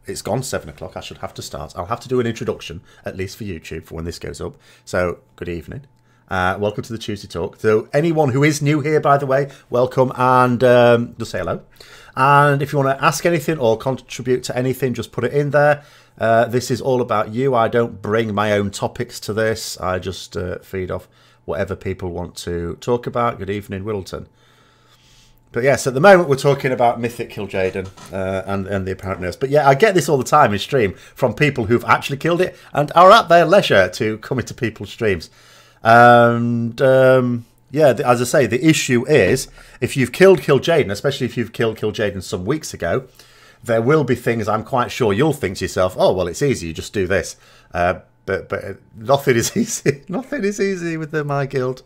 it's gone 7 o'clock. I should have to start. I'll have to do an introduction, at least for YouTube, for when this goes up. So, good evening. Welcome to the Tuesday Talk. So, anyone who is new here, by the way, welcome, and just say hello. And if you want to ask anything or contribute to anything, just put it in there. This is all about you. I don't bring my own topics to this. I just feed off whatever people want to talk about. Good evening, Wilton. But yes, at the moment we're talking about mythic kil'jaeden and the apparent nerfs. But yeah, I get this all the time in stream from people who've actually killed it and are at their leisure to come into people's streams. And yeah, as I say, the issue is if you've killed kil'jaeden, especially if you've killed kil'jaeden some weeks ago, there will be things I'm quite sure you'll think to yourself, oh, well, it's easy, you just do this. But nothing is easy. Nothing is easy with my guild.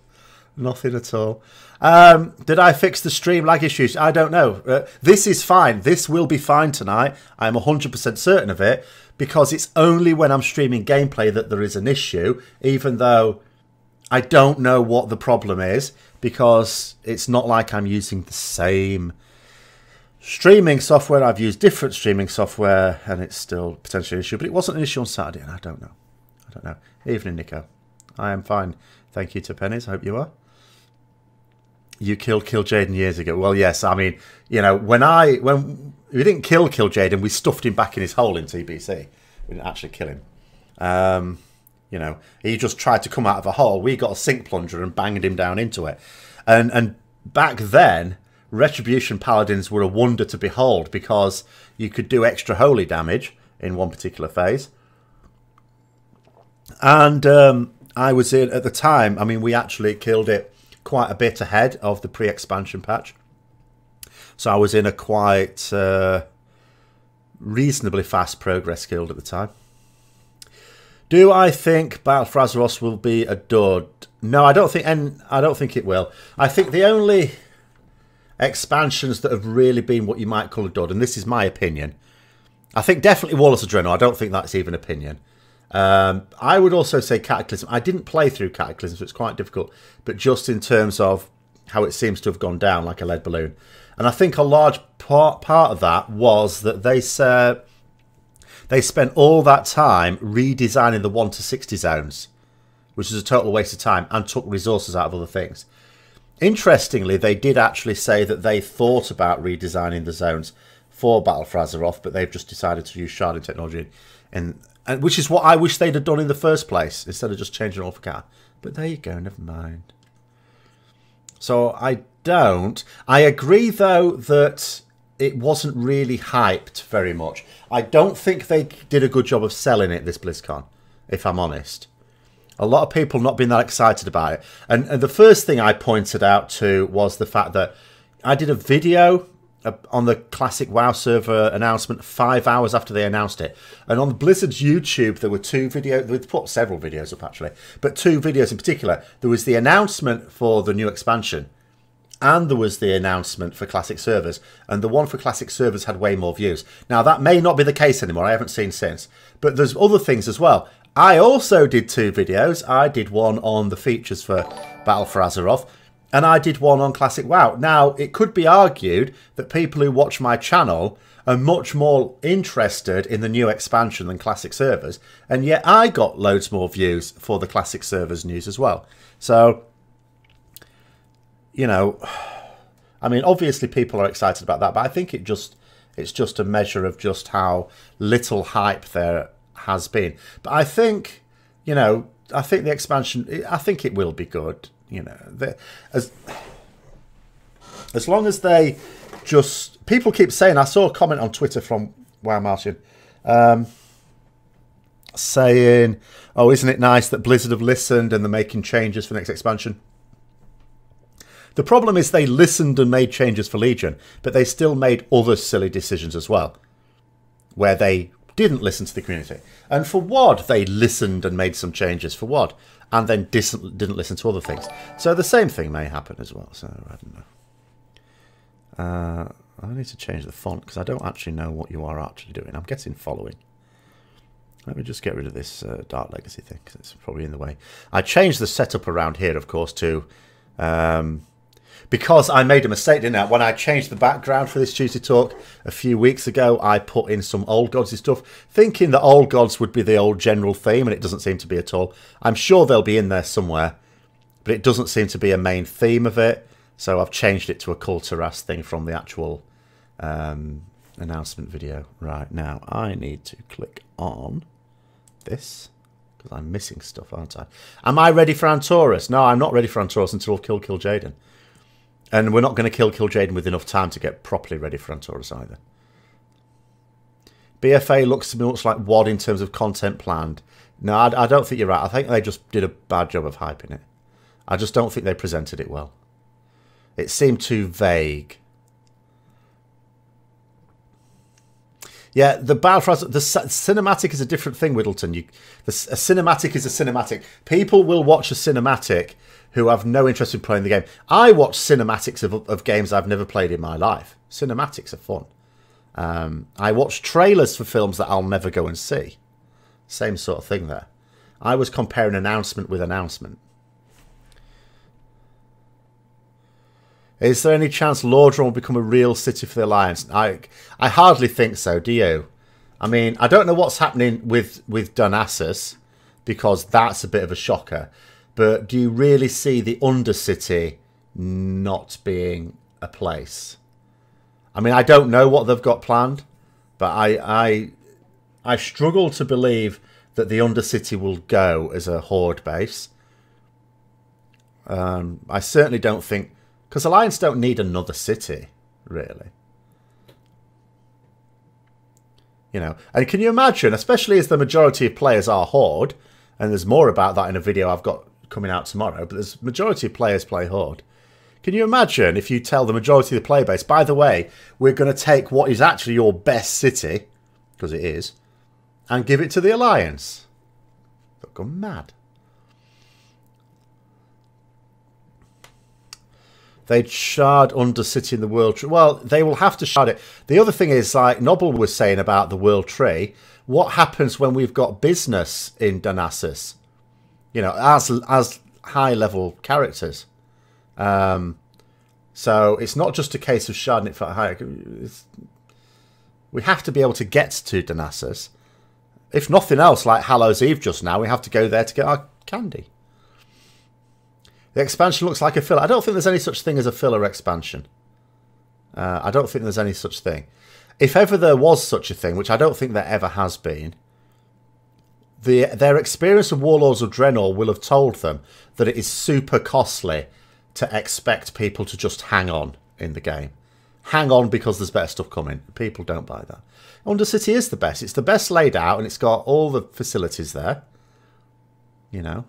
Nothing at all. Did I fix the stream lag issues? I don't know. This is fine. This will be fine tonight. I'm 100% certain of it because it's only when I'm streaming gameplay that there is an issue, even though I don't know what the problem is because it's not like I'm using the same streaming software. I've used different streaming software and it's still potentially an issue, but it wasn't an issue on Saturday and I don't know. I don't know. Evening, Nico. I am fine. Thank you to Pennies. I hope you are. You killed kil'jaeden years ago. Well, yes. I mean, you know, when we didn't kill kil'jaeden, we stuffed him back in his hole in TBC. We didn't actually kill him. You know, he just tried to come out of a hole. We got a sink plunger and banged him down into it. And back then, Retribution Paladins were a wonder to behold because you could do extra holy damage in one particular phase. And I was in at the time. I mean, we actually killed it quite a bit ahead of the pre-expansion patch. So I was in a quite reasonably fast progress guild at the time. Do I think Battle for Azeroth will be a dud? No, I don't think it will. I think the only expansions that have really been what you might call a dud, and this is my opinion, I think definitely Warlords of Draenor. I don't think that's even opinion. I would also say Cataclysm. I didn't play through Cataclysm, so it's quite difficult. But just in terms of how it seems to have gone down like a lead balloon. And I think a large part of that was that they spent all that time redesigning the 1 to 60 zones, which is a total waste of time, and took resources out of other things. Interestingly, they did actually say that they thought about redesigning the zones for Battle for Azeroth, but they've just decided to use sharding technology and which is what I wish they'd have done in the first place, instead of just changing it all for cat. But there you go, never mind. So I agree, though, that it wasn't really hyped very much. I don't think they did a good job of selling it, this BlizzCon, if I'm honest. A lot of people not being that excited about it. And the first thing I pointed out to was the fact that I did a video on the classic WoW server announcement 5 hours after they announced it. And on Blizzard's YouTube, there were 2 videos. They put several videos up, actually. But 2 videos in particular. There was the announcement for the new expansion. And there was the announcement for classic servers. And the one for classic servers had way more views. Now, that may not be the case anymore. I haven't seen since. But there's other things as well. I also did 2 videos. I did one on the features for Battle for Azeroth. And I did one on Classic WoW. Now, it could be argued that people who watch my channel are much more interested in the new expansion than Classic servers. And yet I got loads more views for the Classic servers news as well. So, you know, I mean, obviously people are excited about that. But I think it's just a measure of just how little hype there has been. But I think, you know, I think the expansion, I think it will be good. You know, as long as they just... People keep saying... I saw a comment on Twitter from WoW Martian saying, oh, isn't it nice that Blizzard have listened and they're making changes for the next expansion? The problem is they listened and made changes for Legion, but they still made other silly decisions as well, where they didn't listen to the community. And for WoD, they listened and made some changes for WoD, and then didn't listen to other things. So the same thing may happen as well. So I don't know. I need to change the font because I don't actually know what you are actually doing. I'm guessing following. Let me just get rid of this Dark Legacy thing because it's probably in the way. I changed the setup around here, of course, to... Because I made a mistake, didn't I? When I changed the background for this Tuesday talk a few weeks ago, I put in some old godsy stuff, thinking that old gods would be the old general theme, and it doesn't seem to be at all. I'm sure they'll be in there somewhere, but it doesn't seem to be a main theme of it. So I've changed it to a Kulturas thing from the actual announcement video. Right, now I need to click on this, because I'm missing stuff, aren't I? Am I ready for Antorus? No, I'm not ready for Antorus until I've killed kil'jaeden. And we're not going to kill kil'jaeden with enough time to get properly ready for Antorus either. BfA looks to me much like WoD in terms of content planned. No, I don't think you're right. I think they just did a bad job of hyping it. I just don't think they presented it well. It seemed too vague. Yeah, the Battlefront, the cinematic is a different thing, Whittleton. A cinematic is a cinematic. People will watch a cinematic who have no interest in playing the game. I watch cinematics of games I've never played in my life. Cinematics are fun. I watch trailers for films that I'll never go and see. Same sort of thing there. I was comparing announcement with announcement. Is there any chance Lordran will become a real city for the Alliance? I hardly think so, do you? I mean, I don't know what's happening with Darnassus, because that's a bit of a shocker. But do you really see the Undercity not being a place? I mean, I don't know what they've got planned, but I struggle to believe that the Undercity will go as a Horde base. I certainly don't think... Because Alliance don't need another city, really. You know, and can you imagine, especially as the majority of players are Horde, and there's more about that in a video I've got coming out tomorrow, but there's majority of players play Horde. Can you imagine if you tell the majority of the player base, by the way, we're going to take what is actually your best city, because it is, and give it to the Alliance? They'll go mad. They'd shard Undercity in the World Tree. Well, they will have to shard it. The other thing is, like Nobble was saying about the World Tree, what happens when we've got business in Darnassus? You know, as high-level characters. So it's not just a case of sharding it for high. We have to be able to get to Darnassus. If nothing else, like Hallows Eve just now, we have to go there to get our candy. The expansion looks like a filler. I don't think there's any such thing as a filler expansion. I don't think there's any such thing. If ever there was such a thing, which I don't think there ever has been, their experience of Warlords of Draenor will have told them that it is super costly to expect people to just hang on in the game. Hang on because there's better stuff coming. People don't buy that. Undercity is the best. It's the best laid out, and it's got all the facilities there. You know.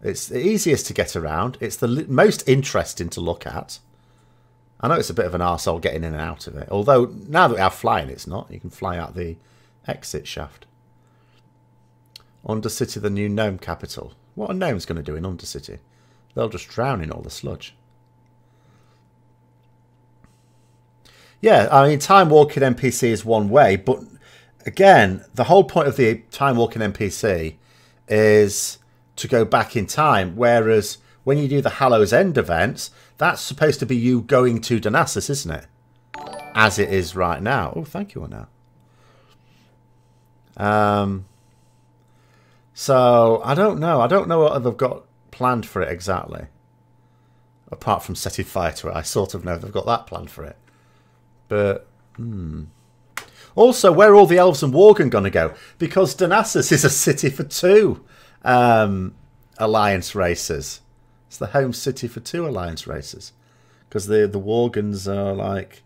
It's the easiest to get around. It's the most interesting to look at. I know it's a bit of an arsehole getting in and out of it. Although, now that we have flying, it's not. You can fly out the exit shaft. Undercity, the new gnome capital. What are gnomes going to do in Undercity? They'll just drown in all the sludge. Yeah, I mean, time-walking NPC is one way. But, again, the whole point of the time-walking NPC is to go back in time, whereas when you do the Hallows End events, that's supposed to be you going to Darnassus, isn't it? As it is right now. Oh, thank you, Anna. So, I don't know. I don't know what they've got planned for it exactly. Apart from setting fire to it. I sort of know they've got that planned for it. But, Also, where are all the elves and Worgen going to go? Because Darnassus is a city for two Alliance races. It's the home city for two Alliance races. Because the Worgens are like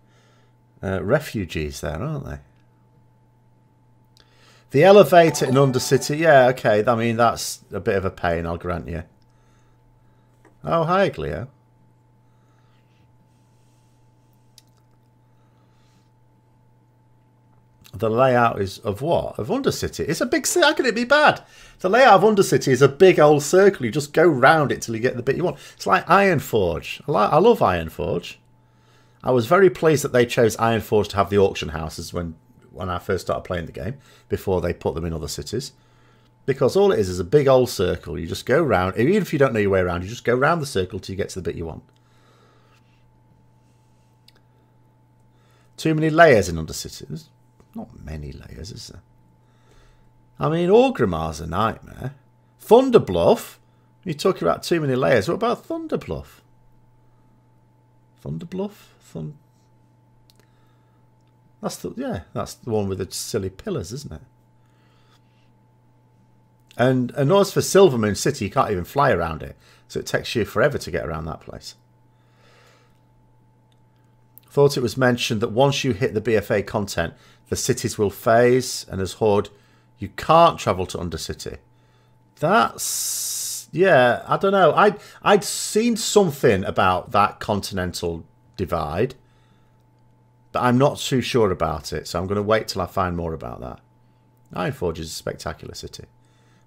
refugees there, aren't they? The elevator in Undercity, yeah, okay. I mean, that's a bit of a pain, I'll grant you. Oh, hi, Glio. The layout is of what? Of Undercity. It's a big city. How can it be bad? The layout of Undercity is a big old circle. You just go round it till you get the bit you want. It's like Ironforge. I love Ironforge. I was very pleased that they chose Ironforge to have the auction houses when I first started playing the game, before they put them in other cities. Because all it is a big old circle. You just go round. Even if you don't know your way around, you just go round the circle till you get to the bit you want. Too many layers in Undercity. There's not many layers, is there? I mean, Orgrimmar's a nightmare. Thunderbluff? You're talking about too many layers. What about Thunderbluff? Thunderbluff? That's the one with the silly pillars, isn't it? And as for Silvermoon City, you can't even fly around it. So it takes you forever to get around that place. Thought it was mentioned that once you hit the BfA content, the cities will phase, and as Horde, you can't travel to Undercity. That's... yeah, I don't know. I'd seen something about that continental divide, but I'm not too sure about it, so I'm going to wait till I find more about that. Ironforge is a spectacular city.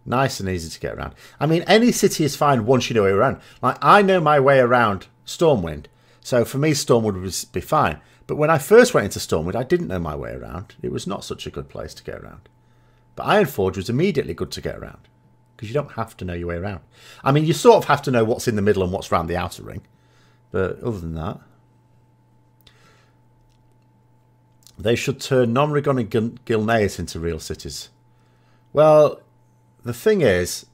Nice and easy to get around. I mean, any city is fine once you know your way around. Like, I know my way around Stormwind, so for me, Stormwind would be fine. But when I first went into Stormwind, I didn't know my way around. It was not such a good place to get around. But Ironforge was immediately good to get around, because you don't have to know your way around. I mean, you sort of have to know what's in the middle and what's around the outer ring. But other than that... they should turn Nomrigon and Gilneas into real cities. Well, the thing is,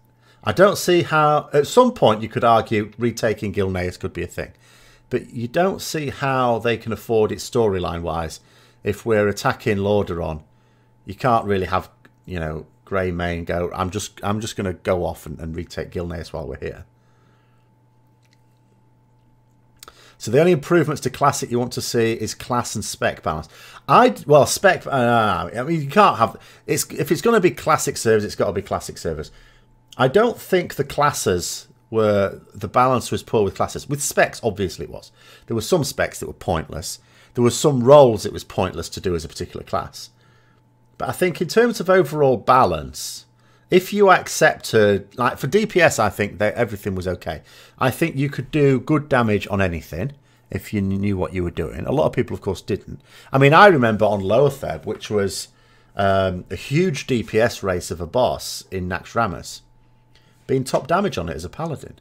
I don't see how... at some point, you could argue retaking Gilneas could be a thing. But you don't see how they can afford it storyline-wise. If we're attacking Lordaeron, you can't really have, you know, Greymane go, I'm just going to go off and retake Gilneas while we're here. So the only improvements to Classic you want to see is class and spec balance. Well, spec... I mean, you can't have... if it's going to be Classic servers, it's got to be Classic servers. I don't think the classes were... the balance was poor with classes. With specs, obviously it was. There were some specs that were pointless. There were some roles it was pointless to do as a particular class. But I think in terms of overall balance... if you accepted, like for DPS, I think that everything was okay. I think you could do good damage on anything if you knew what you were doing. A lot of people, of course, didn't. I mean, I remember on Loatheb, which was a huge DPS race of a boss in Naxxramas, being top damage on it as a paladin.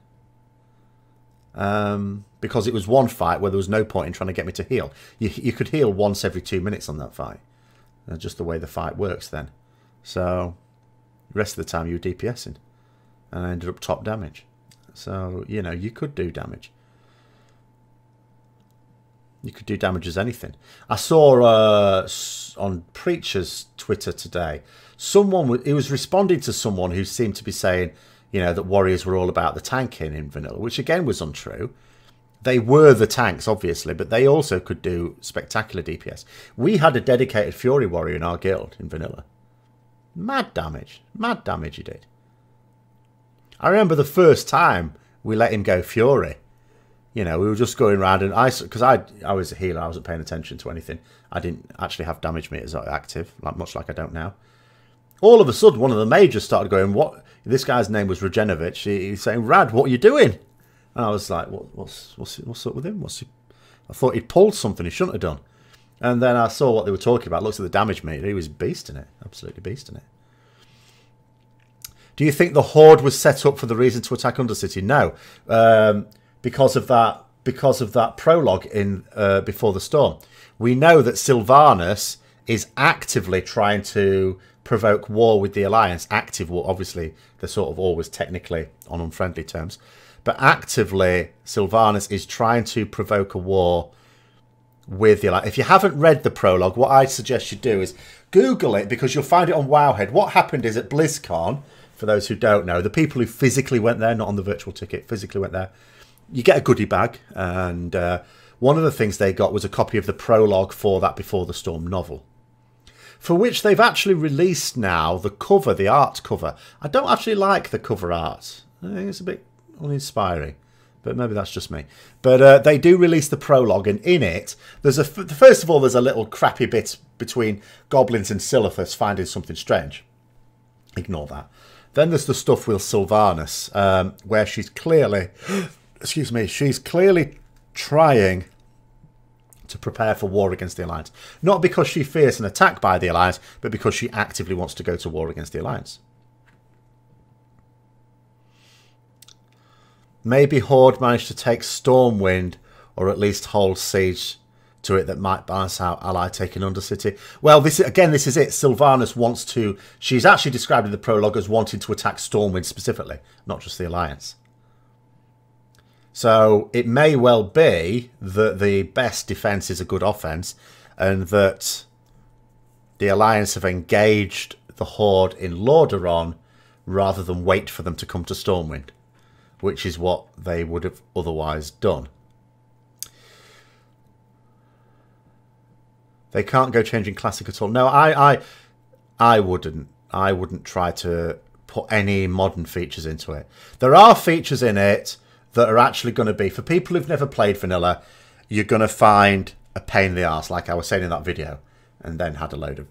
Because it was one fight where there was no point in trying to get me to heal. You could heal once every 2 minutes on that fight. Just the way the fight works then. So... the rest of the time you were DPSing, and I ended up top damage. So, you know, you could do damage. You could do damage as anything. I saw on Preacher's Twitter today, he was responding to someone who seemed to be saying, you know, that warriors were all about the tanking in vanilla, which again was untrue. They were the tanks, obviously, but they also could do spectacular DPS. We had a dedicated Fury warrior in our guild in vanilla. Mad damage he did. I remember the first time we let him go Fury. You know, we were just going around, and because I was a healer, I wasn't paying attention to anything. I didn't actually have damage meters active, much like I don't now. All of a sudden, one of the majors started going, "What?" This guy's name was Regenovich. He's saying, "Rad, what are you doing?" And I was like, "What's up with him? I thought he'd pulled something he shouldn't have done." And then I saw what they were talking about. Looked at the damage meter. He was beasting it. Absolutely beasting it. Do you think the Horde was set up for the reason to attack Undercity? No. Because of that prologue in Before the Storm. We know that Sylvanas is actively trying to provoke war with the Alliance. Active war. Obviously, they're sort of always technically on unfriendly terms. But actively, Sylvanas is trying to provoke a war with the Alliance. If you haven't read the prologue, what I suggest you do is Google it, because you'll find it on Wowhead. What happened is at BlizzCon, for those who don't know, the people who physically went there, not on the virtual ticket, physically went there, you get a goodie bag, and one of the things they got was a copy of the prologue for that Before the Storm novel, for which they've actually released now the cover, the art cover. I don't actually like the cover art. I think it's a bit uninspiring, but maybe that's just me. But they do release the prologue, and in it, there's first of all, there's a little crappy bit between goblins and Silithus finding something strange. Ignore that. Then there's the stuff with Sylvanas, where she's clearly... excuse me, she's clearly trying to prepare for war against the Alliance. Not because she fears an attack by the Alliance, but because she actively wants to go to war against the Alliance. Maybe Horde managed to take Stormwind, or at least hold siege to it that might balance out ally taking Undercity. Well, this is it. Sylvanas wants to... She's actually described in the prologue as wanting to attack Stormwind specifically, not just the Alliance. So it may well be that the best defense is a good offense, and that the Alliance have engaged the Horde in Lordaeron rather than wait for them to come to Stormwind, which is what they would have otherwise done. They can't go changing Classic at all. No, I wouldn't. I wouldn't try to put any modern features into it. There are features in it that are actually going to be, for people who've never played vanilla, you're going to find a pain in the arse, like I was saying in that video, and then had a load of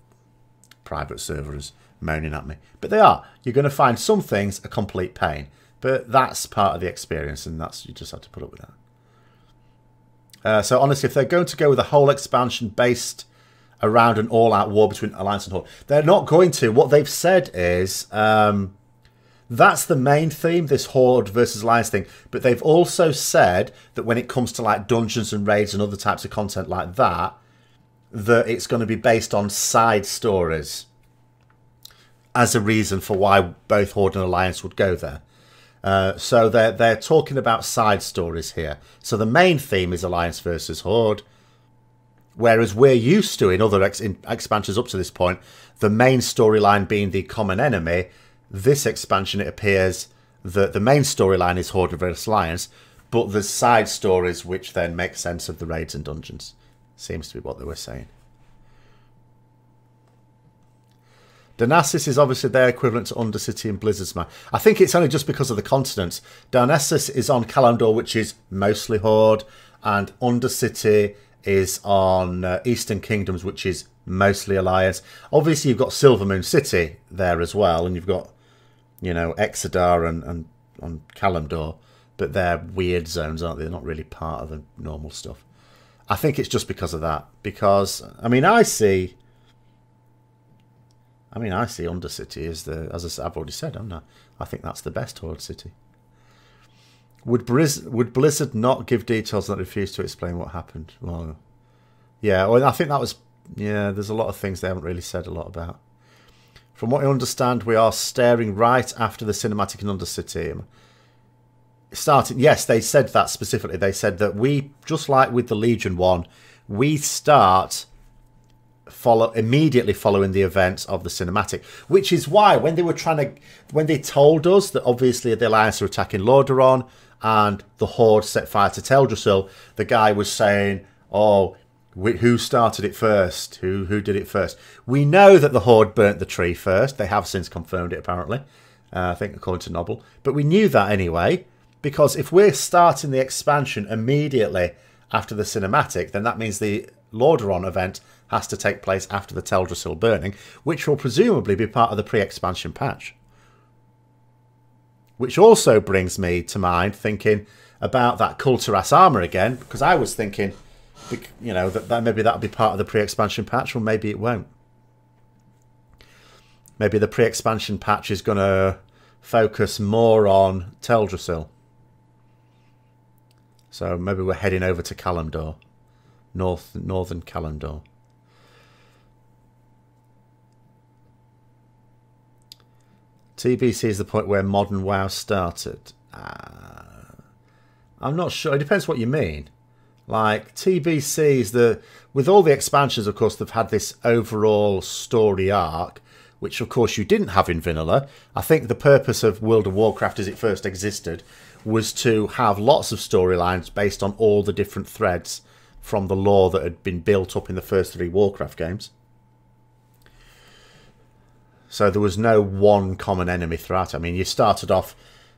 private servers moaning at me. But they are. You're going to find some things a complete pain. But that's part of the experience, and that's, you just have to put up with that. So honestly, if they're going to go with a whole expansion based around an all-out war between Alliance and Horde, they're not going to. What they've said is that's the main theme, this Horde versus Alliance thing. But they've also said that when it comes to like dungeons and raids and other types of content like that, that it's going to be based on side stories as a reason for why both Horde and Alliance would go there. So they're talking about side stories here. So the main theme is Alliance versus Horde, whereas we're used to in other expansions up to this point, the main storyline being the common enemy. This expansion, it appears that the main storyline is Horde versus Alliance, but there's side stories which then make sense of the raids and dungeons. Seems to be what they were saying. Darnassus is obviously their equivalent to Undercity and Blizzard's map. I think it's only just because of the continents. Darnassus is on Kalimdor, which is mostly Horde, and Undercity is on Eastern Kingdoms, which is mostly Alliance. Obviously, you've got Silvermoon City there as well, and you've got, you know, Exodar and on Kalimdor, but they're weird zones, aren't they? They're not really part of the normal stuff. I think it's just because of that. Because, I mean, I see Undercity as as I've already said, haven't I? I think that's the best Horde city. Would Blizzard not give details that refuse to explain what happened? Well, yeah, well, I think that was... Yeah, there's a lot of things they haven't really said a lot about. From what I understand, we are staring right after the cinematic in Undercity. Yes, they said that specifically. They said that we, just like with the Legion one, we start immediately following the events of the cinematic, which is why when they told us that obviously the Alliance are attacking Lordaeron and the Horde set fire to Teldrassil, the guy was saying, oh, who started it first? Who did it first? We know that the Horde burnt the tree first. They have since confirmed it, apparently. I think according to Noble. But we knew that anyway, because if we're starting the expansion immediately after the cinematic, then that means the Lordaeron event has to take place after the Teldrassil burning, which will presumably be part of the pre-expansion patch. Which also brings me to mind thinking about that Kulturas armor again, because I was thinking, you know, that maybe that'll be part of the pre-expansion patch, or maybe it won't. Maybe the pre-expansion patch is going to focus more on Teldrassil. So maybe we're heading over to Kalimdor, northern Kalimdor. TBC is the point where modern WoW started. I'm not sure. It depends what you mean. Like, TBC is with all the expansions, of course, they've had this overall story arc, which, of course, you didn't have in vanilla. I think the purpose of World of Warcraft as it first existed was to have lots of storylines based on all the different threads from the lore that had been built up in the first 3 Warcraft games. So there was no one common enemy throughout. I mean, you started off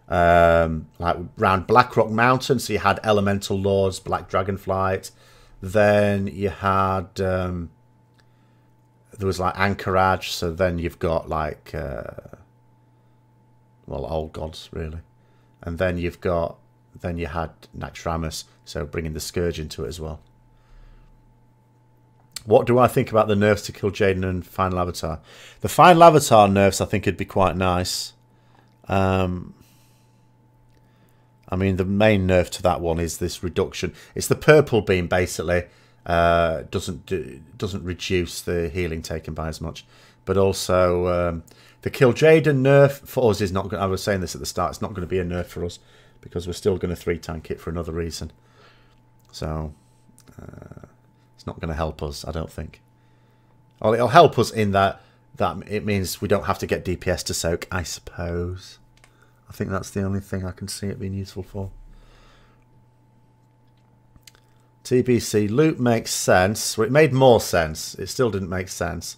like around Blackrock Mountain, so you had Elemental Lords, Black Dragonflight. Then you had there was like Anchorage. So then you've got like well, old gods really, and then you had Naxxramas, so bringing the Scourge into it as well. What do I think about the nerfs to kil'jaeden and Final Avatar? The Final Avatar nerfs, I think, would be quite nice. I mean, the main nerf to that one is this reduction. It's the purple beam, basically. doesn't reduce the healing taken by as much. But also the kil'jaeden nerf for us is not going. I was saying this at the start. It's not going to be a nerf for us because we're still going to 3-tank it for another reason. So it's not going to help us, I don't think. Well, it'll help us in that it means we don't have to get DPS to soak, I suppose. I think that's the only thing I can see it being useful for. TBC loot makes sense. Well, it made more sense. It still didn't make sense,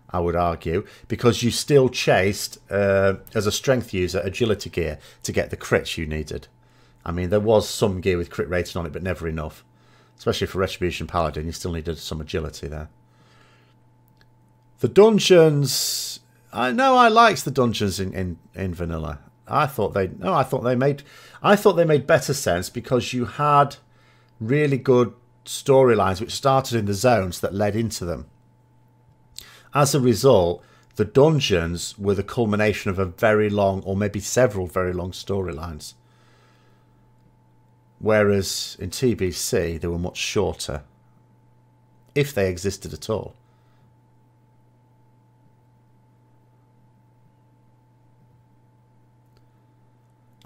I would argue, because you still chased, as a strength user, agility gear to get the crits you needed. I mean, there was some gear with crit rating on it, but never enough. Especially for Retribution Paladin, you still needed some agility there. The dungeons, I know I liked the dungeons in vanilla. I thought they made better sense because you had really good storylines which started in the zones that led into them. As a result, the dungeons were the culmination of a very long, or maybe several very long storylines. Whereas in TBC, they were much shorter, if they existed at all.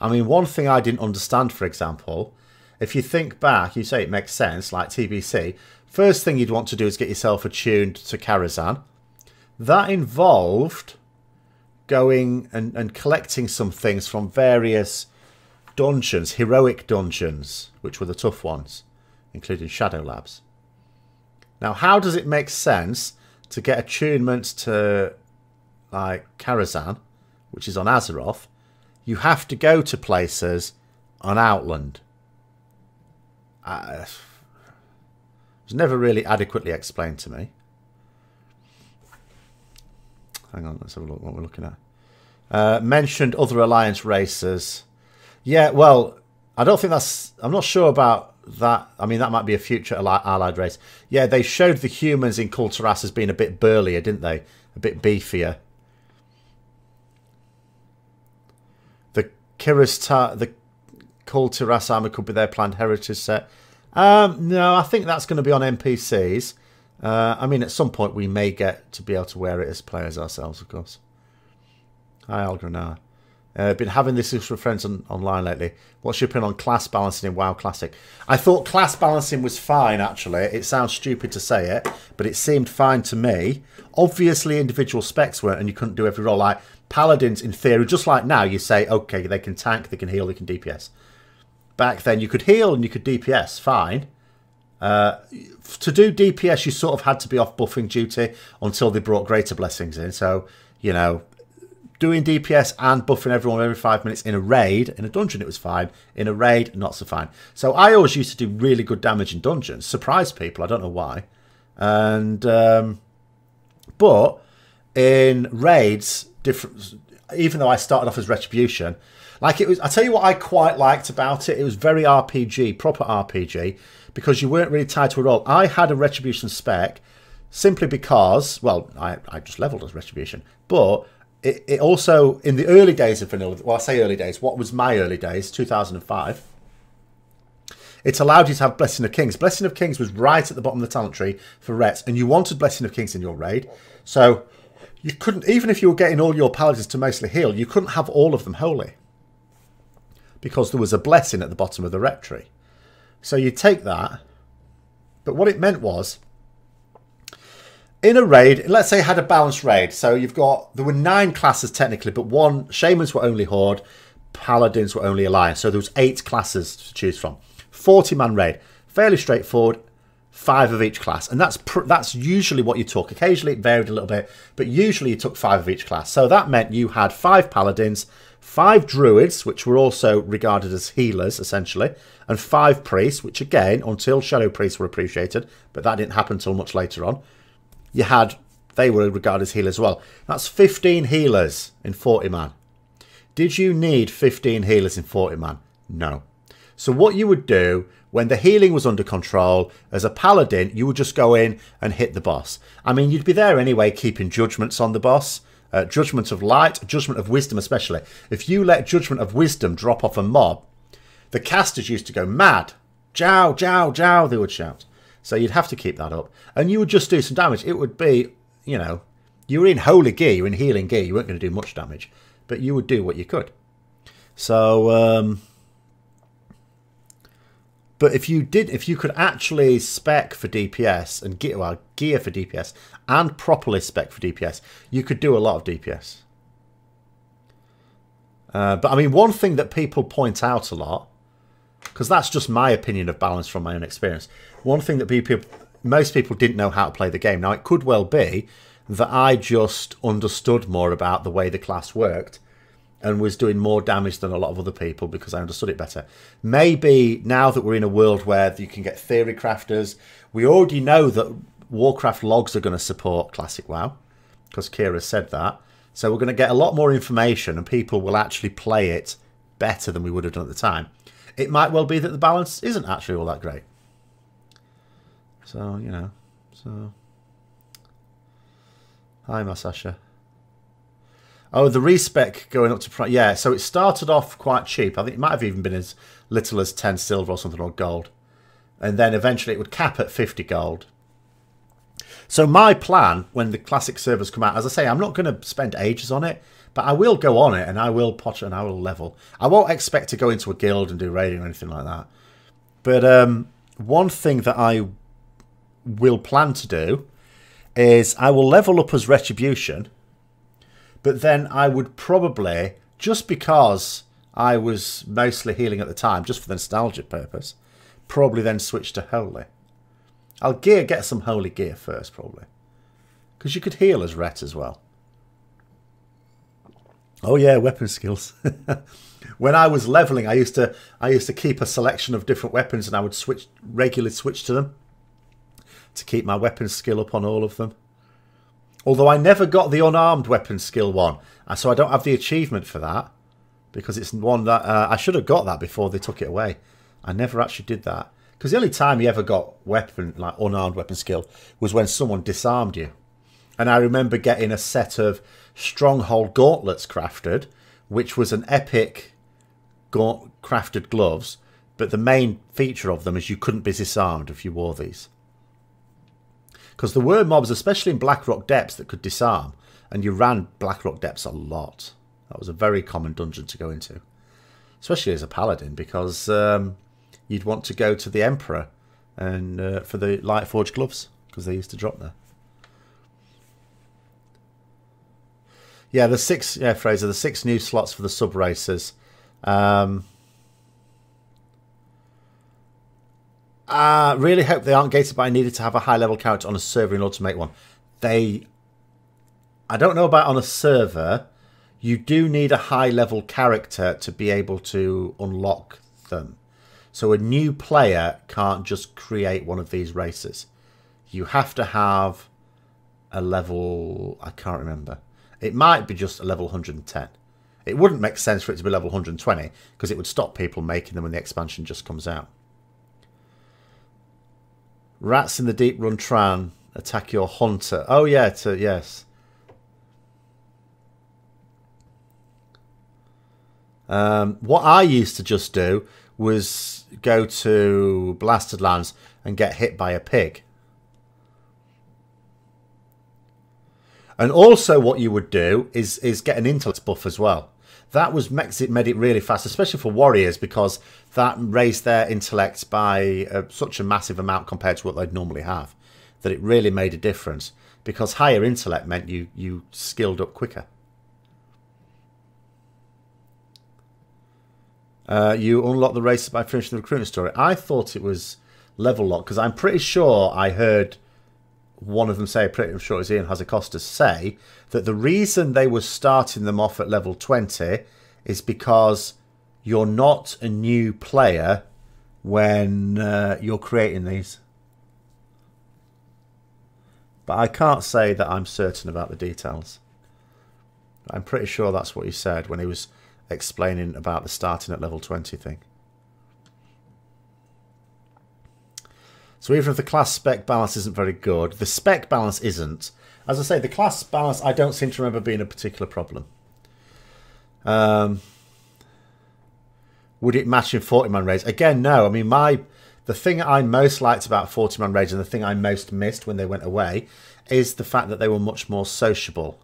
I mean, one thing I didn't understand, for example, if you think back, you say it makes sense, like TBC, first thing you'd want to do is get yourself attuned to Karazhan. That involved going and collecting some things from various dungeons, heroic dungeons, which were the tough ones, including Shadow Labs. Now, how does it make sense to get attunement to, like, Karazhan, which is on Azeroth? You have to go to places on Outland. It was never really adequately explained to me. Hang on, let's have a look what we're looking at. Mentioned other Alliance races. Yeah, well, I don't think that's... I'm not sure about that. I mean, that might be a future allied race. Yeah, they showed the humans in Kul'Tiras as being a bit burlier, didn't they? A bit beefier. The Kul'Tiras armor could be their planned heritage set. No, I think that's going to be on NPCs. I mean, at some point we may get to be able to wear it as players ourselves, of course. Hi, Algranar. Been having this issue with friends online lately. What's your opinion on class balancing in WoW Classic? I thought class balancing was fine, actually. It sounds stupid to say it, but it seemed fine to me. Obviously, individual specs weren't, and you couldn't do every role. Like, Paladins, in theory, just like now, you say, okay, they can tank, they can heal, they can DPS. Back then, you could heal and you could DPS, fine. To do DPS, you sort of had to be off buffing duty until they brought greater blessings in. So, you know, doing DPS and buffing everyone every 5 minutes in a raid, in a dungeon it was fine, in a raid not so fine. So I always used to do really good damage in dungeons, surprise people, I don't know why. And but in raids, even though I started off as Retribution, like it was, I tell you what I quite liked about it, it was very RPG, proper RPG, because you weren't really tied to a role. I had a Retribution spec simply because, well, I just leveled as Retribution, but it also, in the early days of vanilla, well, I say early days, what was my early days, 2005, it allowed you to have Blessing of Kings. Blessing of Kings was right at the bottom of the talent tree for Rets, and you wanted Blessing of Kings in your raid. So you couldn't, even if you were getting all your paladins to mostly heal, you couldn't have all of them holy, because there was a blessing at the bottom of the Ret tree. So you take that, but what it meant was, in a raid, let's say I had a balanced raid, so you've got, there were 9 classes technically, but Shamans were only Horde, Paladins were only Alliance, so there was 8 classes to choose from. 40-man raid, fairly straightforward, 5 of each class, and that's usually what you took. Occasionally it varied a little bit, but usually you took 5 of each class. So that meant you had 5 Paladins, 5 Druids, which were also regarded as healers, essentially, and 5 Priests, which again, until Shadow Priests were appreciated, but that didn't happen until much later on, they were regarded as healers as well. That's 15 healers in 40-man. Did you need 15 healers in 40-man? No. So what you would do, when the healing was under control, as a Paladin, you would just go in and hit the boss. I mean, you'd be there anyway, keeping judgments on the boss. Judgment of Light, Judgment of Wisdom especially. If you let Judgment of Wisdom drop off a mob, the casters used to go mad. Jow, jow, jow, they would shout. So you'd have to keep that up. And you would just do some damage. It would be, you know, you were in holy gear, you were in healing gear, you weren't going to do much damage. But you would do what you could. So, but if you could actually spec for DPS and gear for DPS and properly spec for DPS, you could do a lot of DPS. But I mean, one thing that people point out a lot, because that's just my opinion of balance from my own experience. One thing that most people didn't know how to play the game. Now, it could well be that I just understood more about the way the class worked and was doing more damage than a lot of other people because I understood it better. Maybe now that we're in a world where you can get theory crafters, we already know that Warcraft logs are going to support Classic WoW, because Kira said that. So we're going to get a lot more information and people will actually play it better than we would have done at the time. It might well be that the balance isn't actually all that great. So, you know, so... Hi, Masasha. Oh, the respec going up to... Yeah, so it started off quite cheap. I think it might have even been as little as 10 silver or something, or gold. And then eventually it would cap at 50 gold. So my plan, when the classic servers come out, as I say, I'm not going to spend ages on it, but I will go on it and I will potch and I will level. I won't expect to go into a guild and do raiding or anything like that. But one thing that I will plan to do is I will level up as Retribution, but then I would probably, just because I was mostly healing at the time, just for the nostalgia purpose, probably then switch to Holy. I'll get some Holy gear first, probably. Because you could heal as Ret as well. Oh yeah, weapon skills. When I was leveling, I used to keep a selection of different weapons and I would regularly switch to them to keep my weapon skill up on all of them. Although I never got the unarmed weapon skill one, so I don't have the achievement for that, because it's one that I should have got that before they took it away. I never actually did that, because the only time you ever got unarmed weapon skill was when someone disarmed you. And I remember getting a set of Stronghold gauntlets crafted, which was an epic crafted gloves, but the main feature of them is you couldn't be disarmed if you wore these. Because there were mobs, especially in Blackrock Depths, that could disarm, and you ran Blackrock Depths a lot. That was a very common dungeon to go into, especially as a paladin, because you'd want to go to the Emperor and for the Lightforged gloves, because they used to drop there. Yeah, Fraser, the 6 new slots for the sub races. I really hope they aren't gated, but I needed to have a high level character on a server in order to make one. I don't know about on a server. You do need a high level character to be able to unlock them. So a new player can't just create one of these races. You have to have a level... I can't remember. It might be just a level 110. It wouldn't make sense for it to be level 120, because it would stop people making them when the expansion just comes out. Rats in the Deep Run Tran attack your hunter. Oh yeah, yes. What I used to just do was go to Blasted Lands and get hit by a pig. And also what you would do is get an intellect buff as well. That made it really fast, especially for warriors, because that raised their intellect by such a massive amount compared to what they'd normally have, that it really made a difference. Because higher intellect meant you skilled up quicker. You unlock the races by finishing the recruitment story. I thought it was level lock, because I'm pretty sure I heard one of them say, pretty sure it was Ian Hazacostas, say that the reason they were starting them off at level 20 is because you're not a new player when you're creating these. But I can't say that I'm certain about the details. I'm pretty sure that's what he said when he was explaining about the starting at level 20 thing. So even if the class spec balance isn't very good, the spec balance isn't. As I say, the class balance I don't seem to remember being a particular problem. Would it match in 40-man raids? Again, no. I mean, the thing I most liked about 40-man raids and the thing I most missed when they went away is the fact that they were much more sociable.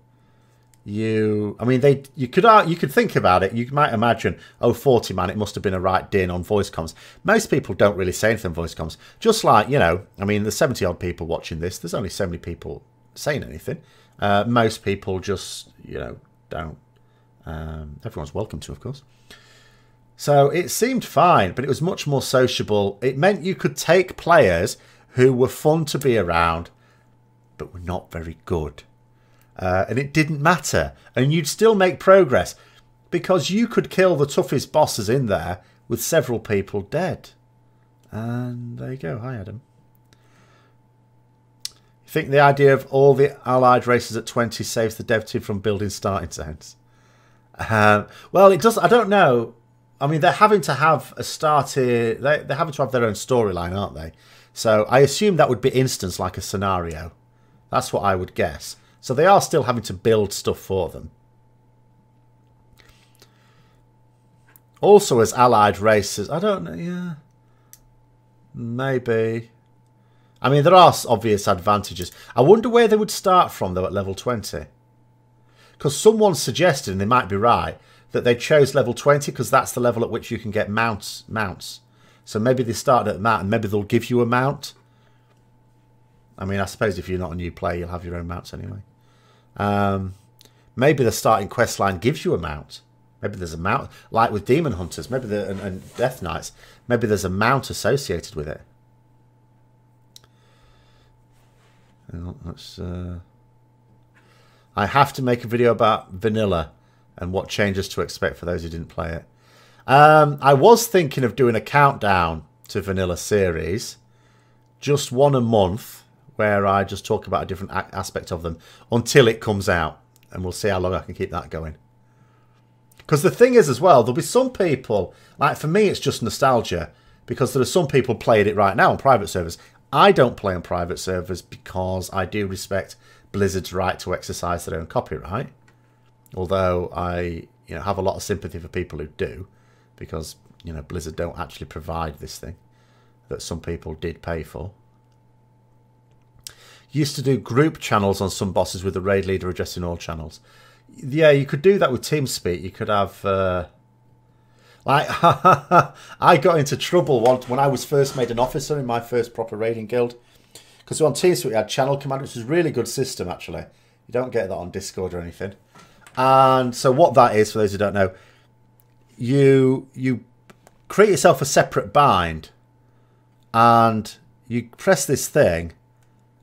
You could think about it. You might imagine, oh, 40-man, it must have been a right din on voice comms. Most people don't really say anything on voice comms. Just like, you know, I mean, there's 70-odd people watching this. There's only so many people saying anything. Most people just, you know, don't. Everyone's welcome to, of course. So it seemed fine, but it was much more sociable. It meant you could take players who were fun to be around, but were not very good. And it didn't matter. And you'd still make progress because you could kill the toughest bosses in there with several people dead. And there you go. Hi, Adam. You think the idea of all the allied races at 20 saves the dev team from building starting zones? Well, it does. I don't know. I mean, they're having to have a starter. They're having to have their own storyline, aren't they? So I assume that would be instance like a scenario. That's what I would guess. So they are still having to build stuff for them. Also as allied races, I don't know, yeah. Maybe. I mean, there are obvious advantages. I wonder where they would start from, though, at level 20. Because someone suggested, and they might be right, that they chose level 20 because that's the level at which you can get mounts. So maybe they started at that, and maybe they'll give you a mount. I mean, I suppose if you're not a new player, you'll have your own mounts anyway. Maybe the starting quest line gives you a mount. Maybe there's a mount, like with Demon Hunters, maybe and Death Knights. Maybe there's a mount associated with it. I have to make a video about vanilla and what changes to expect for those who didn't play it. I was thinking of doing a countdown to vanilla series, just one a month, where I just talk about a different aspect of them until it comes out. And we'll see how long I can keep that going. Because the thing is as well, there'll be some people, like for me it's just nostalgia, because there are some people playing it right now on private servers. I don't play on private servers because I do respect Blizzard's right to exercise their own copyright. Although I have a lot of sympathy for people who do, because Blizzard don't actually provide this thing that some people did pay for. Used to do group channels on some bosses with the raid leader addressing all channels. Yeah, you could do that with TeamSpeak. You could have... like, I got into trouble when I was first made an officer in my first proper raiding guild. Because on TeamSpeak we had channel command, which is a really good system, actually. You don't get that on Discord or anything. And so what that is, for those who don't know, you create yourself a separate bind. And you press this thing...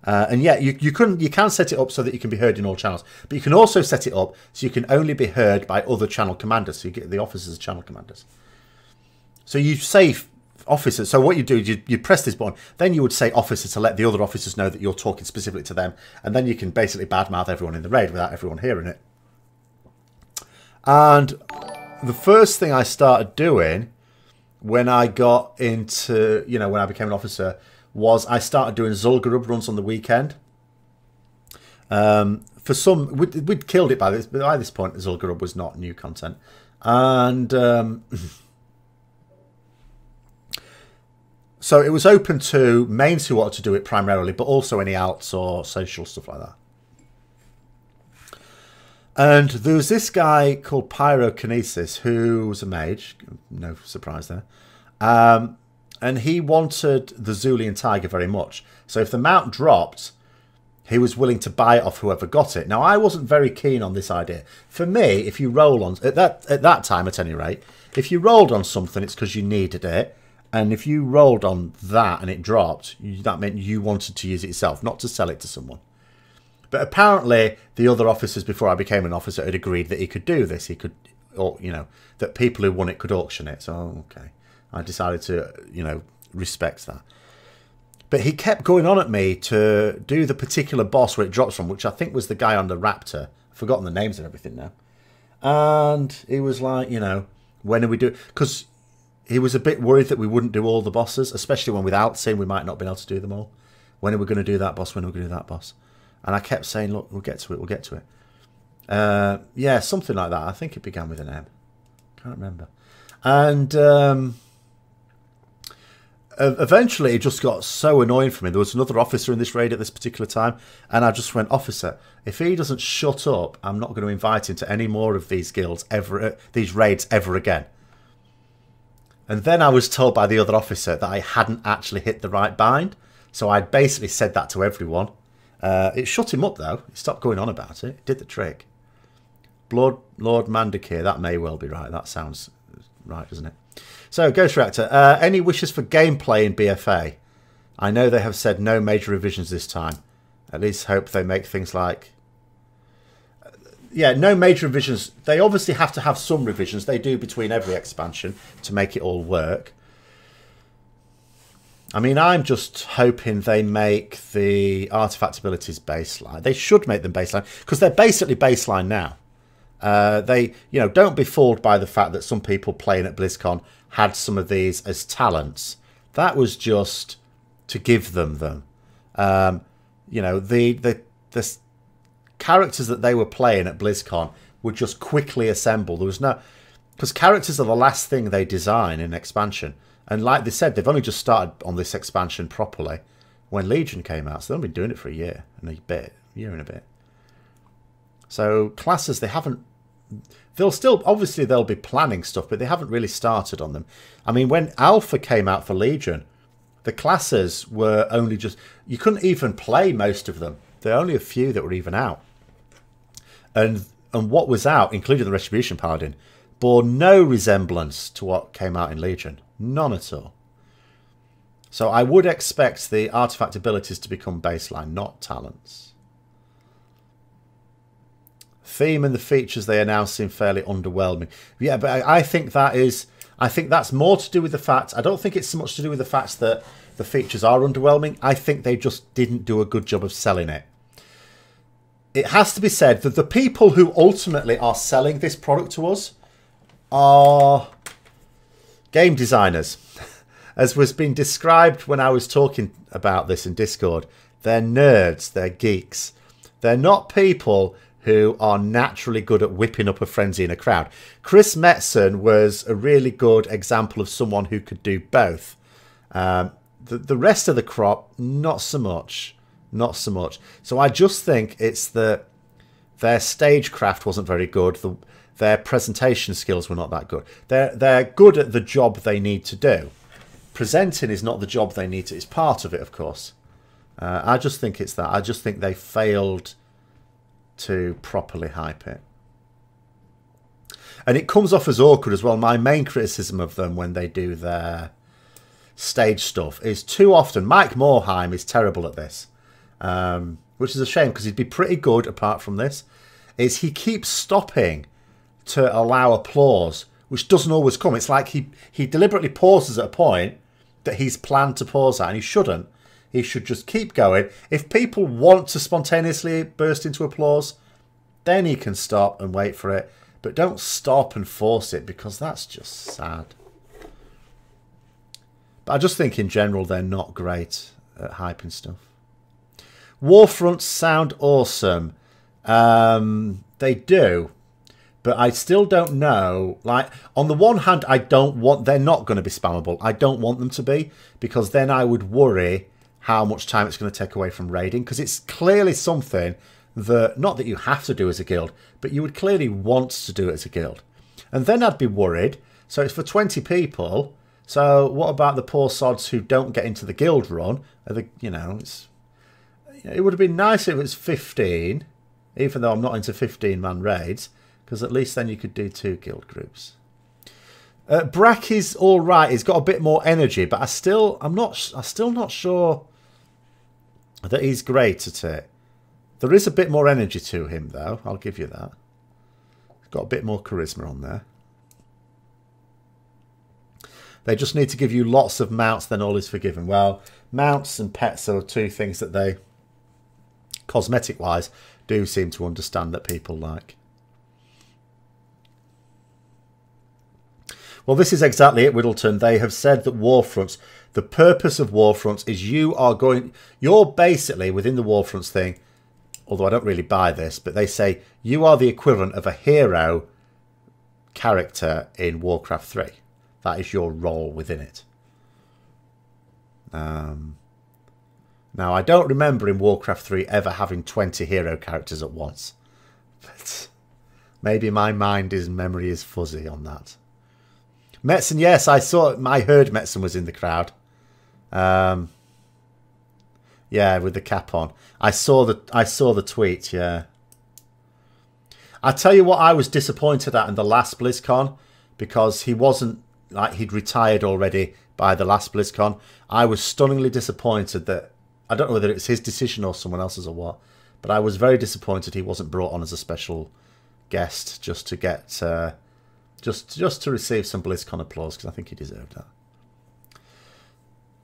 and yeah, you can set it up so that you can be heard in all channels, but you can also set it up so you can only be heard by other channel commanders. So you get the officers as channel commanders. So you say officers. So what you do is you press this button, then you would say officer to let the other officers know that you're talking specifically to them, and then you can basically badmouth everyone in the raid without everyone hearing it. And the first thing I started doing when I got into, when I became an officer, was I started doing Zul'Gurub runs on the weekend. For some, we'd killed it by this point. Zul'Gurub was not new content, and so it was open to mains who wanted to do it primarily, but also any alts or social stuff like that. And there was this guy called Pyrokinesis who was a mage. No surprise there. And he wanted the Zulian Tiger very much. So if the mount dropped, he was willing to buy it off whoever got it. Now, I wasn't very keen on this idea. For me, if you roll on... At that time, at any rate, if you rolled on something, it's because you needed it. And if you rolled on that and it dropped, that meant you wanted to use it yourself, not to sell it to someone. But apparently, the other officers, before I became an officer, had agreed that he could do this. He could, or, that people who won it could auction it. So, okay. I decided to, respect that. But he kept going on at me to do the particular boss where it drops from, which I think was the guy on the Raptor. I've forgotten the names and everything now. And he was like, when are we doing... Because he was a bit worried that we wouldn't do all the bosses, especially when without saying we might not be able to do them all. When are we going to do that boss? When are we going to do that boss? And I kept saying, look, we'll get to it, we'll get to it. Yeah, something like that. I think it began with an M. Can't remember. And... eventually, it just got so annoying for me. There was another officer in this raid at this particular time, and I just went, officer, if he doesn't shut up, I'm not going to invite him to any more of these guilds ever, these raids ever again. And then I was told by the other officer that I hadn't actually hit the right bind, so I'd basically said that to everyone. It shut him up though. He stopped going on about it. It did the trick. Blood Lord Mandakir, that may well be right. That sounds right, doesn't it? So, Ghost Reactor, any wishes for gameplay in BfA? I know they have said no major revisions this time. At least hope they make things like... yeah, no major revisions. They obviously have to have some revisions. They do between every expansion to make it all work. I mean, I'm just hoping they make the artifact abilities baseline. They should make them baseline, because they're basically baseline now. They, you know, don't be fooled by the fact that some people playing at BlizzCon had some of these as talents. That was just to give them. You know, the characters that they were playing at BlizzCon would just quickly assemble. There was no... because characters are the last thing they design in expansion. And like they said, they've only just started on this expansion properly when Legion came out. So they've been doing it for a year and a bit. So classes, they haven't... they'll still... obviously, they'll be planning stuff, but they haven't really started on them. I mean, when Alpha came out for Legion, the classes were only just... you couldn't even play most of them. There are only a few that were even out. And what was out, including the Retribution Paladin, bore no resemblance to what came out in Legion. None at all. So I would expect the artifact abilities to become baseline, not talents. Theme and the features they announced seem fairly underwhelming. Yeah, but I think that is... I think that's more to do with the fact... I don't think it's so much to do with the fact that the features are underwhelming. I think they just didn't do a good job of selling it. It has to be said that the people who ultimately are selling this product to us are game designers. As was being described when I was talking about this in Discord, they're nerds, they're geeks. They're not people who are naturally good at whipping up a frenzy in a crowd. Chris Metzen was a really good example of someone who could do both. The rest of the crop, not so much. Not so much. So I just think it's that their stagecraft wasn't very good. Their presentation skills were not that good. They're good at the job they need to do. Presenting is not the job they need to. It's part of it, of course. I just think it's that. I just think they failed to properly hype it. And it comes off as awkward as well. My main criticism of them when they do their stage stuff is too often... Mike Morheim is terrible at this. Which is a shame because he'd be pretty good apart from this, is he keeps stopping to allow applause, which doesn't always come. It's like he deliberately pauses at a point that he's planned to pause at, and he shouldn't. He should just keep going. If people want to spontaneously burst into applause, then he can stop and wait for it. But don't stop and force it, because that's just sad. But I just think in general they're not great at hyping stuff. Warfronts sound awesome. They do. But I still don't know. Like, on the one hand, they're not going to be spammable. I don't want them to be, because then I would worry how much time it's going to take away from raiding, because it's clearly something that, not that you have to do as a guild, but you would clearly want to do it as a guild. And then I'd be worried. So it's for 20 people. So what about the poor sods who don't get into the guild run? It would have been nice if it was 15, even though I'm not into 15-man raids, because at least then you could do 2 guild groups. Bracky's all right. He's got a bit more energy, but I'm still not sure that he's great at it. There is a bit more energy to him, though. I'll give you that. He's got a bit more charisma on there. They just need to give you lots of mounts, then all is forgiven. Well, mounts and pets are 2 things that they, cosmetic-wise, do seem to understand that people like. Well, this is exactly it, Whittleton. They have said that Warfronts, the purpose of Warfronts is you're basically, within the Warfronts thing, although I don't really buy this, but they say you are the equivalent of a hero character in Warcraft 3. That is your role within it. Now, I don't remember in Warcraft 3 ever having 20 hero characters at once. But maybe my memory is fuzzy on that. Metzen, yes, I heard Metzen was in the crowd. Yeah, with the cap on. I saw the tweet, yeah. I tell you what I was disappointed at in the last BlizzCon, because he wasn't, like, he'd retired already by the last BlizzCon. I was stunningly disappointed that, I don't know whether it's his decision or someone else's or what, but I was very disappointed he wasn't brought on as a special guest just to get, just to receive some BlizzCon applause, because I think he deserved that.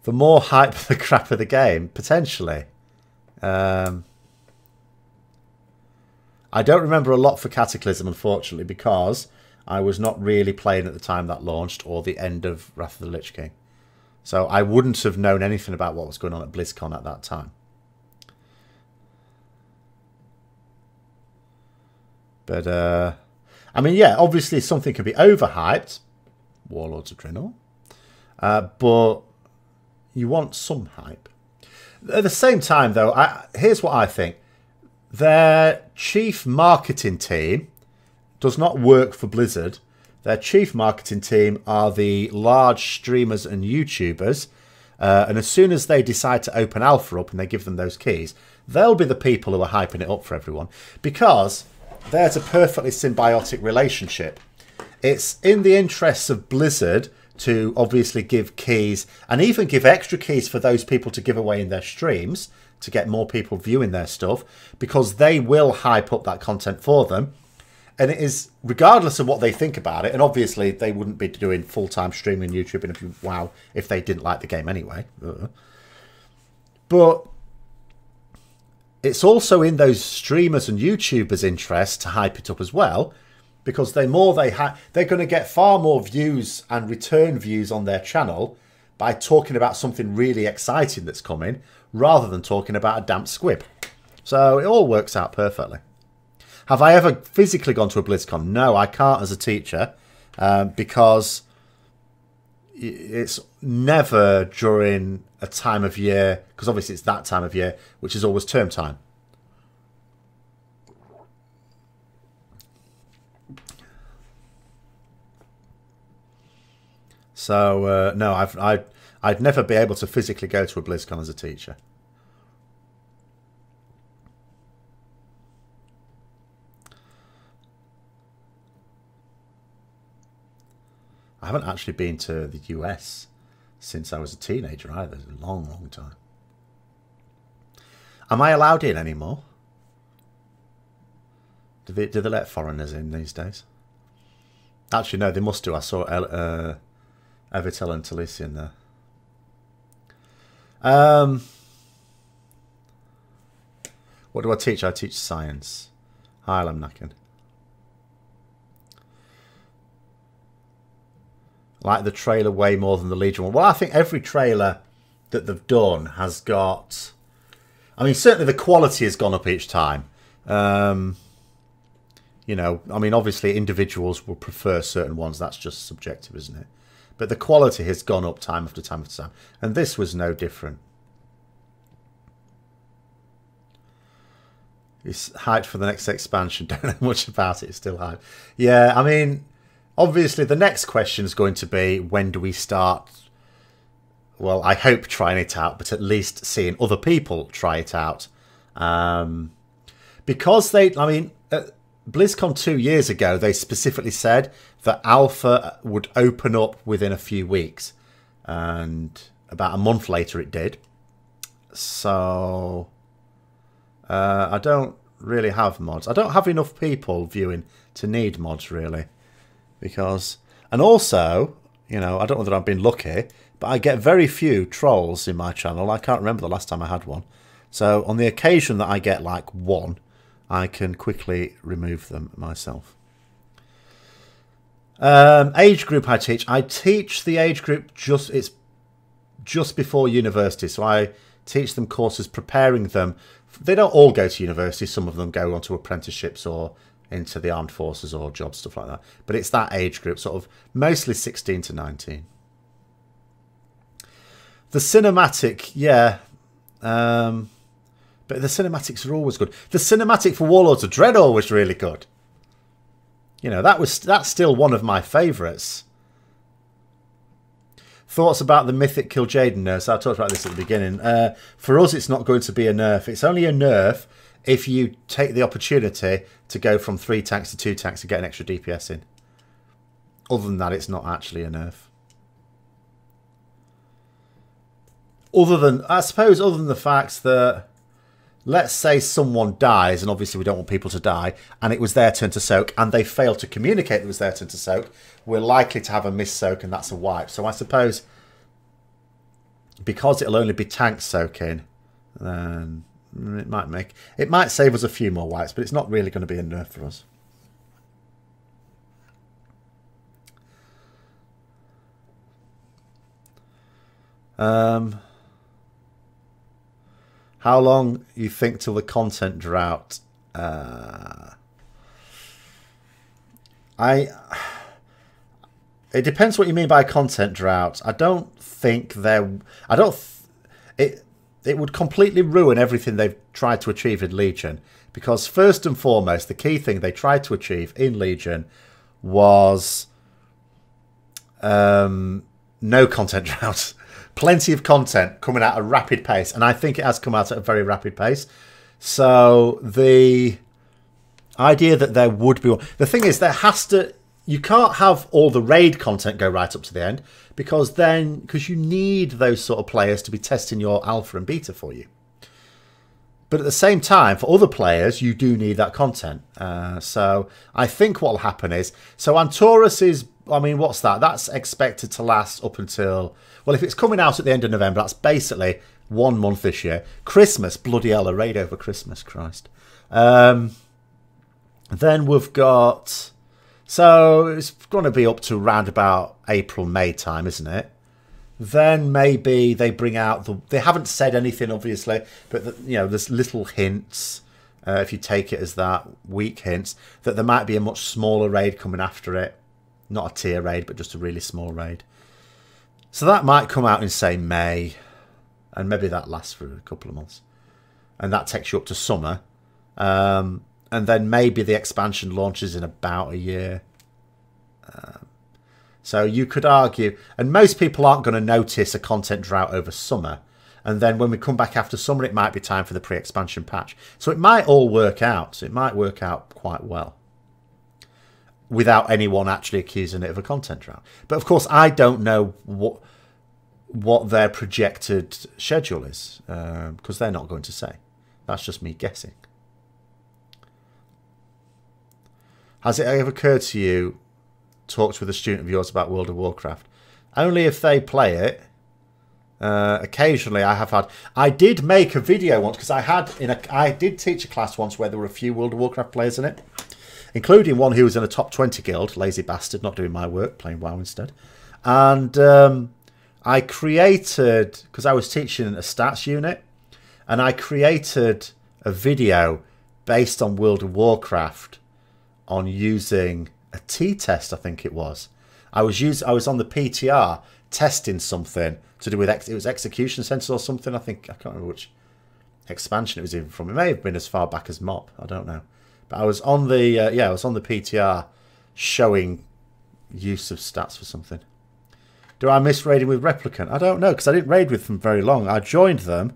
For more hype for the crap of the game, potentially. I don't remember a lot for Cataclysm, unfortunately, because I was not really playing at the time that launched or the end of Wrath of the Lich King. So I wouldn't have known anything about what was going on at BlizzCon at that time. But, I mean, yeah, obviously something can be overhyped. Warlords of Draenor. But you want some hype. At the same time, though, here's what I think. Their chief marketing team does not work for Blizzard. Their chief marketing team are the large streamers and YouTubers. And as soon as they decide to open Alpha up and they give them those keys, they'll be the people who are hyping it up for everyone. Because there's a perfectly symbiotic relationship. It's in the interests of Blizzard to obviously give keys and even give extra keys for those people to give away in their streams to get more people viewing their stuff, because they will hype up that content for them. And it is, regardless of what they think about it, and obviously they wouldn't be doing full-time streaming YouTube and if they didn't like the game anyway. But it's also in those streamers and YouTubers' interest to hype it up as well, because they're going to get far more views and return views on their channel by talking about something really exciting that's coming, rather than talking about a damp squib. So it all works out perfectly. Have I ever physically gone to a BlizzCon? No, I can't as a teacher, because it's never during a time of year, because obviously it's that time of year, which is always term time. So no, I'd never be able to physically go to a BlizzCon as a teacher. I haven't actually been to the US since I was a teenager either. It's a long, long time. Am I allowed in anymore? Do they let foreigners in these days? Actually, no, they must do. I saw Evitel and Talisian there. What do I teach? I teach science. Hi, Lamnakin. Like the trailer way more than the Legion one. Well, I think every trailer that they've done has got... I mean, certainly the quality has gone up each time. You know, I mean, obviously individuals will prefer certain ones. That's just subjective, isn't it? But the quality has gone up time after time after time. And this was no different. It's hyped for the next expansion. Don't know much about it. It's still hyped. Yeah, I mean... Obviously, the next question is going to be, when do we start, well, I hope trying it out, but at least seeing other people try it out. Because at BlizzCon 2 years ago, they specifically said that Alpha would open up within a few weeks. And about a month later it did. So, I don't really have mods. I don't have enough people viewing to need mods, really. Because, and also, you know, I don't know that I've been lucky, but I get very few trolls in my channel. I can't remember the last time I had one. So on the occasion that I get like one, I can quickly remove them myself. Age group I teach the age group it's just before university. So I teach them courses preparing them. They don't all go to university. Some of them go on to apprenticeships or into the armed forces or jobs, stuff like that. But it's that age group, sort of mostly 16 to 19. The cinematic, yeah. But the cinematics are always good. The cinematic for Warlords of Draenor was really good. You know, that's still one of my favourites. Thoughts about the mythic kil'jaeden nerfs? I talked about this at the beginning. For us, it's not going to be a nerf. It's only a nerf if you take the opportunity to go from 3 tanks to 2 tanks to get an extra DPS in. Other than that, it's not actually a nerf. I suppose, other than the fact that, let's say someone dies, and obviously we don't want people to die, and it was their turn to soak, and they fail to communicate it was their turn to soak, we're likely to have a miss soak, and that's a wipe. So I suppose, because it'll only be tanks soaking, then it might save us a few more wipes, but it's not really going to be a nerf for us. How long you think till the content drought? It depends what you mean by content drought. I don't think it would completely ruin everything they've tried to achieve in Legion, because first and foremost, the key thing they tried to achieve in Legion was no content drought. Plenty of content coming at a rapid pace, and I think it has come out at a very rapid pace. So the idea that there would be... The thing is, you can't have all the raid content go right up to the end, because you need those sort of players to be testing your alpha and beta for you. But at the same time, for other players, you do need that content. So I think what will happen is... So Antorus is... I mean, what's that? That's expected to last up until... Well, if it's coming out at the end of November, that's basically 1 month this year. Christmas, bloody hell, a raid over Christmas, Christ. Then we've got... So it's going to be up to around about April, May time, isn't it? Then maybe they bring out... They haven't said anything, obviously, but, you know, there's little hints, if you take it as that, weak hints, that there might be a much smaller raid coming after it. Not a tier raid, but just a really small raid. So that might come out in, say, May. And maybe that lasts for a couple of months. And that takes you up to summer. And then maybe the expansion launches in about a year. So you could argue... And most people aren't going to notice a content drought over summer. And then when we come back after summer, it might be time for the pre-expansion patch. So it might all work out. So it might work out quite well, without anyone actually accusing it of a content drought. But of course, I don't know what their projected schedule is, because they're not going to say. That's just me guessing. Has it ever occurred to you, talked with a student of yours about World of Warcraft? Only if they play it. Occasionally I have had... I did make a video once, because I did teach a class once where there were a few World of Warcraft players in it, including one who was in a top 20 guild, lazy bastard, not doing my work, playing WoW instead. And I created, because I was teaching a stats unit, and I created a video based on World of Warcraft on using a T-test, I think it was. I was on the PTR testing something to do with, it was Execution Centre or something, I think. I can't remember which expansion it was even from. It may have been as far back as MOP, I don't know. But I was on the I was on the PTR showing use of stats for something. Do I miss raiding with Replicant? I don't know, because I didn't raid with them very long. I joined them,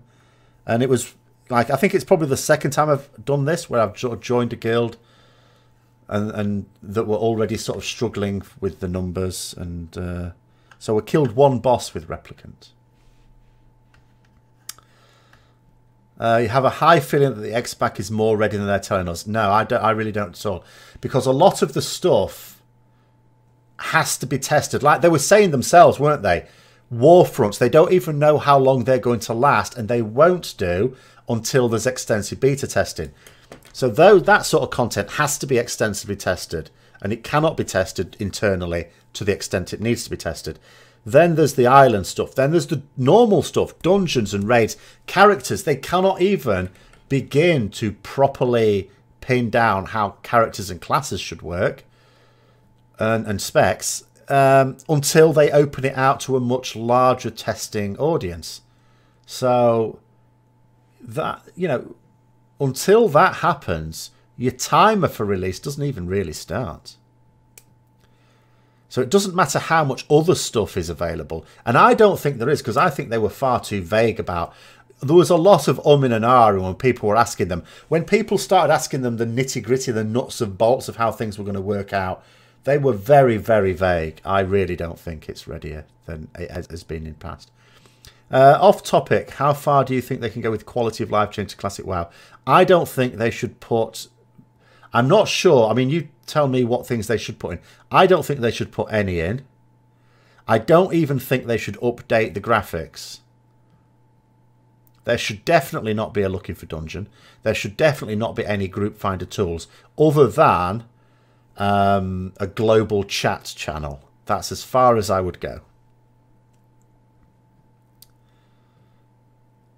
and it was like, I think it's probably the second time I've done this, where I've sort of joined a guild and that were already sort of struggling with the numbers, and so we killed one boss with Replicant. You have a high feeling that the X-Pack is more ready than they're telling us. No, I really don't at all. Because a lot of the stuff has to be tested. Like they were saying themselves, weren't they? Warfronts, they don't even know how long they're going to last, and they won't do until there's extensive beta testing. So that sort of content has to be extensively tested, and it cannot be tested internally to the extent it needs to be tested. Then there's the island stuff. Then there's the normal stuff, dungeons and raids. Characters, they cannot even begin to properly pin down how characters and classes should work, and specs, until they open it out to a much larger testing audience. So that, you know, until that happens, your timer for release doesn't even really start. So it doesn't matter how much other stuff is available. And I don't think there is, because I think they were far too vague about... There was a lot of and ahhing when people were asking them. When people started asking them the nitty-gritty, the nuts and bolts of how things were going to work out, they were very, very vague. I really don't think it's readier than it has been in past. Off topic, how far do you think they can go with quality of life change to Classic WoW? I don't think they should put... I'm not sure. I mean, you tell me what things they should put in. I don't think they should put any in. I don't even think they should update the graphics. There should definitely not be a looking for dungeon. There should definitely not be any group finder tools other than a global chat channel. That's as far as I would go.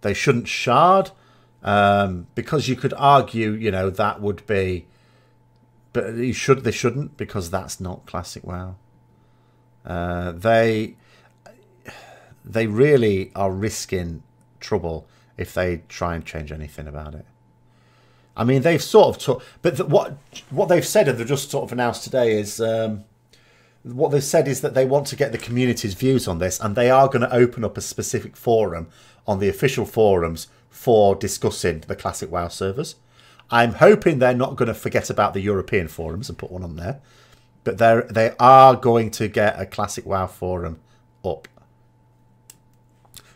They shouldn't shard because you could argue, you know, that would be... But they shouldn't, because that's not Classic WoW. They really are risking trouble if they try and change anything about it. I mean, they've sort of but what they've said, and they've just sort of announced today, is what they've said is that they want to get the community's views on this, and they are going to open up a specific forum on the official forums for discussing the Classic WoW servers. I'm hoping they're not going to forget about the European forums and put one on there. But they are going to get a Classic WoW forum up.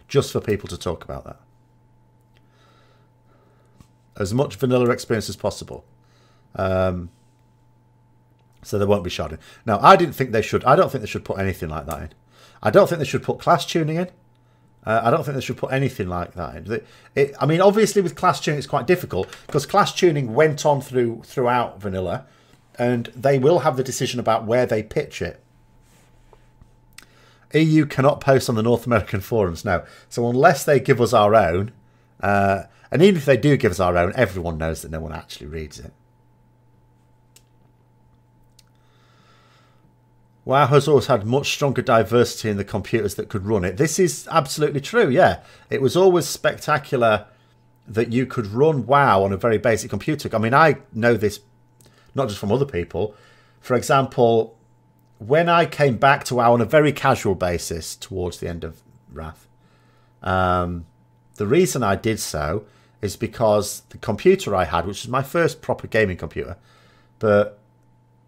Just for people to talk about that. As much vanilla experience as possible. So there won't be sharding. Now, I don't think they should put anything like that in. I don't think they should put class tuning in. I don't think they should put anything like that in. I mean, obviously with class tuning it's quite difficult, because class tuning went on throughout vanilla, and they will have the decision about where they pitch it. EU cannot post on the North American forums now. So unless they give us our own, and even if they do give us our own, everyone knows that no one actually reads it. WoW has always had much stronger diversity in the computers that could run it. This is absolutely true, yeah. It was always spectacular that you could run WoW on a very basic computer. I mean, I know this not just from other people. For example, when I came back to WoW on a very casual basis towards the end of Wrath, the reason I did so is because the computer I had, which was my first proper gaming computer, but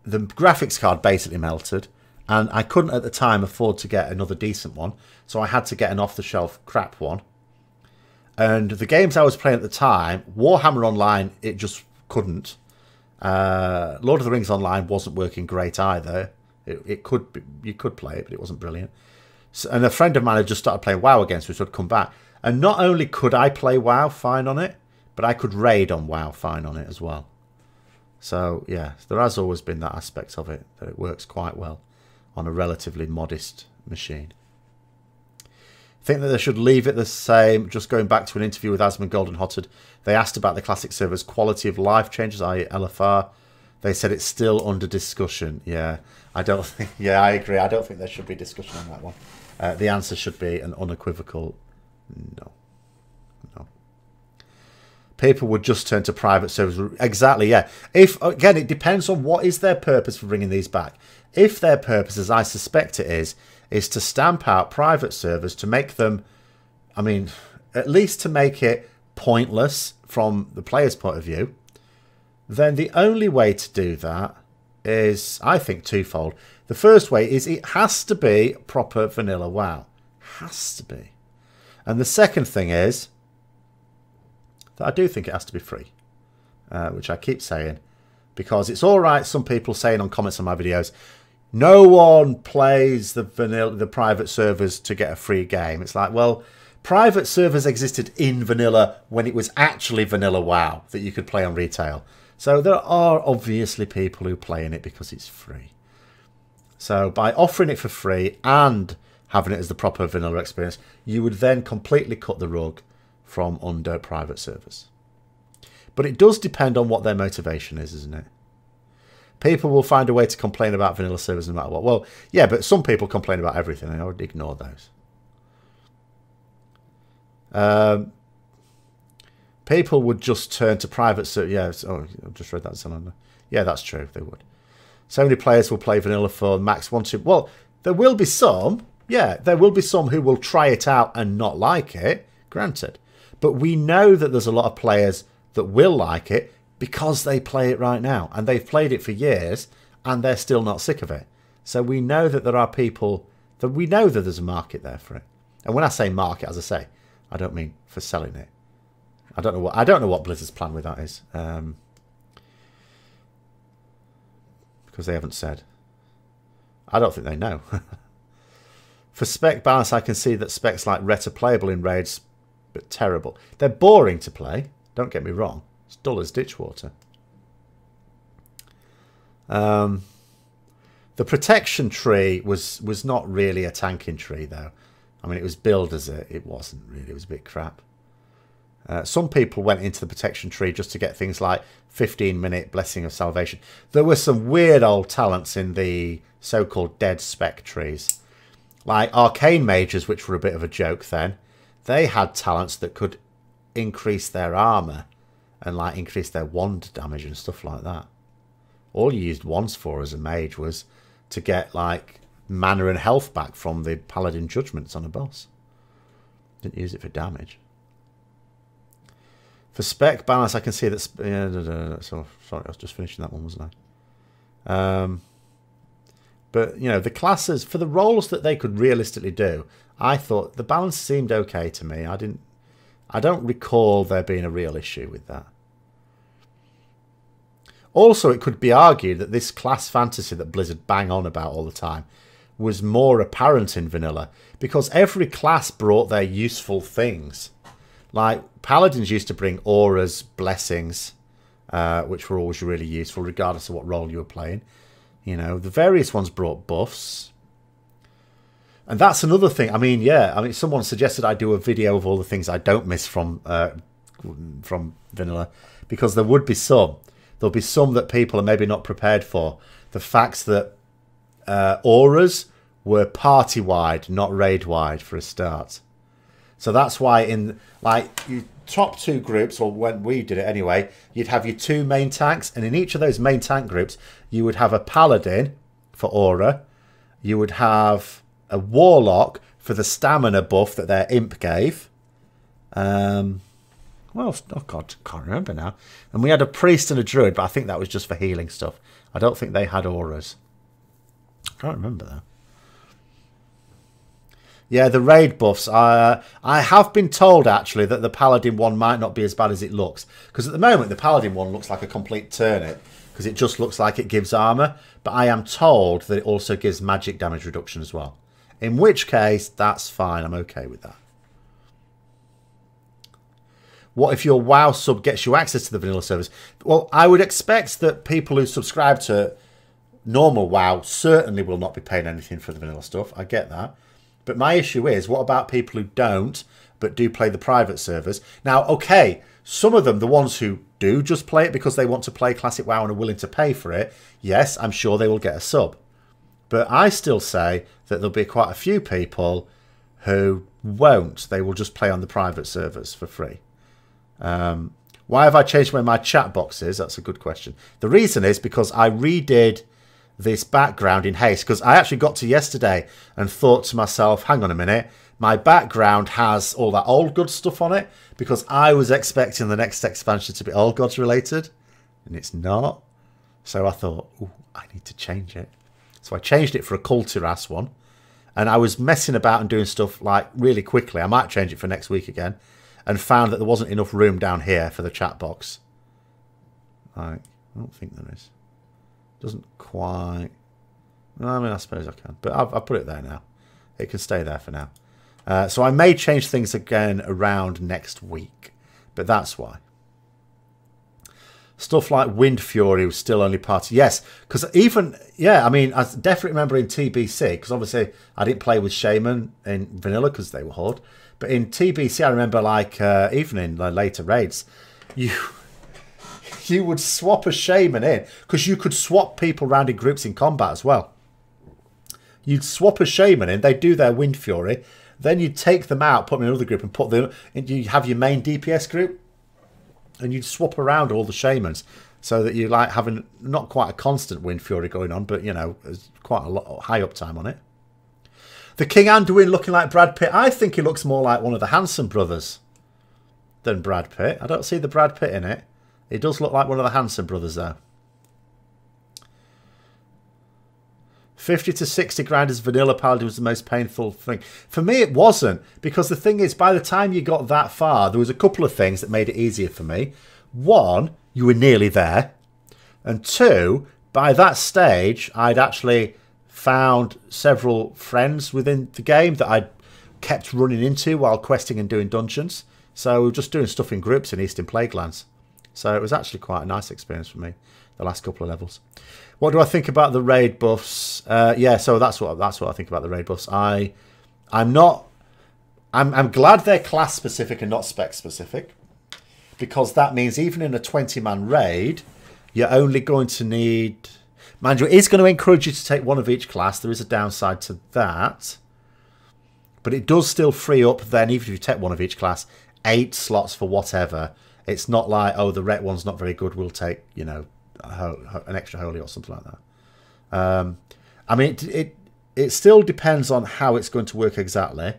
the graphics card basically melted. And I couldn't at the time afford to get another decent one. So I had to get an off-the-shelf crap one. And the games I was playing at the time, Warhammer Online, it just couldn't. Lord of the Rings Online wasn't working great either. It could be, you could play it, but it wasn't brilliant. So, and a friend of mine had just started playing WoW again, so would come back. And not only could I play WoW fine on it, but I could raid on WoW fine on it as well. So, yeah, there has always been that aspect of it, that it works quite well on a relatively modest machine. I think that they should leave it the same. Just going back to an interview with Asmund Goldenhotted, they asked about the classic server's quality of life changes, i.e. LFR. They said it's still under discussion. Yeah, I don't think. Yeah, I agree. I don't think there should be discussion on that one. The answer should be an unequivocal no. No. People would just turn to private servers. Exactly. Yeah. If again, it depends on what is their purpose for bringing these back. If their purpose, as I suspect it is to stamp out private servers, to make them, I mean, at least to make it pointless from the player's point of view, then the only way to do that is, I think, twofold. The first way is it has to be proper vanilla WoW. Has to be. And the second thing is that I do think it has to be free, which I keep saying, because it's all right, some people saying on comments on my videos, no one plays the private servers to get a free game. It's like, well, private servers existed in vanilla when it was actually vanilla WoW that you could play on retail. So there are obviously people who play in it because it's free. So by offering it for free and having it as the proper vanilla experience, you would then completely cut the rug from under private servers. But it does depend on what their motivation is, isn't it? People will find a way to complain about vanilla servers no matter what. Well, yeah, but some people complain about everything. I would ignore those. People would just turn to private servers. Yeah, oh, I've just read that. Sylvanas. Yeah, that's true. They would. So many players will play vanilla for max 1, 2. Well, there will be some. Yeah, there will be some who will try it out and not like it. Granted. But we know that there's a lot of players that will like it because they play it right now. And they've played it for years and they're still not sick of it. So we know that there are people, that we know that there's a market there for it. And when I say market, as I say, I don't mean for selling it. I don't know what Blizzard's plan with that is. Because they haven't said. I don't think they know. For spec balance, I can see that specs like Ret are playable in raids, but terrible. They're boring to play. Don't get me wrong. It's dull as ditchwater. The protection tree was not really a tanking tree, though. I mean, it was billed as it wasn't really. It was a bit crap. Some people went into the protection tree just to get things like 15-minute Blessing of Salvation. There were some weird old talents in the so-called dead spec trees. Like arcane mages, which were a bit of a joke then. They had talents that could increase their armor and like increase their wand damage and stuff like that. All you used wands for as a mage was to get like mana and health back from the paladin judgments on a boss. Didn't use it for damage. For spec balance, I can see that. So sorry, I was just finishing that one, wasn't I? But you know, the classes for the roles that they could realistically do, I thought the balance seemed okay to me. I don't recall there being a real issue with that. Also, it could be argued that this class fantasy that Blizzard bang on about all the time was more apparent in vanilla because every class brought their useful things. Like paladins used to bring auras, blessings, which were always really useful regardless of what role you were playing. You know, the various ones brought buffs. And that's another thing. I mean, yeah, I mean, someone suggested I do a video of all the things I don't miss from vanilla, because there would be some. There'll be some that people are maybe not prepared for. The fact that auras were party-wide, not raid-wide for a start. So that's why in, like, you top two groups, or when we did it anyway, you'd have your two main tanks, and in each of those main tank groups, you would have a paladin for aura, you would have a warlock for the stamina buff that their imp gave. Well, oh god, can't remember now. And we had a priest and a druid, but I think that was just for healing stuff. I don't think they had auras. I can't remember though. Yeah, the raid buffs. I have been told, actually, that the Paladin one might not be as bad as it looks. Because at the moment, the Paladin one looks like a complete turnip. Because it just looks like it gives armour. But I am told that it also gives magic damage reduction as well. In which case, that's fine. I'm okay with that. What if your WoW sub gets you access to the vanilla servers? Well, I would expect that people who subscribe to normal WoW certainly will not be paying anything for the vanilla stuff. I get that. But my issue is, what about people who don't, but do play the private servers? Now, okay, some of them, the ones who do just play it because they want to play Classic WoW and are willing to pay for it, yes, I'm sure they will get a sub. But I still say that there'll be quite a few people who won't. They will just play on the private servers for free. Why have I changed where my chat box is? That's a good question. The reason is because I redid this background in haste, because I actually got to yesterday and thought to myself, hang on a minute, my background has all that old god stuff on it, because I was expecting the next expansion to be old gods related, and it's not. So I thought, ooh, I need to change it. So I changed it for a Kultiras one, and I was messing about and doing stuff like really quickly. I might change it for next week again, and found that there wasn't enough room down here for the chat box. I don't think there is. Doesn't quite. I mean, I suppose I can, but I've put it there now. It can stay there for now. So I may change things again around next week, but that's why. Stuff like Wind Fury was still only part of, yes, because even, yeah, I mean, I definitely remember in TBC, because obviously I didn't play with Shaman in Vanilla because they were Horde, but in TBC I remember, like, even in later raids, you you would swap a shaman in, because you could swap people around in groups in combat as well. You'd swap a shaman in, they'd do their Wind Fury, then you'd take them out, put them in another group, and you have your main DPS group, and you'd swap around all the shamans, so that you like having not quite a constant Wind Fury going on, but you know, there's quite a lot high uptime on it. The King Anduin looking like Brad Pitt. I think he looks more like one of the Hanson brothers than Brad Pitt. I don't see the Brad Pitt in it. He does look like one of the Hanson brothers though. 50 to 60 grinders vanilla paladin was the most painful thing. For me it wasn't, because the thing is, by the time you got that far, there was a couple of things that made it easier for me. One, you were nearly there. And two, by that stage, I'd actually found several friends within the game that I'd kept running into while questing and doing dungeons. So we were just doing stuff in groups in Eastern Plaguelands. So it was actually quite a nice experience for me, the last couple of levels. What do I think about the raid buffs? Yeah, so that's what I think about the raid buffs. I'm glad they're class specific and not spec specific, because that means even in a 20-man raid, you're only going to need... Mind you, it is going to encourage you to take one of each class. There is a downside to that. But it does still free up then, even if you take one of each class, 8 slots for whatever. It's not like, oh, the ret one's not very good, we'll take, you know, an extra holy or something like that. I mean, it still depends on how it's going to work exactly,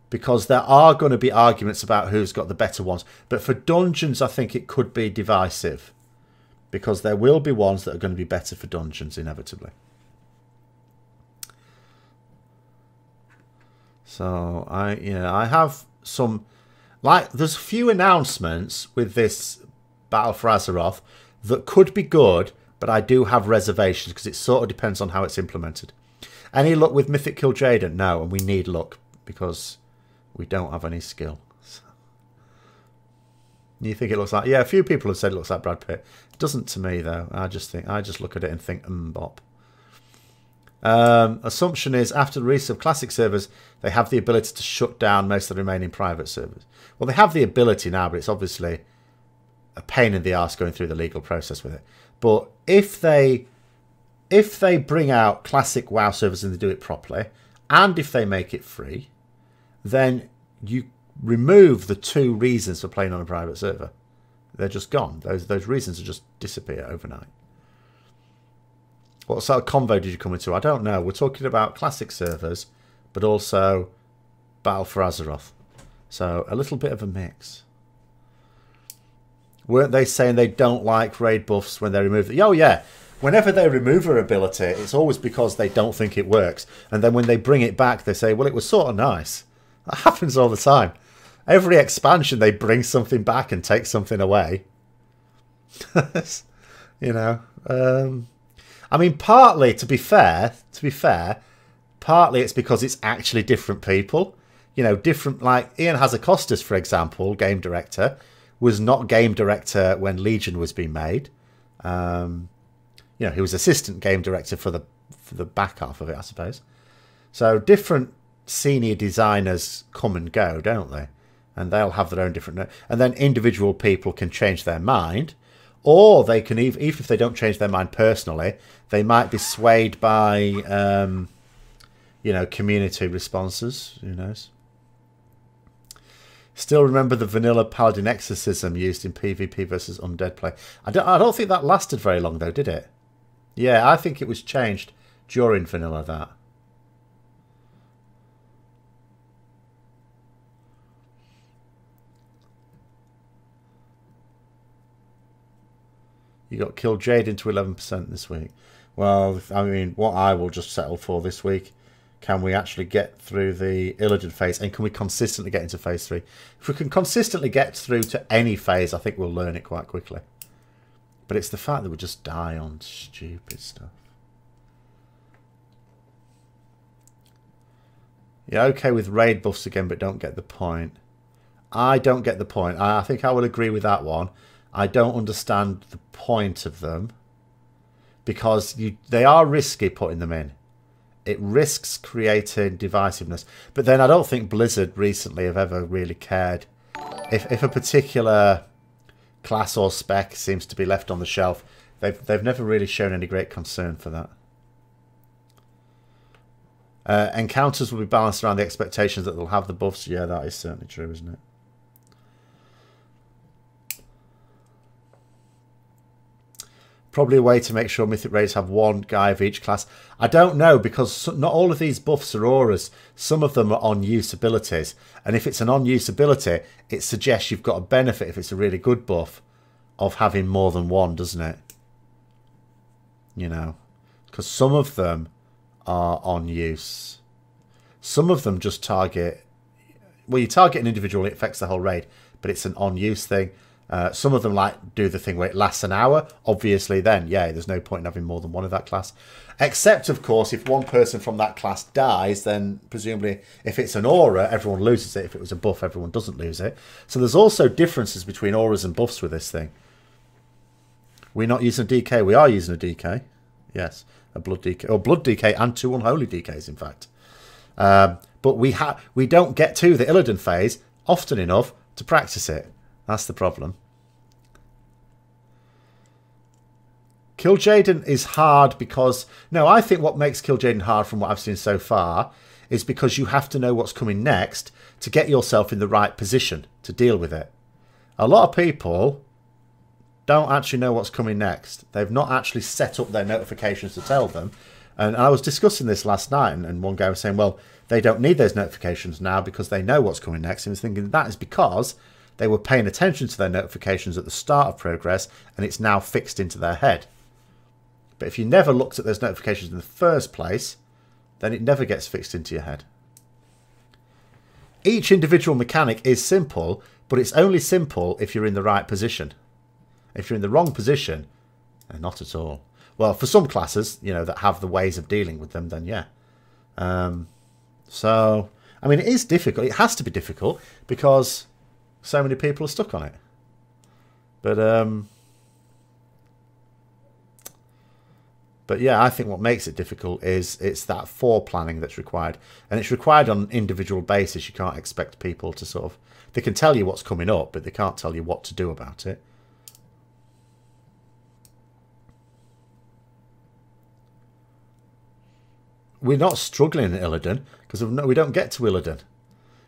because there are going to be arguments about who's got the better ones. But for dungeons, I think it could be divisive, because there will be ones that are going to be better for dungeons, inevitably. So, I have some... Like, there's a few announcements with this Battle for Azeroth that could be good, but I do have reservations, because it sort of depends on how it's implemented. Any luck with Mythic kil'jaeden? No, and we need luck, because we don't have any skill. You think it looks like... Yeah, a few people have said it looks like Brad Pitt. It doesn't to me, though. I just look at it and think, bop. Assumption is, after the release of classic servers, they have the ability to shut down most of the remaining private servers. Well, they have the ability now, but it's obviously a pain in the arse going through the legal process with it. But if they bring out classic WoW servers and they do it properly, and if they make it free, then you remove the 2 reasons for playing on a private server. They're just gone. Those reasons will just disappear overnight. What sort of convo did you come into? I don't know. We're talking about classic servers, but also Battle for Azeroth. So a little bit of a mix. Weren't they saying they don't like raid buffs when they remove it? Oh yeah. Whenever they remove her ability, it's always because they don't think it works. And then when they bring it back, they say, well, it was sort of nice. That happens all the time. Every expansion, they bring something back and take something away. You know. I mean, partly, to be fair, partly it's because it's actually different people. You know, different, like Ian Hazakostas, for example, game director, was not game director when Legion was being made. You know, he was assistant game director for the back half of it, I suppose. So different senior designers come and go, don't they? And they'll have their own different... And then individual people can change their mind. Or they can, even if they don't change their mind personally, they might be swayed by, you know, community responses. Who knows? Still remember the vanilla paladin exorcism used in PvP versus undead play. I don't think that lasted very long, though, did it? Yeah, I think it was changed during vanilla, that. You got kil'jaeden to 11% this week. Well, I mean, what I will just settle for this week, can we actually get through the Illidan phase, and can we consistently get into phase 3? If we can consistently get through to any phase, I think we'll learn it quite quickly. But it's the fact that we just die on stupid stuff. Yeah, okay with raid buffs again, but don't get the point. I don't get the point. I think I will agree with that one. I don't understand the point of them, because they are risky putting them in. It risks creating divisiveness. But then I don't think Blizzard recently have ever really cared. If a particular class or spec seems to be left on the shelf. They've never really shown any great concern for that. Encounters will be balanced around the expectations that they'll have the buffs. Yeah, that is certainly true, isn't it? Probably a way to make sure Mythic raids have one guy of each class. I don't know, because not all of these buffs are auras. Some of them are on-use abilities. And if it's an on-use ability, it suggests you've got a benefit, if it's a really good buff, of having more than one, doesn't it? You know, because some of them are on-use. Some of them just target... Well, you target an individual, it affects the whole raid, but it's an on-use thing. Some of them like do the thing where it lasts an hour. Obviously, then, yeah, there's no point in having more than one of that class. Except, of course, if one person from that class dies, then presumably if it's an aura, everyone loses it. If it was a buff, everyone doesn't lose it. So there's also differences between auras and buffs with this thing. We're not using a DK. We are using a DK. Yes, a blood DK. Or blood DK and 2 unholy DKs, in fact. But we don't get to the Illidan phase often enough to practice it. That's the problem. Kil'jaeden is hard because... No, I think what makes Kil'jaeden hard from what I've seen so far is because you have to know what's coming next to get yourself in the right position to deal with it. A lot of people don't actually know what's coming next. They've not actually set up their notifications to tell them. And I was discussing this last night, and one guy was saying, well, they don't need those notifications now because they know what's coming next. And I was thinking that is because... they were paying attention to their notifications at the start of progress, and it's now fixed into their head. But if you never looked at those notifications in the first place, then it never gets fixed into your head. Each individual mechanic is simple, but it's only simple if you're in the right position. If you're in the wrong position, not at all. Well, for some classes, you know, that have the ways of dealing with them, then yeah. So, I mean, it is difficult. It has to be difficult because... so many people are stuck on it. But yeah, I think what makes it difficult is it's that planning that's required. And it's required on an individual basis. You can't expect people to sort of... they can tell you what's coming up, but they can't tell you what to do about it. We're not struggling in Illidan because we don't get to Illidan.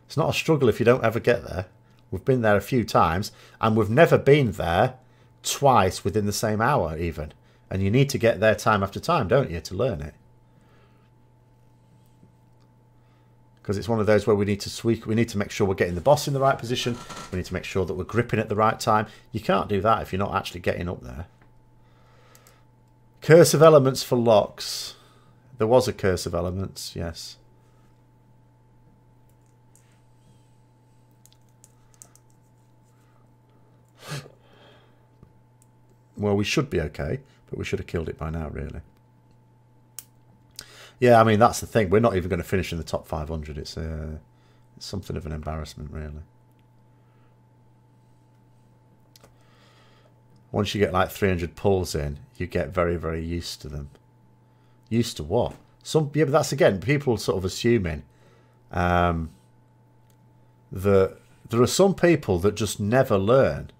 It's not a struggle if you don't ever get there. We've been there a few times, and we've never been there twice within the same hour, even. And you need to get there time after time, don't you, to learn it? Because it's one of those where we need to make sure we're getting the boss in the right position. We need to make sure that we're gripping at the right time. You can't do that if you're not actually getting up there. Curse of Elements for locks. There was a Curse of Elements, yes. Well, we should be okay, but we should have killed it by now, really. Yeah, I mean, that's the thing. We're not even going to finish in the top 500. It's something of an embarrassment, really. Once you get like 300 pulls in, you get very, very used to them. Used to what? Yeah, but that's, again, people sort of assuming that there are some people that just never learn.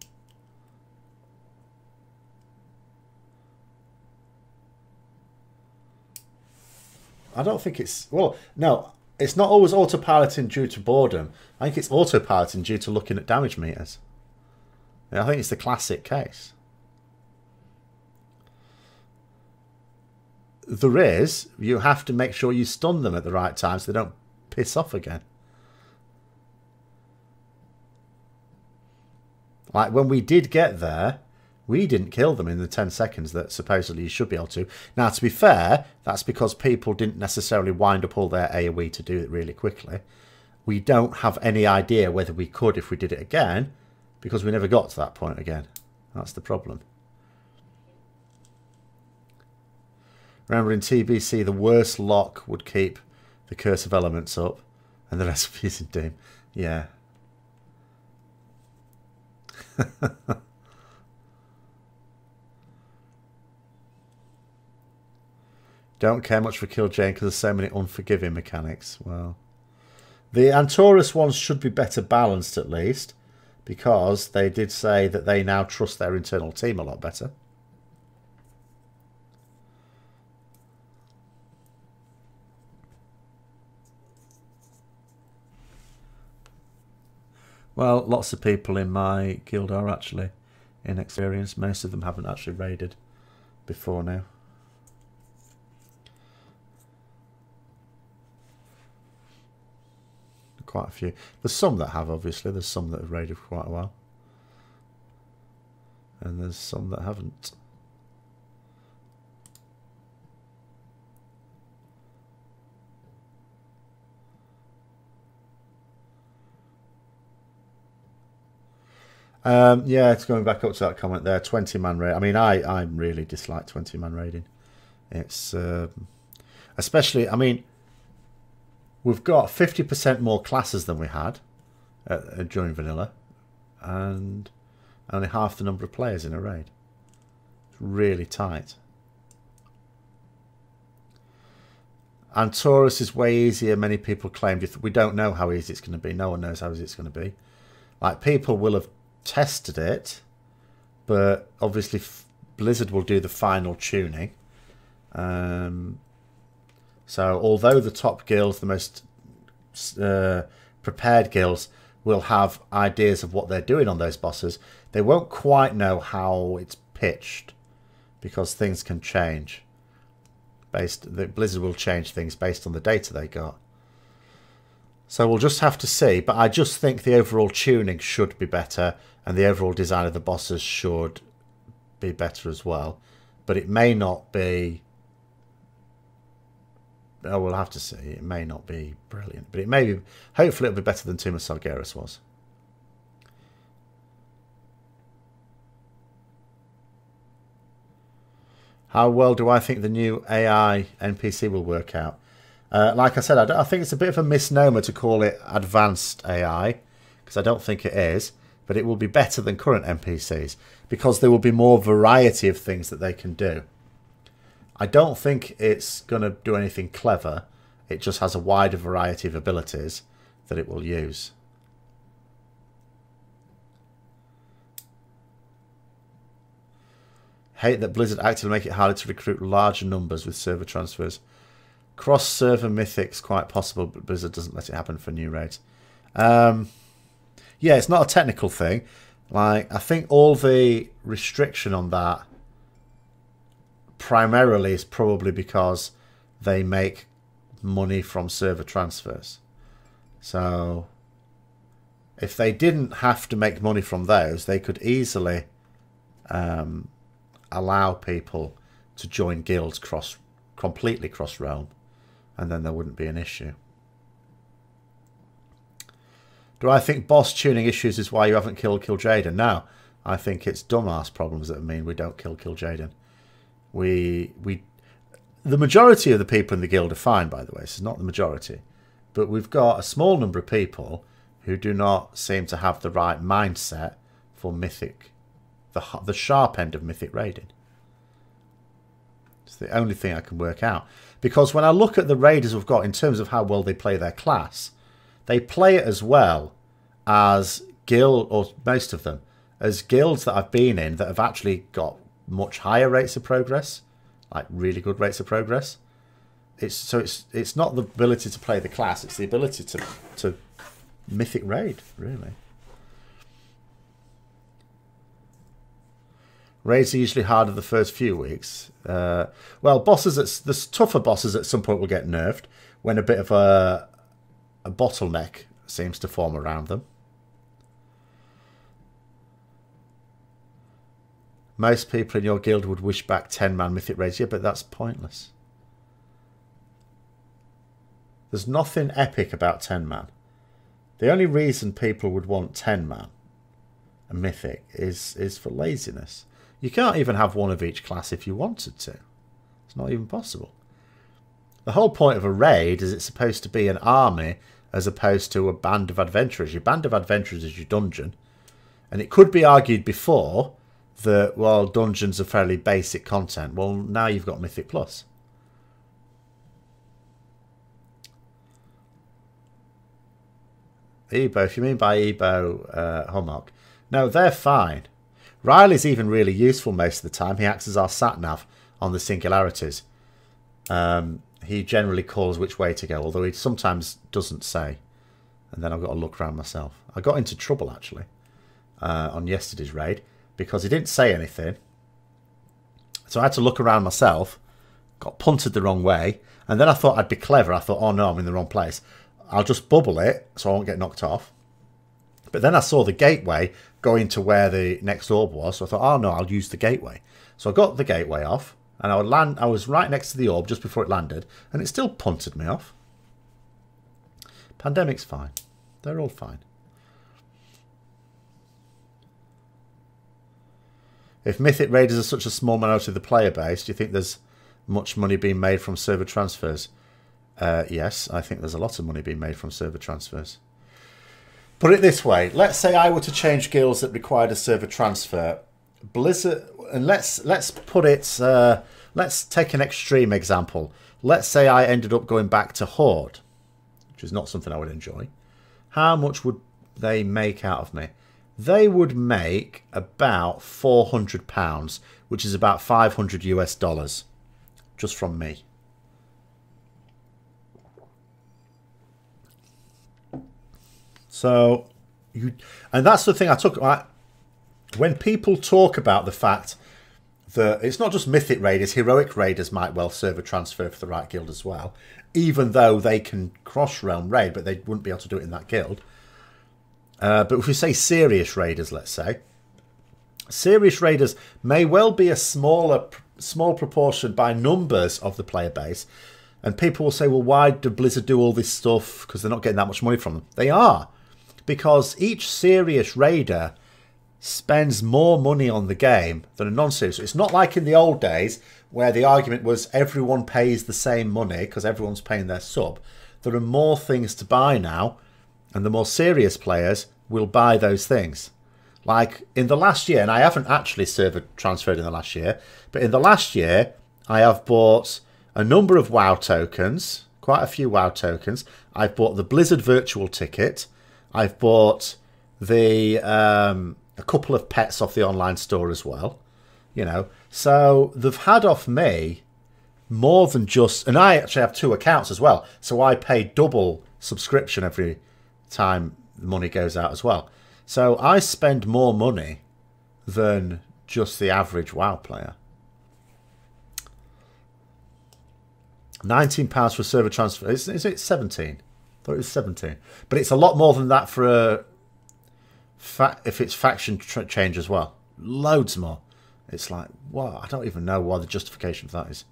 I don't think it's... well, no, it's not always autopiloting due to boredom. I think it's autopiloting due to looking at damage meters. I think it's the classic case. There is. You have to make sure you stun them at the right time so they don't piss off again. Like when we did get there... we didn't kill them in the 10 seconds that supposedly you should be able to. Now, to be fair, that's because people didn't necessarily wind up all their AoE to do it really quickly. We don't have any idea whether we could if we did it again, because we never got to that point again. That's the problem. Remember, in TBC, the worst lock would keep the Curse of Elements up, and the rest of using Doom. Yeah. Don't care much for kil'jaeden because there's so many unforgiving mechanics. Well, the Antorus ones should be better balanced at least. because they did say that they now trust their internal team a lot better. Well, lots of people in my guild are actually inexperienced. Most of them haven't actually raided before now. Quite a few. There's some that have, obviously. There's some that have raided for quite a while. And there's some that haven't. Yeah, it's going back up to that comment there. 20-man raid. I mean, I really dislike 20-man raiding. It's especially. I mean, we've got 50% more classes than we had during vanilla, and only half the number of players in a raid. It's really tight. Antorus is way easier. Many people claimed. We don't know how easy it's going to be. No one knows how easy it's going to be. Like, people will have tested it, but obviously Blizzard will do the final tuning. So although the top guilds, the most prepared guilds, will have ideas of what they're doing on those bosses, they won't quite know how it's pitched, because things can change. Blizzard will change things based on the data they got. So we'll just have to see, but I just think the overall tuning should be better, and the overall design of the bosses should be better as well. But it may not be... Oh, we'll have to see. It may not be brilliant, but it may be... Hopefully it'll be better than Tomb of Sargeras was. How well do I think the new AI NPC will work out? Like I said, I think it's a bit of a misnomer to call it advanced AI, because I don't think it is, but it will be better than current NPCs, because there will be more variety of things that they can do. I don't think it's going to do anything clever. It just has a wider variety of abilities that it will use. Hate that Blizzard actively make it harder to recruit larger numbers with server transfers. Cross-server mythic's quite possible, but Blizzard doesn't let it happen for new raids. Yeah, it's not a technical thing. Like, I think all the restriction on that primarily is probably because they make money from server transfers. So if they didn't have to make money from those, they could easily allow people to join guilds completely cross-realm, and then there wouldn't be an issue. Do I think boss tuning issues is why you haven't killed kil'jaeden? No, I think it's dumbass problems that mean we don't kill kil'jaeden. The majority of the people in the guild are fine, by the way. This is not the majority, but we've got a small number of people who do not seem to have the right mindset for mythic, the sharp end of mythic raiding. It's the only thing I can work out, because when I look at the raiders we've got in terms of how well they play their class, they play it as well as guild, or most of them, as guilds that I've been in that have actually got much higher rates of progress, like really good rates of progress. It's not the ability to play the class, it's the ability to mythic raid, really. Raids are usually harder the first few weeks. Well, the tougher bosses at some point will get nerfed when a bit of a bottleneck seems to form around them. Most people in your guild would wish back 10-man mythic raids. Yeah, but that's pointless. There's nothing epic about 10-man. The only reason people would want 10-man and mythic is for laziness. You can't even have one of each class if you wanted to. It's not even possible. The whole point of a raid is it's supposed to be an army as opposed to a band of adventurers. Your band of adventurers is your dungeon. And it could be argued before that, well, dungeons are fairly basic content. Well, now you've got Mythic Plus. Ebo, if you mean by Ebo, Homok. No, they're fine. Riley's even really useful most of the time. He acts as our sat-nav on the singularities. He generally calls which way to go, although he sometimes doesn't say. And then I've got to look around myself. I got into trouble, actually, on yesterday's raid, because he didn't say anything. So I had to look around myself, got punted the wrong way, and then I thought I'd be clever. I thought, oh no, I'm in the wrong place. I'll just bubble it so I won't get knocked off. But then I saw the gateway going to where the next orb was, so I thought, oh no, I'll use the gateway. So I got the gateway off, and I was right next to the orb just before it landed, and it still punted me off. Pandemic's fine. They're all fine. If Mythic Raiders are such a small minority of the player base, do you think there's much money being made from server transfers? Yes, I think there's a lot of money being made from server transfers. Put it this way. Let's say I were to change guilds that required a server transfer. Blizzard, and let's put it, let's take an extreme example. Let's say I ended up going back to Horde, which is not something I would enjoy. How much would they make out of me? They would make about £400, which is about $500 US, just from me. So, and that's the thing I took. When people talk about the fact that it's not just Mythic Raiders, Heroic Raiders might well server transfer for the right guild as well, even though they can cross-realm raid, but they wouldn't be able to do it in that guild. But if we say serious raiders, let's say, serious raiders may well be a small proportion by numbers of the player base. And people will say, well, why do Blizzard do all this stuff? Because they're not getting that much money from them. They are. Because each serious raider spends more money on the game than a non-serious. It's not like in the old days where the argument was everyone pays the same money because everyone's paying their sub. There are more things to buy now, and the more serious players will buy those things. Like in the last year, and I haven't actually server transferred in the last year, but in the last year, I have bought a number of WoW tokens, quite a few WoW tokens. I've bought the Blizzard virtual ticket. I've bought the a couple of pets off the online store as well. You know, so they've had off me more than just, and I actually have 2 accounts as well. So I pay double subscription every time the money goes out as well. So I spend more money than just the average WoW player. £19 for a server transfer. Is it 17? I thought it was 17. But it's a lot more than that for a if it's faction change as well. Loads more. It's like, wow, I don't even know why the justification for that is.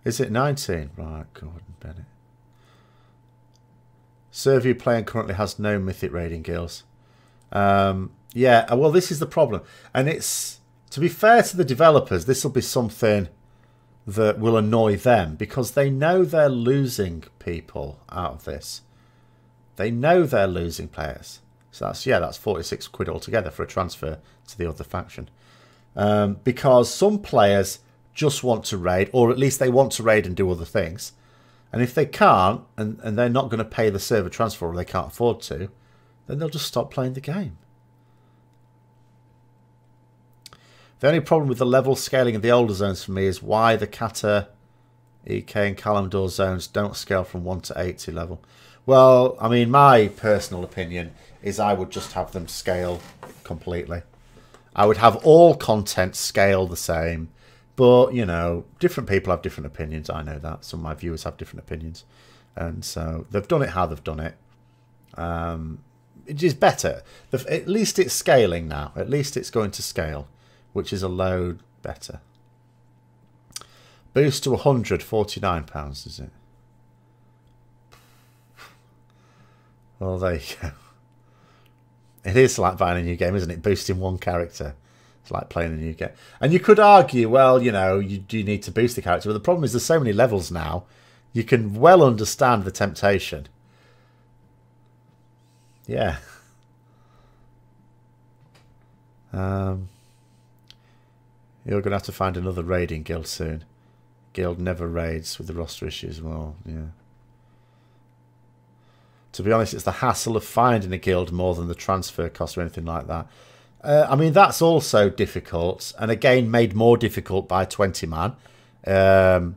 Is it 19? Right, Gordon Bennett. Server you playing currently has no Mythic raiding guilds. Yeah, well, this is the problem. And it's, to be fair to the developers, this will be something that will annoy them because they know they're losing people out of this. They know they're losing players. So that's, yeah, that's 46 quid altogether for a transfer to the other faction. Because some players just want to raid, or at least they want to raid and do other things. And if they can't, and they're not going to pay the server transfer, or they can't afford to, then they'll just stop playing the game. The only problem with the level scaling of the older zones for me is why the Kata, EK and Kalimdor zones don't scale from 1 to 80 level. Well, I mean, my personal opinion is I would just have them scale completely. I would have all content scale the same. But, you know, different people have different opinions. I know that. Some of my viewers have different opinions. And so they've done it how they've done it. It is better. At least it's scaling now. At least it's going to scale, which is a load better. Boost to 100, £49, is it? Well, there you go. It is like buying a new game, isn't it? Boosting one character. It's like playing a new game. And you could argue, well, you know, you do need to boost the character. But the problem is there's so many levels now. You can well understand the temptation. Yeah. You're going to have to find another raiding guild soon. Guild never raids with the roster issues. Well, yeah. To be honest, it's the hassle of finding a guild more than the transfer cost or anything like that. I mean, that's also difficult. And again, made more difficult by 20 man. You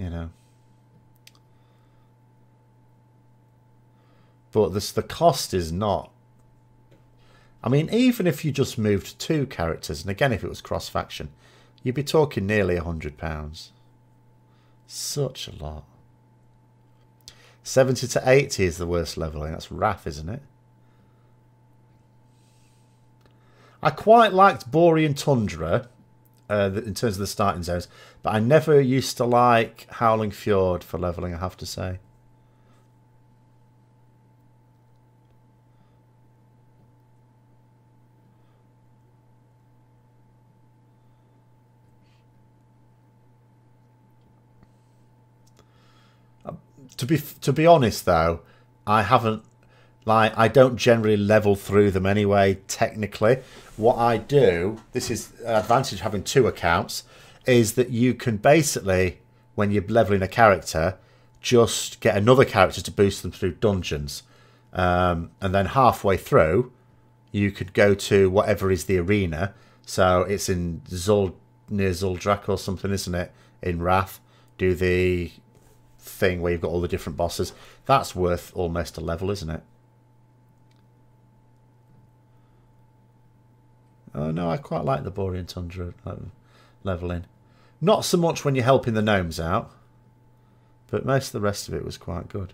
know. But the cost is not. I mean, even if you just moved 2 characters, and again, if it was cross-faction, you'd be talking nearly £100. Such a lot. 70 to 80 is the worst leveling. That's Wrath, isn't it? I quite liked Borean Tundra in terms of the starting zones, but I never used to like Howling Fjord for leveling, I have to say. To be honest though, I don't generally level through them anyway. Technically, what I do, this is an advantage of having 2 accounts, is that you can basically, when you're leveling a character, just get another character to boost them through dungeons, and then halfway through, you could go to whatever is the arena. So it's in near Zuldrak or something, isn't it? In Wrath, do the thing where you've got all the different bosses. That's worth almost a level, isn't it? Oh no, I quite like the Borean Tundra leveling. Not so much when you're helping the gnomes out, but most of the rest of it was quite good.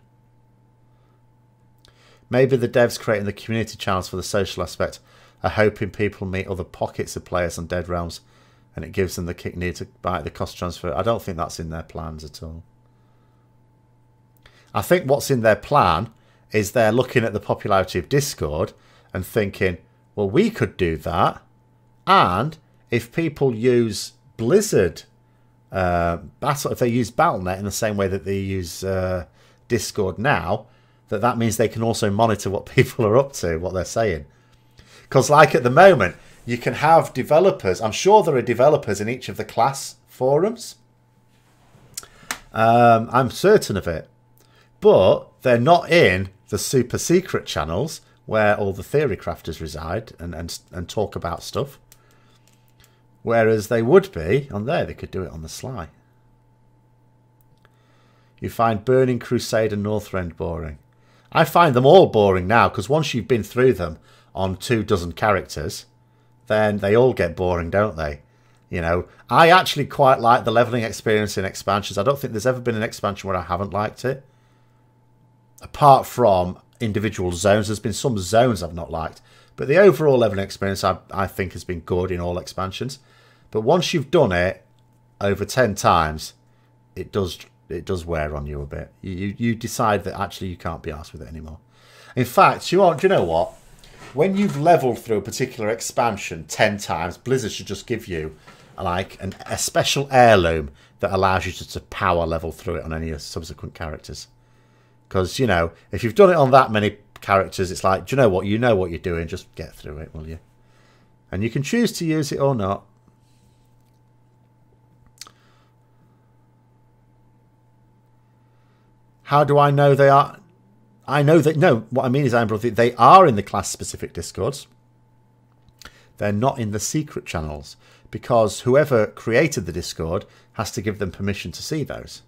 Maybe the devs creating the community channels for the social aspect are hoping people meet other pockets of players on Dead Realms, and it gives them the kick needed to buy the cost transfer. I don't think that's in their plans at all. I think what's in their plan is they're looking at the popularity of Discord and thinking, well, we could do that. And if people use Blizzard, if they use Battle.net in the same way that they use Discord now, that means they can also monitor what people are up to, what they're saying. Because like at the moment, you can have developers. I'm sure there are developers in each of the class forums. I'm certain of it. But they're not in the super secret channels where all the theory crafters reside and talk about stuff. Whereas they would be on there. They could do it on the sly. You find Burning Crusade and Northrend boring. I find them all boring now, because once you've been through them on 24 characters, then they all get boring, don't they? You know, I actually quite like the leveling experience in expansions. I don't think there's ever been an expansion where I haven't liked it. Apart from individual zones, there's been some zones I've not liked. But the overall leveling experience, I think, has been good in all expansions. But once you've done it over 10 times, it does wear on you a bit. You decide that actually you can't be arsed with it anymore. In fact, do you know what? When you've leveled through a particular expansion 10 times, Blizzard should just give you like a special heirloom that allows you to power level through it on any subsequent characters. Because, you know, if you've done it on that many characters, it's like, do you know what? You know what you're doing. Just get through it, will you? And you can choose to use it or not. How do I know they are? I know that, no, what I mean is, they are in the class-specific Discords. They're not in the secret channels, because whoever created the Discord has to give them permission to see those.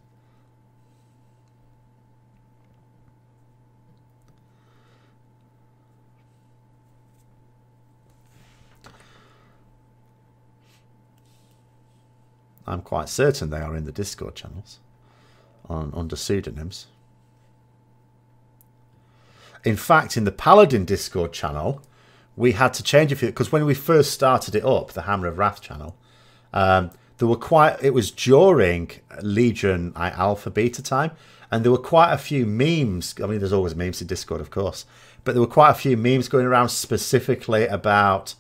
I'm quite certain they are in the Discord channels under pseudonyms. In fact, in the Paladin Discord channel, we had to change a few, because when we first started it up, the Hammer of Wrath channel, it was during Legion Alpha Beta time, and there were quite a few memes. I mean, there's always memes in Discord, of course, but there were quite a few memes going around specifically about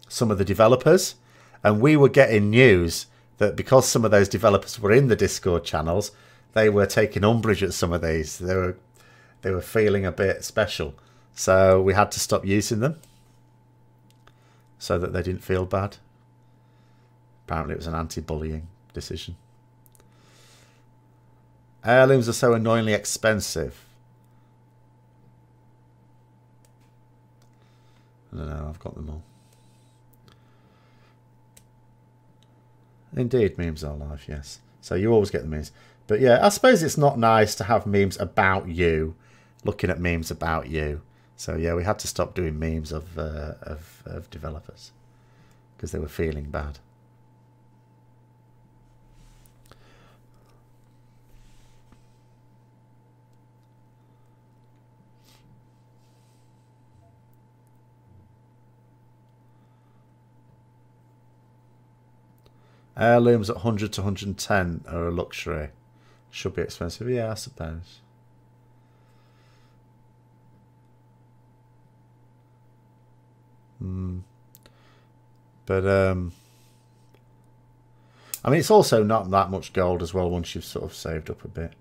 some of the developers, and we were getting news that because some of those developers were in the Discord channels, they were taking umbrage at some of these. They were feeling a bit special, so we had to stop using them. so that they didn't feel bad. Apparently it was an anti-bullying decision. Heirlooms are so annoyingly expensive. I don't know, I've got them all. Indeed, memes are life, yes. So you always get the memes. But yeah, I suppose it's not nice to have memes about you, looking at memes about you. So yeah, we had to stop doing memes of developers because they were feeling bad. Heirlooms at 100 to 110 are a luxury. Should be expensive. Yeah, I suppose. But, I mean, it's also not that much gold as well once you've sort of saved up a bit.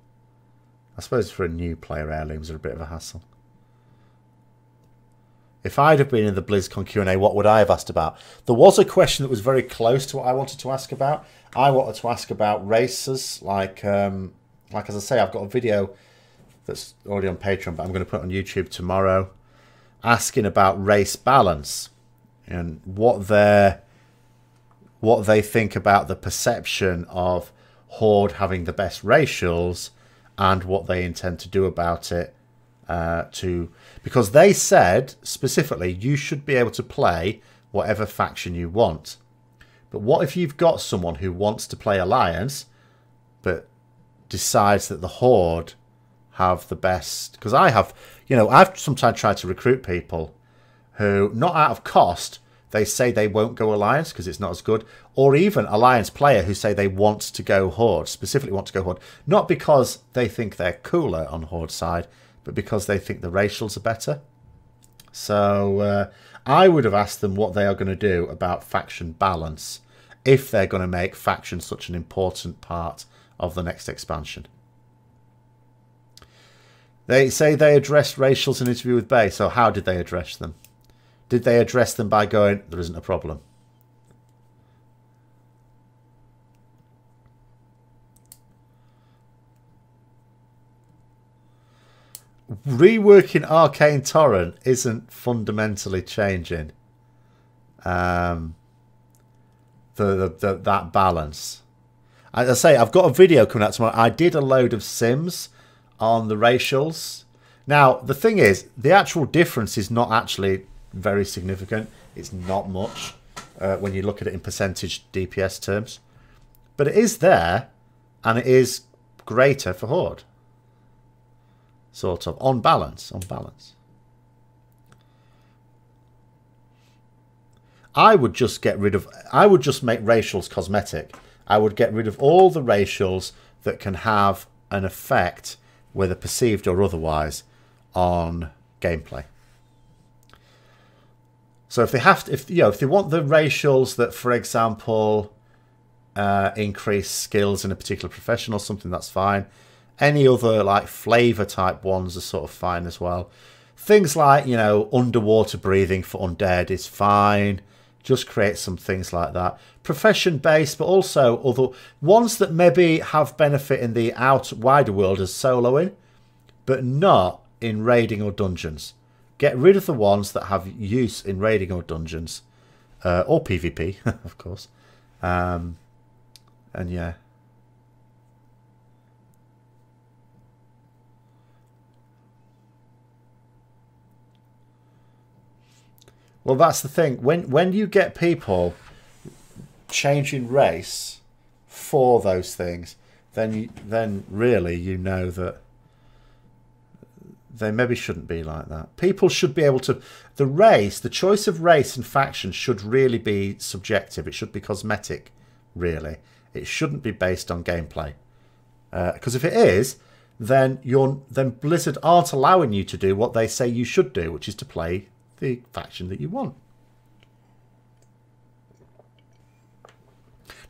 I suppose for a new player, heirlooms are a bit of a hassle. If I'd have been in the BlizzCon Q&A, what would I have asked about? There was a question that was very close to what I wanted to ask about. I wanted to ask about races, like as I say, I've got a video that's already on Patreon, but I'm going to put it on YouTube tomorrow, asking about race balance and what they think about the perception of Horde having the best racials and what they intend to do about it. Because they said specifically you should be able to play whatever faction you want. But what if you've got someone who wants to play Alliance but decides that the Horde have the best? Because I have, you know, I've sometimes tried to recruit people who, not out of cost, they say they won't go Alliance because it's not as good, or even Alliance player who say they want to go Horde, specifically want to go Horde, not because they think they're cooler on Horde side, but because they think the racials are better. So I would have asked them what they are going to do about faction balance if they're going to make faction such an important part of the next expansion. They say they addressed racials in an interview with Bay, so how did they address them? Did they address them by going, there isn't a problem? Reworking Arcane Torrent isn't fundamentally changing that balance. As I say, I've got a video coming out tomorrow. I did a load of sims on the racials. Now, the thing is, the actual difference is not actually very significant. It's not much when you look at it in percentage DPS terms. But it is there, and it is greater for Horde. Sort of. On balance. On balance. I would just get rid of... I would just make racials cosmetic. I would get rid of all the racials that can have an effect, whether perceived or otherwise, on gameplay. So if they have to, if they want the racials that, for example, increase skills in a particular profession or something, that's fine. Any other like flavor type ones are sort of fine as well. Things like, you know, underwater breathing for undead is fine. Just create some things like that. Profession based, but also other ones that maybe have benefit in the wider world as soloing, but not in raiding or dungeons. Get rid of the ones that have use in raiding or dungeons, or PvP, of course. And yeah. Well, that's the thing. When you get people changing race for those things, then really you know that they maybe shouldn't be like that. People should be able to... The choice of race and faction should really be subjective. It should be cosmetic, really. It shouldn't be based on gameplay. Because if it is, then Blizzard aren't allowing you to do what they say you should do, which is to play the faction that you want.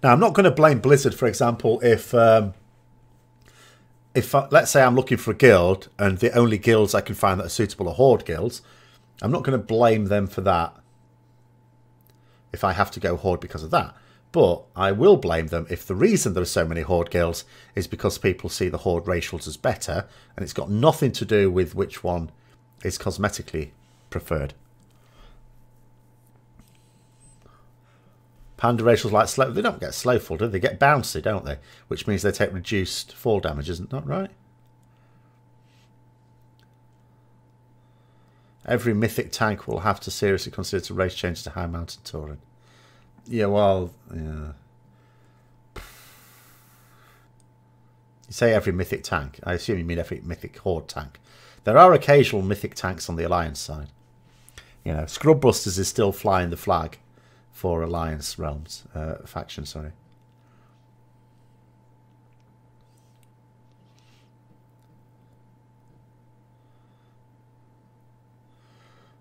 Now, I'm not going to blame Blizzard, for example, if let's say I'm looking for a guild and the only guilds I can find that are suitable are Horde guilds. I'm not going to blame them for that. if I have to go Horde because of that. But I will blame them if the reason there are so many Horde guilds is because people see the Horde racials as better, and it's got nothing to do with which one is cosmetically preferred. Panda racials like slow, they don't get slowful, do they? They get bouncy, don't they? Which means they take reduced fall damage, isn't that right? Every mythic tank will have to seriously consider to race changes to high mountain touring. Yeah, well, yeah. You say every mythic tank. I assume you mean every mythic Horde tank. There are occasional mythic tanks on the Alliance side. You know, Scrubbusters is still flying the flag for Alliance realms, faction, sorry.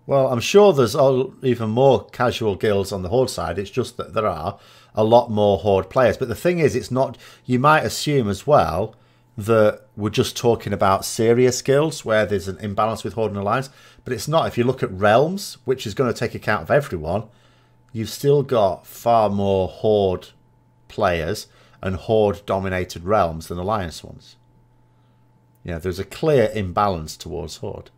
Well, I'm sure there's even more casual guilds on the Horde side. It's just that there are a lot more Horde players. But the thing is, it's not... You might assume as well that we're just talking about serious guilds where there's an imbalance with Horde and Alliance. But it's not. If you look at Realms, which is going to take account of everyone, you've still got far more Horde players and Horde-dominated realms than Alliance ones. You know, there's a clear imbalance towards Horde.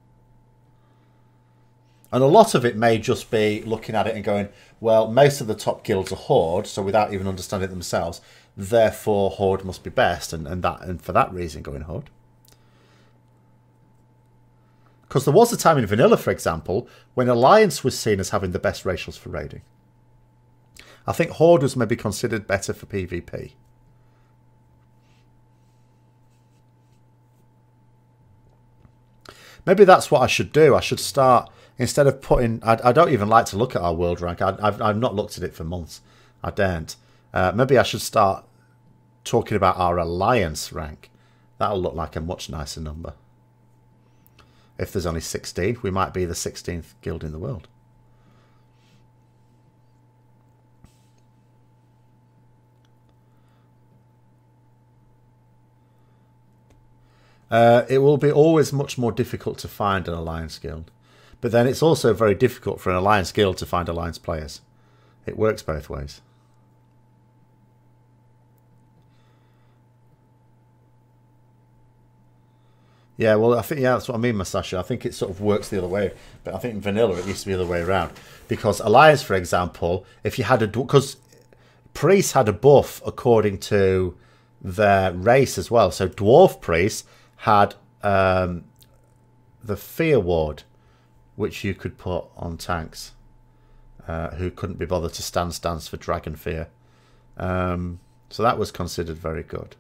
And a lot of it may just be looking at it and going, well, most of the top guilds are Horde, so without even understanding it themselves, therefore Horde must be best, and for that reason going Horde. Because there was a time in Vanilla, for example, when Alliance was seen as having the best racials for raiding. I think Horde was maybe considered better for PvP. Maybe that's what I should do. I should start... Instead of putting... I don't even like to look at our world rank. I've not looked at it for months. I daren't. Maybe I should start talking about our Alliance rank. That'll look like a much nicer number. If there's only 16, we might be the 16th guild in the world. It will be always much more difficult to find an Alliance guild. But then it's also very difficult for an Alliance guild to find Alliance players. It works both ways. Yeah, well, I think, yeah, that's what I mean, Masasha. I think it sort of works the other way. But I think in Vanilla it used to be the other way around. Because Alliance, for example, if you had a... Because priests had a buff according to their race as well. So Dwarf priests had the Fear Ward, which you could put on tanks who couldn't be bothered to stand stance for Dragon Fear. So that was considered very good.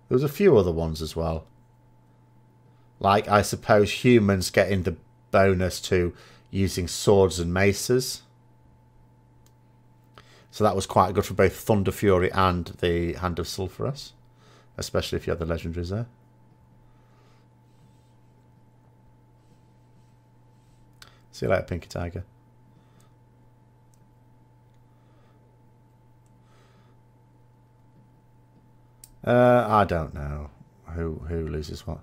There was a few other ones as well. Like, I suppose, humans getting the bonus to using swords and maces. So that was quite good for both Thunder Fury and the Hand of Sulfuras. Especially if you had the legendaries there. See you later, Pinky Tiger. I don't know who loses what.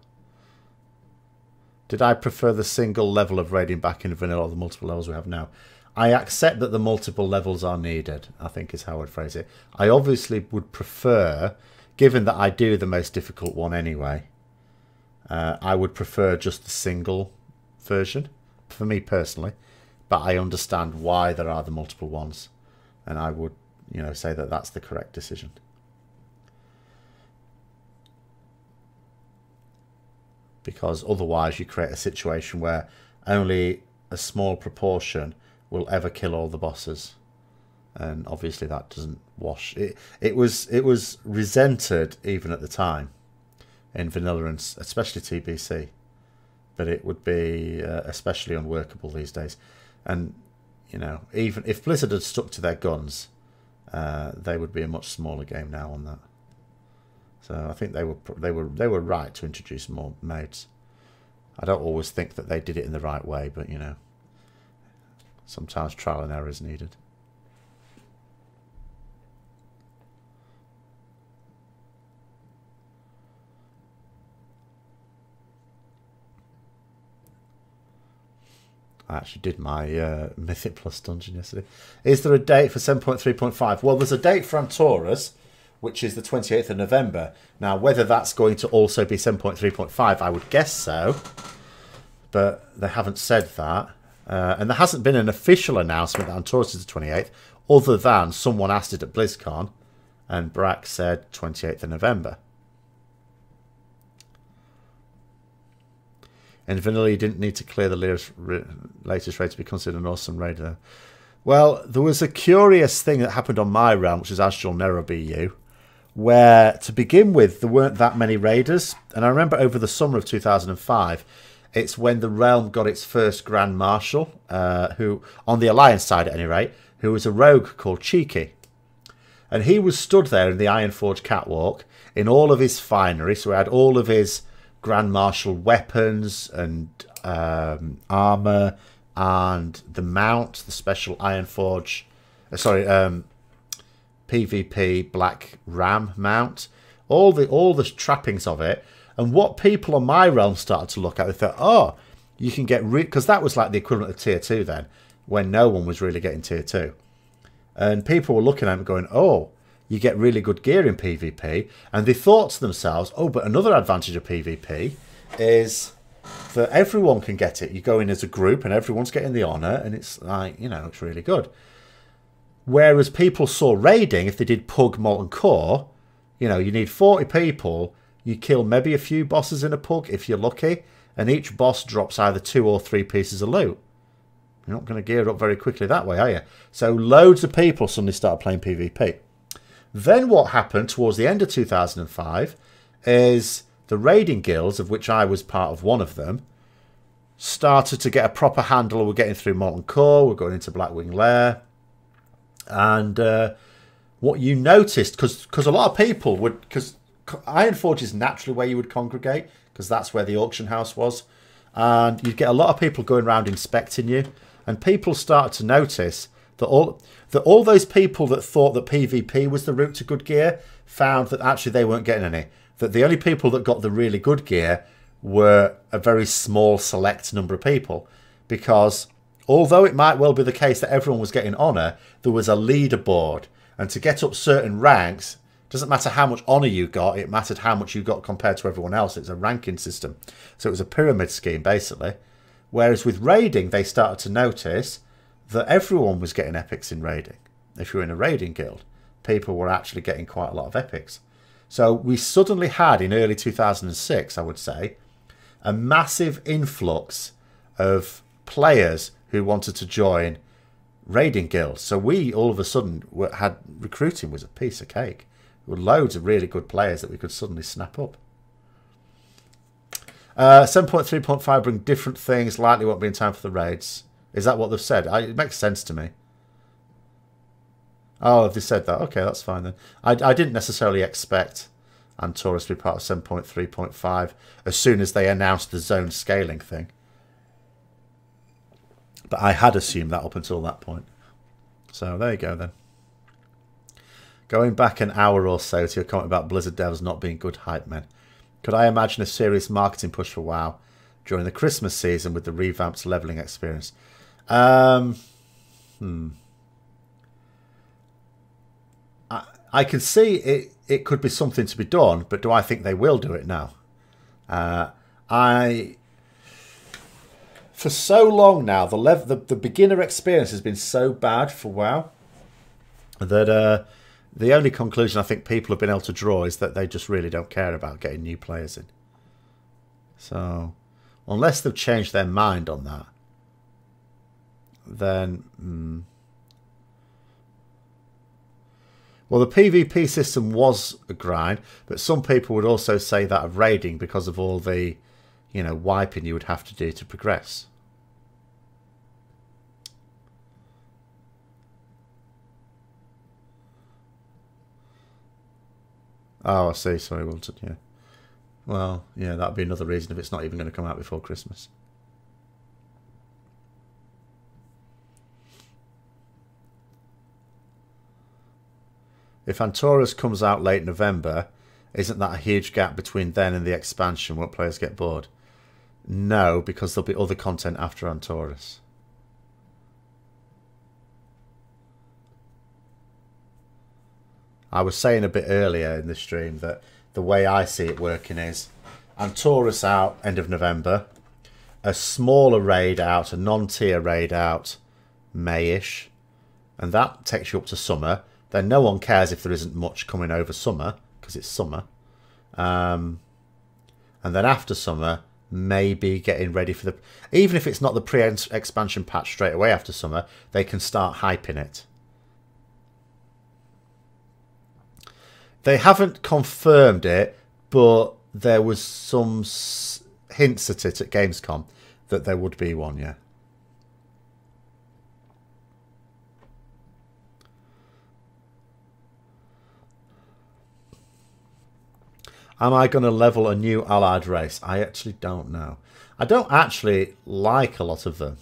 Did I prefer the single level of raiding back in Vanilla or the multiple levels we have now? I accept that the multiple levels are needed, I think is how I'd phrase it. I obviously would prefer, given that I do the most difficult one anyway, I would prefer just the single version. For me personally, but I understand why there are the multiple ones, and I would, you know, say that that's the correct decision. Because otherwise you create a situation where only a small proportion will ever kill all the bosses, and obviously that doesn't wash. It was resented even at the time in Vanilla and especially TBC. But it would be especially unworkable these days. And, you know, even if Blizzard had stuck to their guns, they would be a much smaller game now on that. So I think they were right to introduce more maids. I don't always think that they did it in the right way, but, you know, sometimes trial and error is needed. I actually did my Mythic Plus dungeon yesterday. Is there a date for 7.3.5? Well, there's a date for Antorus, which is the 28th of November. Now, whether that's going to also be 7.3.5, I would guess so. But they haven't said that. And there hasn't been an official announcement that Antorus is the 28th, other than someone asked it at BlizzCon, and Brack said 28th of November. And vanilla, you didn't need to clear the latest raid to be considered an awesome raider. Well, there was a curious thing that happened on my realm, which is Astral Nero BU, where to begin with, there weren't that many raiders. And I remember over the summer of 2005, it's when the realm got its first Grand Marshal, who, on the Alliance side at any rate, who was a rogue called Cheeky. And he was stood there in the Ironforge catwalk in all of his finery, so he had all of his Grand Marshal weapons and armor and the mount, the special Ironforge, PvP Black Ram mount, all the trappings of it. And what people on my realm started to look at, they thought, oh, you can get because that was like the equivalent of tier 2 then, when no one was really getting tier 2, and people were looking at it going, oh, you get really good gear in PvP, and they thought to themselves, oh, but another advantage of PvP is that everyone can get it. You go in as a group and everyone's getting the honour, and it's like, you know, it's really good. Whereas people saw raiding, if they did Pug Molten Core, you know, you need 40 people, you kill maybe a few bosses in a Pug if you're lucky, and each boss drops either 2 or 3 pieces of loot. You're not going to gear up very quickly that way, are you? So loads of people suddenly started playing PvP. Then what happened towards the end of 2005 is the raiding guilds, of which I was part of one of them, started to get a proper handle. We're getting through Molten Core, we're going into Blackwing Lair. And what you noticed, because a lot of people would, because Ironforge is naturally where you would congregate, because that's where the auction house was. And you'd get a lot of people going around inspecting you. And people started to notice that all those people that thought that PvP was the route to good gear found that actually they weren't getting any. That the only people that got the really good gear were a very small select number of people. Because although it might well be the case that everyone was getting honour, there was a leaderboard. And to get up certain ranks, doesn't matter how much honour you got, it mattered how much you got compared to everyone else. It's a ranking system. So it was a pyramid scheme, basically. Whereas with raiding, they started to notice that everyone was getting epics in raiding. If you were in a raiding guild, people were actually getting quite a lot of epics. So we suddenly had, in early 2006, I would say, a massive influx of players who wanted to join raiding guilds. So we, all of a sudden, had recruiting was a piece of cake. There were loads of really good players that we could suddenly snap up. 7.3.5 bring different things. Likely won't be in time for the raids. Is that what they've said? It makes sense to me. Oh, have they said that? Okay, that's fine then. I didn't necessarily expect Antorus to be part of 7.3.5 as soon as they announced the zone scaling thing. But I had assumed that up until that point. So there you go then. Going back an hour or so to your comment about Blizzard devs not being good hype men. Could I imagine a serious marketing push for WoW during the Christmas season with the revamped leveling experience? I can see it could be something to be done, but do I think they will do it now? For so long now, the beginner experience has been so bad for WoW that the only conclusion I think people have been able to draw is that they just really don't care about getting new players in. So, unless they've changed their mind on that, then... Well, the PvP system was a grind, but some people would also say that of raiding because of all the, you know, wiping you would have to do to progress. Oh, I see. Sorry, Wilton. Yeah. Well, yeah, that'd be another reason if it's not even going to come out before Christmas. If Antorus comes out late November, isn't that a huge gap between then and the expansion? Won't players get bored? No, because there'll be other content after Antorus. I was saying a bit earlier in the stream that the way I see it working is Antorus out end of November, a smaller raid out, a non-tier raid out May-ish, and that takes you up to summer. Then no one cares if there isn't much coming over summer because it's summer. And then after summer, maybe getting ready for the... Even if it's not the pre-expansion patch straight away after summer, they can start hyping it. They haven't confirmed it, but there was some hints at it at Gamescom that there would be one, yeah. Am I going to level a new allied race? I actually don't know. I don't actually like a lot of them.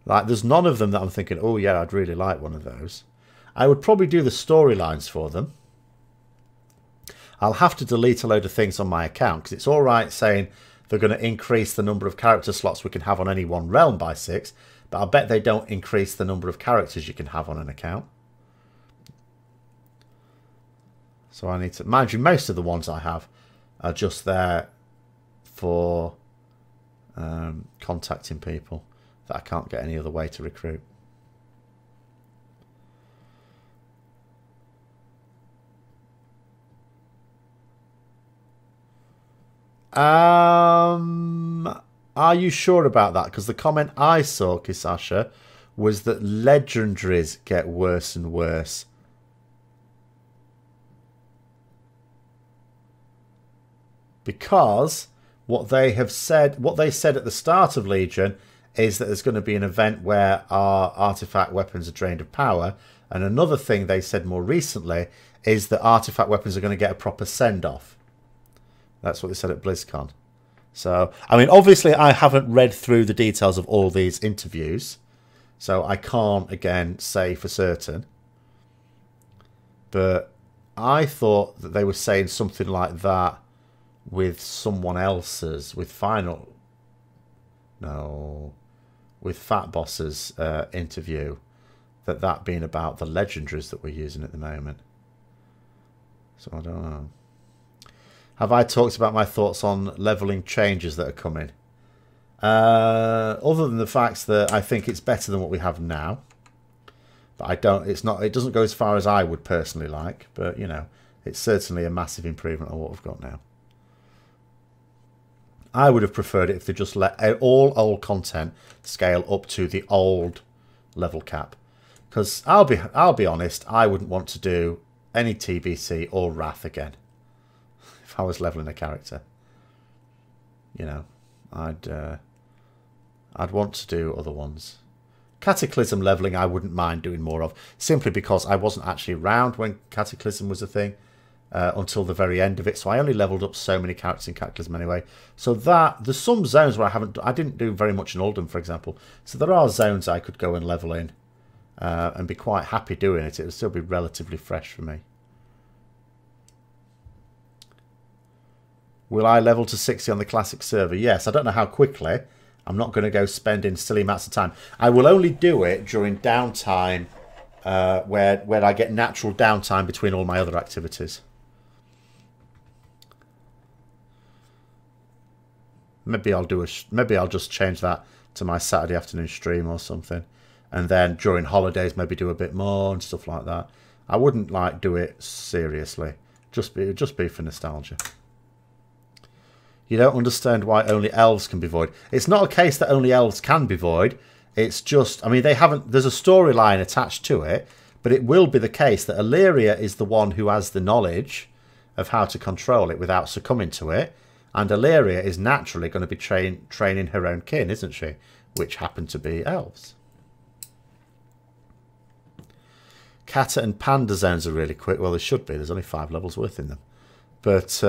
Like, there's none of them that I'm thinking, oh yeah, I'd really like one of those. I would probably do the storylines for them. I'll have to delete a load of things on my account because it's all right saying they're going to increase the number of character slots we can have on any one realm by 6, but I bet they don't increase the number of characters you can have on an account. So I need to... Mind you, most of the ones I have are just there for contacting people that I can't get any other way to recruit. Are you sure about that? Because the comment I saw, Kisasha, was that legendaries get worse and worse. Because what they have said, what they said at the start of Legion is that there's going to be an event where our artifact weapons are drained of power. And another thing they said more recently is that artifact weapons are going to get a proper send-off. That's what they said at BlizzCon. So, I mean, obviously I haven't read through the details of all these interviews. So I can't, again, say for certain. But I thought that they were saying something like that with someone else's, with Final... No. With Fat Boss's interview. That being about the legendaries that we're using at the moment. So I don't know. Have I talked about my thoughts on leveling changes that are coming? Other than the fact that I think it's better than what we have now. But I don't, it's not, it doesn't go as far as I would personally like. But, you know, it's certainly a massive improvement on what we've got now. I would have preferred it if they just let all old content scale up to the old level cap. Because I'll be honest, I wouldn't want to do any TBC or Wrath again. If I was leveling a character, you know, I'd want to do other ones. Cataclysm leveling I wouldn't mind doing more of, simply because I wasn't actually around when Cataclysm was a thing until the very end of it. So I only leveled up so many characters in Cataclysm anyway. So that there's some zones where I didn't do very much in Oldham, for example. So there are zones I could go and level in and be quite happy doing it. It would still be relatively fresh for me. Will I level to 60 on the classic server? Yes. I don't know how quickly. I'm not going to go spending silly amounts of time. I will only do it during downtime where I get natural downtime between all my other activities. Maybe I'll just change that to my Saturday afternoon stream or something. And then during holidays maybe do a bit more and stuff like that. I wouldn't like do it seriously. Just be for nostalgia. You don't understand why only elves can be void. It's not a case that only elves can be void. It's just, I mean, they haven't, there's a storyline attached to it, but it will be the case that Illyria is the one who has the knowledge of how to control it without succumbing to it. And Illyria is naturally going to be training her own kin, isn't she? Which happen to be elves. Kata and Panda zones are really quick. Well, they should be. There's only 5 levels worth in them. But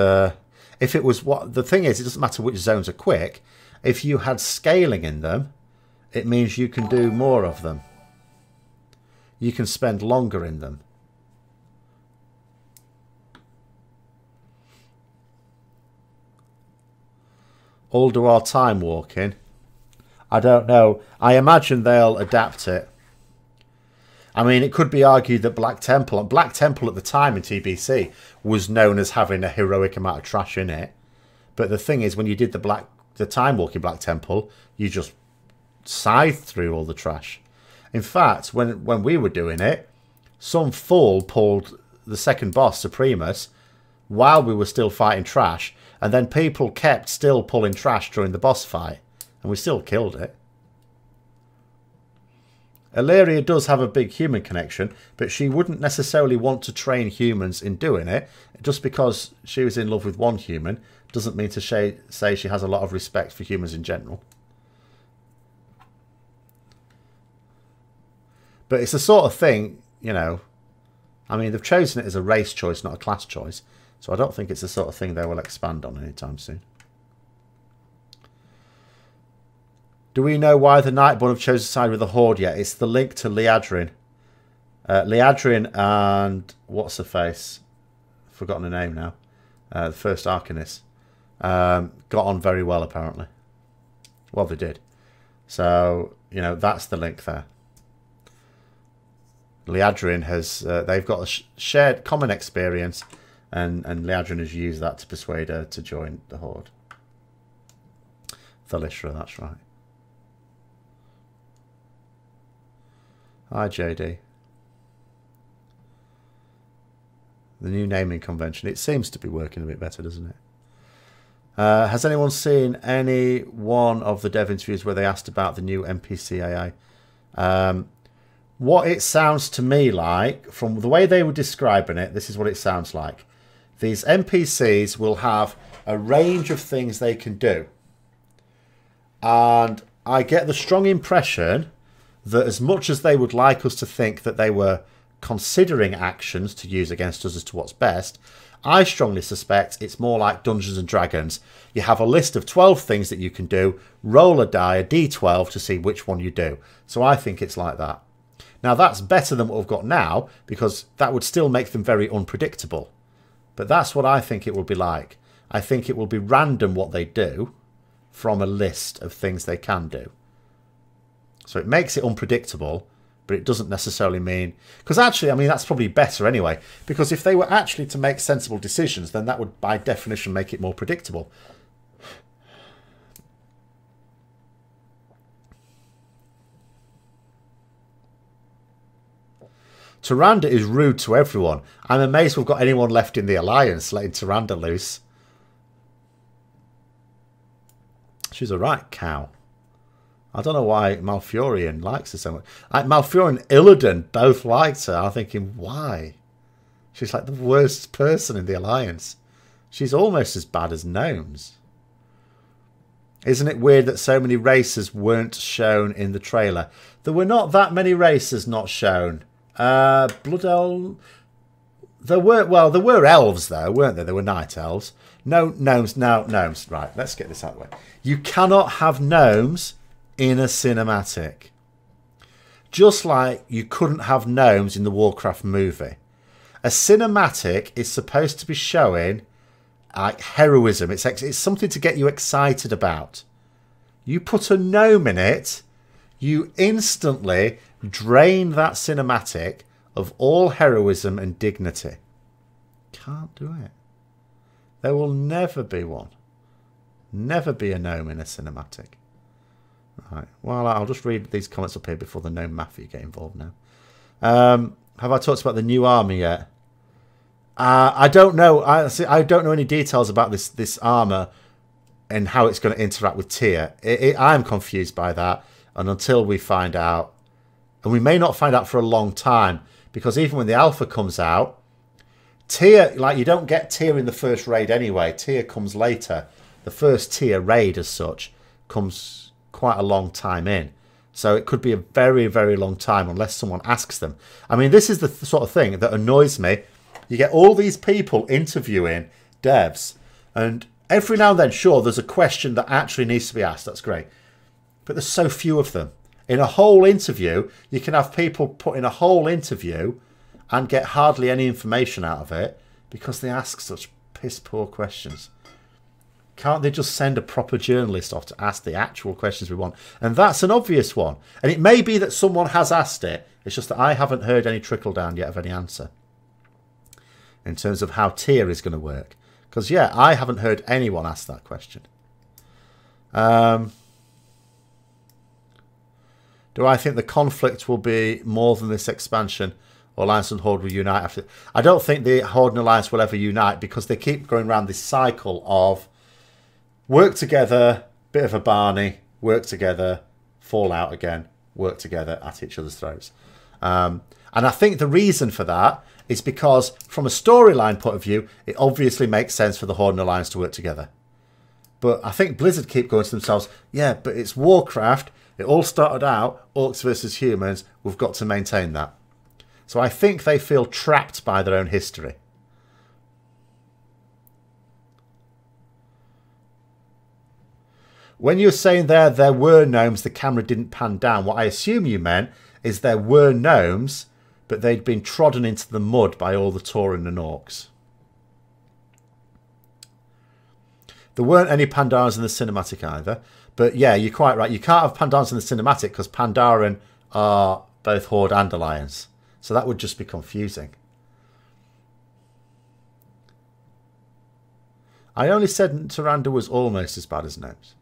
if it was what the thing is, it doesn't matter which zones are quick. If you had scaling in them, it means you can do more of them. You can spend longer in them. Ulduar time walking. I don't know. I imagine they'll adapt it. I mean, it could be argued that Black Temple at the time in TBC was known as having a heroic amount of trash in it. But the thing is, when you did the Time Walking Black Temple, you just scythed through all the trash. In fact, when we were doing it, some fool pulled the second boss, Supremus, while we were still fighting trash, and then people kept still pulling trash during the boss fight, and we still killed it. Illyria does have a big human connection, but she wouldn't necessarily want to train humans in doing it. Just because she was in love with one human doesn't mean to say she has a lot of respect for humans in general. But it's the sort of thing, you know, I mean, they've chosen it as a race choice, not a class choice. So I don't think it's the sort of thing they will expand on anytime soon. Do we know why the Nightborn have chosen to side with the Horde yet? It's the link to Liadrin. Liadrin and what's her face? Forgotten her name now. The first Arcanist. Got on very well apparently. Well, they did. So, you know, that's the link there. Liadrin has, they've got a shared common experience, and Liadrin has used that to persuade her to join the Horde. Thalishra, that's right. Hi, JD. The new naming convention. It seems to be working a bit better, doesn't it? Has anyone seen any one of the dev interviews where they asked about the new NPC AI? What it sounds to me like, from the way they were describing it, this is what it sounds like. These NPCs will have a range of things they can do. And I get the strong impression that as much as they would like us to think that they were considering actions to use against us as to what's best, I strongly suspect it's more like Dungeons and Dragons. You have a list of 12 things that you can do, roll a die, a d12 to see which one you do. So I think it's like that. Now that's better than what we've got now, because that would still make them very unpredictable. But that's what I think it will be like. I think it will be random what they do from a list of things they can do. So it makes it unpredictable, but it doesn't necessarily mean... Because actually, I mean, that's probably better anyway. Because if they were actually to make sensible decisions, then that would, by definition, make it more predictable. Tyrande is rude to everyone. I'm amazed we've got anyone left in the Alliance letting Tyrande loose. She's a right cow. I don't know why Malfurion likes her so much. Like Malfurion and Illidan both liked her. I'm thinking, why? She's like the worst person in the Alliance. She's almost as bad as Gnomes. Isn't it weird that so many races weren't shown in the trailer? There were not that many races not shown. Blood Elves. There were elves though, weren't there? There were night elves. No gnomes. No gnomes. Right, let's get this out of the way. You cannot have gnomes in a cinematic. Just like you couldn't have gnomes in the Warcraft movie. A cinematic is supposed to be showing like heroism. It's something to get you excited about. You put a gnome in it, you instantly drain that cinematic of all heroism and dignity. Can't do it. There will never be one. Never be a gnome in a cinematic. Right. Well, I'll just read these comments up here before the gnome mafia get involved now. Have I talked about the new army yet? I don't know. I don't know any details about this armor and how it's going to interact with Tyr. I'm confused by that, and until we find out, and we may not find out for a long time, because even when the alpha comes out, Tyr, like, you don't get Tyr in the first raid anyway. Tyr comes later. The first Tyr raid as such comes quite a long time in. So it could be a very, very long time unless someone asks them. I mean, this is the sort of thing that annoys me. You get all these people interviewing devs, and every now and then, sure, there's a question that actually needs to be asked. That's great. But there's so few of them. In a whole interview, you can have people put in a whole interview and get hardly any information out of it because they ask such piss poor questions. Can't they just send a proper journalist off to ask the actual questions we want? And that's an obvious one. And it may be that someone has asked it. It's just that I haven't heard any trickle down yet of any answer in terms of how tier is going to work. Because, yeah, I haven't heard anyone ask that question. Do I think the conflict will be more than this expansion? Or Alliance and Horde will unite after? I don't think the Horde and Alliance will ever unite because they keep going around this cycle of work together, bit of a Barney, work together, fall out again, work together at each other's throats. And I think the reason for that is because from a storyline point of view, it obviously makes sense for the Horde and Alliance to work together. But I think Blizzard keep going to themselves, yeah, but it's Warcraft. It all started out, orcs versus humans. We've got to maintain that. So I think they feel trapped by their own history. When you're saying there were gnomes, the camera didn't pan down. What I assume you meant is there were gnomes, but they'd been trodden into the mud by all the Tauren and orcs. There weren't any Pandaren in the cinematic either. But yeah, you're quite right. You can't have Pandaren in the cinematic because Pandaren are both Horde and Alliance. So that would just be confusing. I only said Tyrande was almost as bad as gnomes.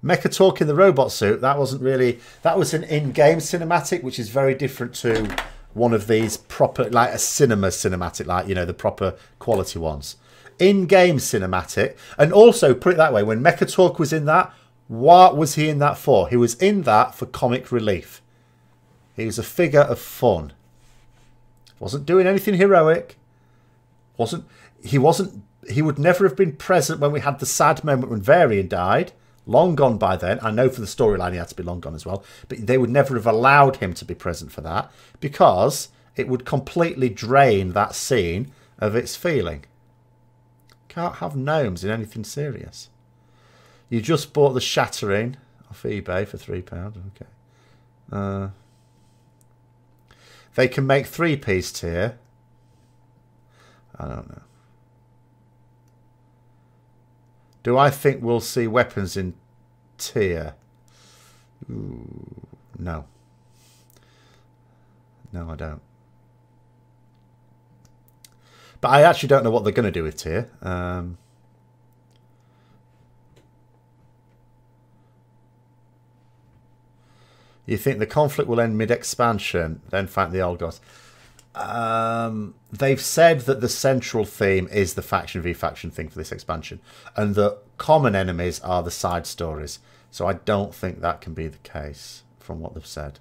Mecha Talk in the robot suit, that wasn't really... That was an in-game cinematic, which is very different to one of these proper... Like a cinema cinematic, like, you know, the proper quality ones. In-game cinematic. And also, put it that way, when Mecha Talk was in that, what was he in that for? He was in that for comic relief. He was a figure of fun. Wasn't doing anything heroic. He would never have been present when we had the sad moment when Varian died. Long gone by then. I know for the storyline he had to be long gone as well. But they would never have allowed him to be present for that because it would completely drain that scene of its feeling. Can't have gnomes in anything serious. You just bought the Shattering off eBay for £3. Okay. They can make 3-piece tier. I don't know. Do I think we'll see weapons in tier? Ooh, no. No, I don't. But I actually don't know what they're going to do with tier. You think the conflict will end mid-expansion, then fight the old gods? They've said that the central theme is the faction v faction thing for this expansion, and the common enemies are the side stories. So I don't think that can be the case from what they've said.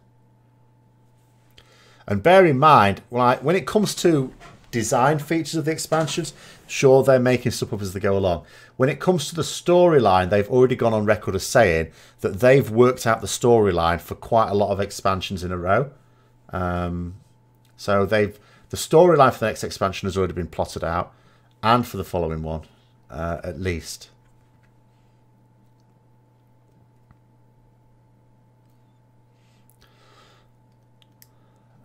And bear in mind, like when it comes to design features of the expansions, sure, they're making stuff up as they go along. When it comes to the storyline, they've already gone on record as saying that they've worked out the storyline for quite a lot of expansions in a row. So the storyline for the next expansion has already been plotted out, and for the following one, at least.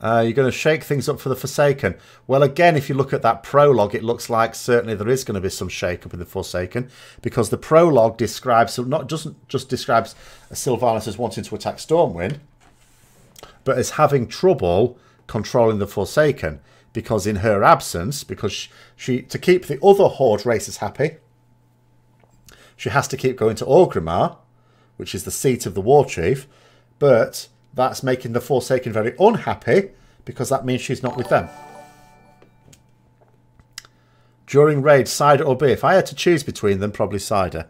You're going to shake things up for the Forsaken. Well, again, if you look at that prologue, it looks like certainly there is going to be some shake-up in the Forsaken, because the prologue describes, not just describes Sylvanas as wanting to attack Stormwind, but as having trouble controlling the Forsaken, because in her absence, because she to keep the other Horde races happy, she has to keep going to Orgrimmar, which is the seat of the Warchief, but that's making the Forsaken very unhappy because that means she's not with them. During raids, cider or beer? If I had to choose between them, probably cider.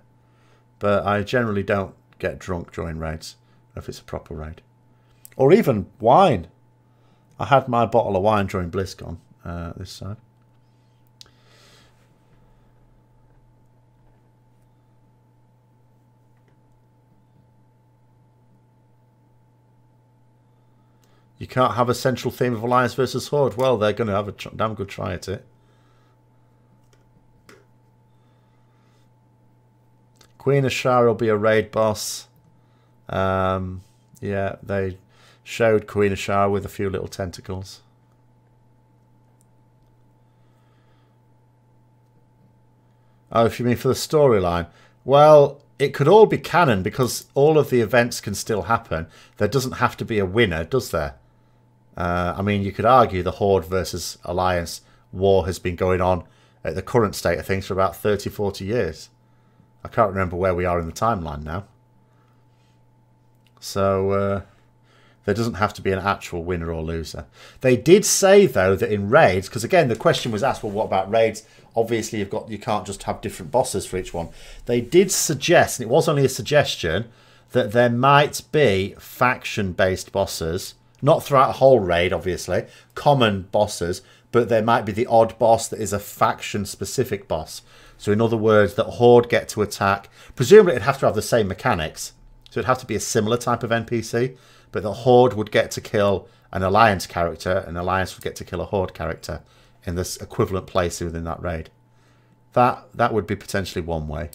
But I generally don't get drunk during raids, if it's a proper raid. Or even wine. I had my bottle of wine during BlizzCon this side. You can't have a central theme of Alliance versus Horde. Well, they're going to have a damn good try at it. Queen Ashara will be a raid boss. Yeah, they showed Queen Ashara with a few little tentacles. Oh, if you mean for the storyline. Well, it could all be canon because all of the events can still happen. There doesn't have to be a winner, does there? I mean, you could argue the Horde versus Alliance war has been going on at the current state of things for about 30, 40 years. I can't remember where we are in the timeline now. So, there doesn't have to be an actual winner or loser. They did say, though, that in raids, because again, the question was asked, well, what about raids? Obviously, you can't just have different bosses for each one. They did suggest, and it was only a suggestion, that there might be faction-based bosses, not throughout a whole raid, obviously, common bosses, but there might be the odd boss that is a faction-specific boss. So in other words, that Horde get to attack. Presumably, it'd have to have the same mechanics. So it'd have to be a similar type of NPC, but the Horde would get to kill an Alliance character, and Alliance would get to kill a Horde character in this equivalent place within that raid. That would be potentially one way.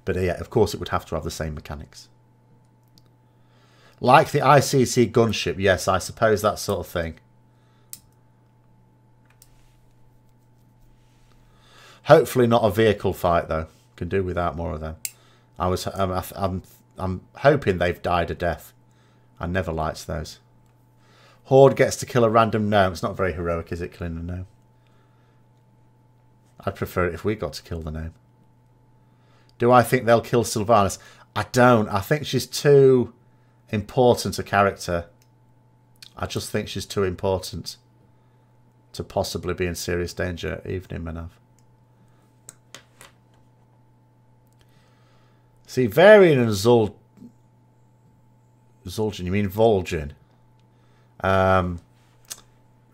But yeah, of course, it would have to have the same mechanics. Like the ICC gunship, yes, I suppose that sort of thing. Hopefully not a vehicle fight, though. Can do without more of them. I'm hoping they've died a death. I never liked those. Horde gets to kill a random gnome. It's not very heroic, is it, killing a gnome? I'd prefer it if we got to kill the gnome. Do I think they'll kill Sylvanas? I don't. I think she's too important a character. I just think she's too important to possibly be in serious danger, even in Manav. See, Varian and Zul'jin, you mean Vol'jin?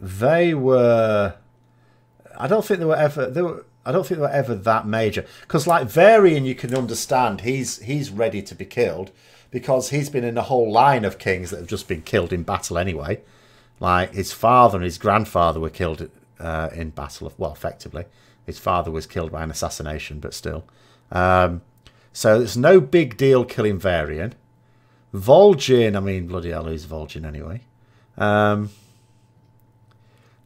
They were. I don't think they were ever. I don't think they were ever that major. Because like Varian, you can understand he's ready to be killed because he's been in a whole line of kings that have just been killed in battle anyway. Like his father and his grandfather were killed in battle. Well, effectively, his father was killed by an assassination, but still. So it's no big deal killing Varian. Vol'jin, I mean, bloody hell, who's Vol'jin anyway? But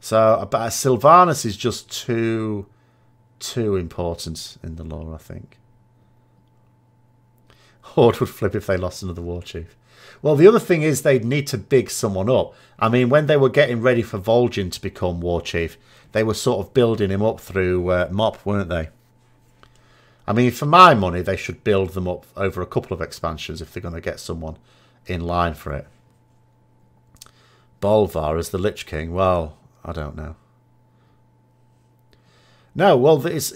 Sylvanas is just too important in the lore, I think. Horde would flip if they lost another Warchief. Well, the other thing is they'd need to big someone up. I mean, when they were getting ready for Vol'jin to become Warchief, they were sort of building him up through MOP, weren't they? I mean, for my money, they should build them up over a couple of expansions if they're going to get someone in line for it. Bolvar as the Lich King, well, I don't know. No, well, it was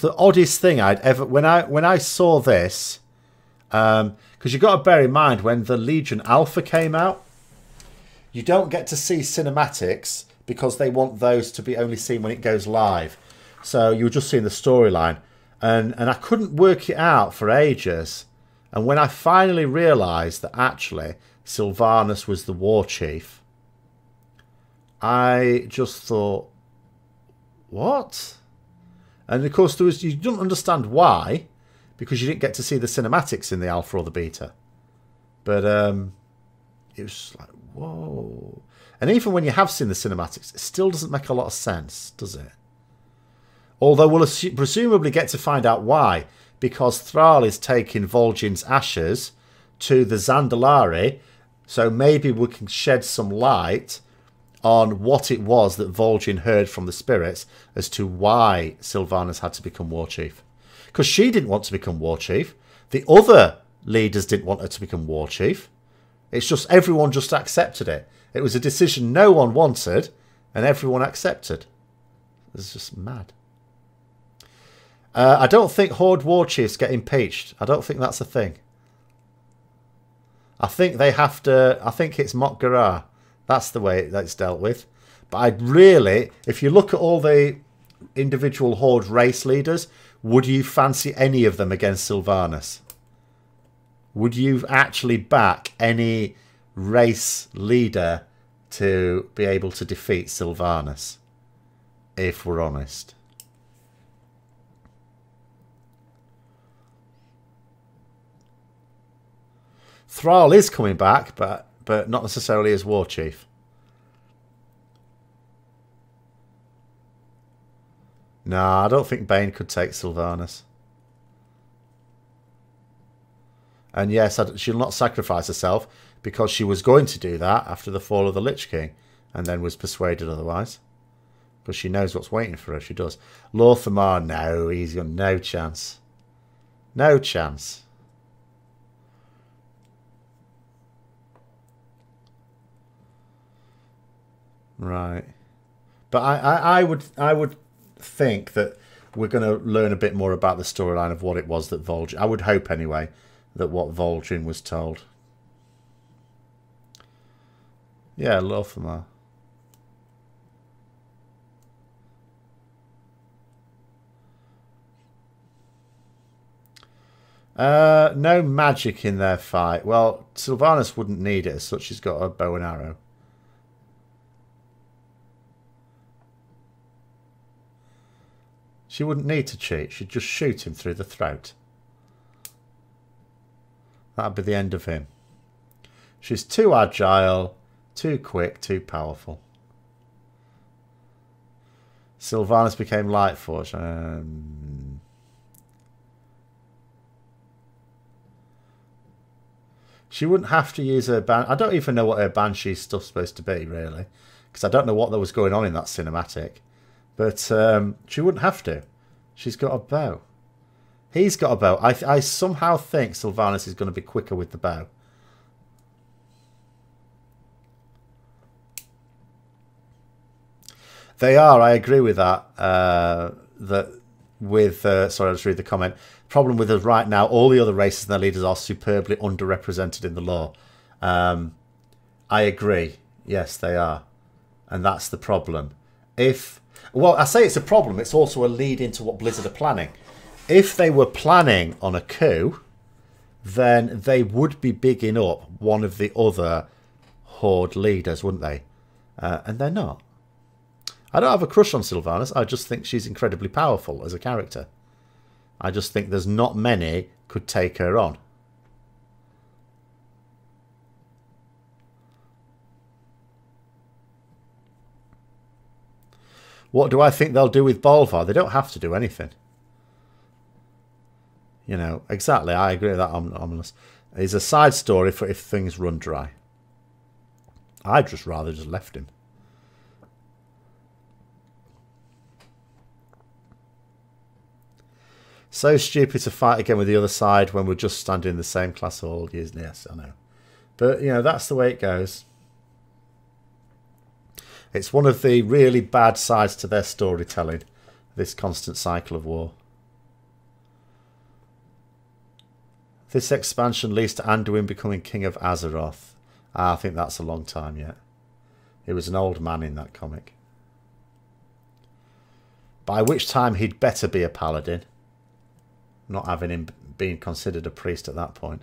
the oddest thing I'd ever when I saw this, because you've got to bear in mind when the Legion Alpha came out, you don't get to see cinematics because they want those to be only seen when it goes live. So you were just seeing the storyline. And I couldn't work it out for ages. And when I finally realised that actually Sylvanas was the Warchief, I just thought, what? And of course, you don't understand why, because you didn't get to see the cinematics in the alpha or the beta. But it was like, whoa. And even when you have seen the cinematics, it still doesn't make a lot of sense, does it? Although we'll presumably get to find out why, because Thrall is taking Vol'jin's ashes to the Zandalari, so maybe we can shed some light on what it was that Vol'jin heard from the spirits as to why Sylvanas had to become Warchief. Because she didn't want to become Warchief. The other leaders didn't want her to become Warchief. It's just everyone just accepted it. It was a decision no one wanted, and everyone accepted. It's just mad. I don't think Horde Warchiefs get impeached. I don't think that's a thing. I think they have to. I think it's Mok'Gara. That's the way that's dealt with. But I'd really, if you look at all the individual Horde race leaders, would you fancy any of them against Sylvanas? Would you actually back any race leader to be able to defeat Sylvanas? If we're honest. Thrall is coming back, but not necessarily as Warchief. Nah, I don't think Bane could take Sylvanas. And yes, she'll not sacrifice herself because she was going to do that after the fall of the Lich King and then was persuaded otherwise. Because she knows what's waiting for her, she does. Lorthamar, no, he's got no chance. No chance. Right. But I would think that we're going to learn a bit more about the storyline of what it was that Vol'jin... I would hope, anyway, that what Vol'jin was told. Yeah, Lorthamar. No magic in their fight. Well, Sylvanas wouldn't need it as such. She's got a bow and arrow. She wouldn't need to cheat. She'd just shoot him through the throat. That'd be the end of him. She's too agile, too quick, too powerful. Sylvanas became Lightforge. She wouldn't have to use her ban. I don't even know what her Banshee stuff's supposed to be, really. Because I don't know what there was going on in that cinematic. But she wouldn't have to. She's got a bow. He's got a bow. I somehow think Sylvanas is going to be quicker with the bow. They are. I agree with that. Sorry, I'll just read the comment. Problem with us right now, all the other races and their leaders are superbly underrepresented in the lore. I agree. Yes, they are. And that's the problem. Well, I say it's a problem. It's also a lead into what Blizzard are planning. If they were planning on a coup, then they would be bigging up one of the other Horde leaders, wouldn't they? And they're not. I don't have a crush on Sylvanas. I just think she's incredibly powerful as a character. I just think there's not many could take her on. What do I think they'll do with Bolvar? They don't have to do anything. You know, exactly. I agree with that. Ominous. It's a side story for if things run dry. I'd just rather just left him. So stupid to fight again with the other side when we're just standing in the same class all years. Yes, I know. But, you know, that's the way it goes. It's one of the really bad sides to their storytelling, this constant cycle of war. This expansion leads to Anduin becoming king of Azeroth. I think that's a long time yet. He was an old man in that comic. By which time he'd better be a paladin. Not having him being considered a priest at that point.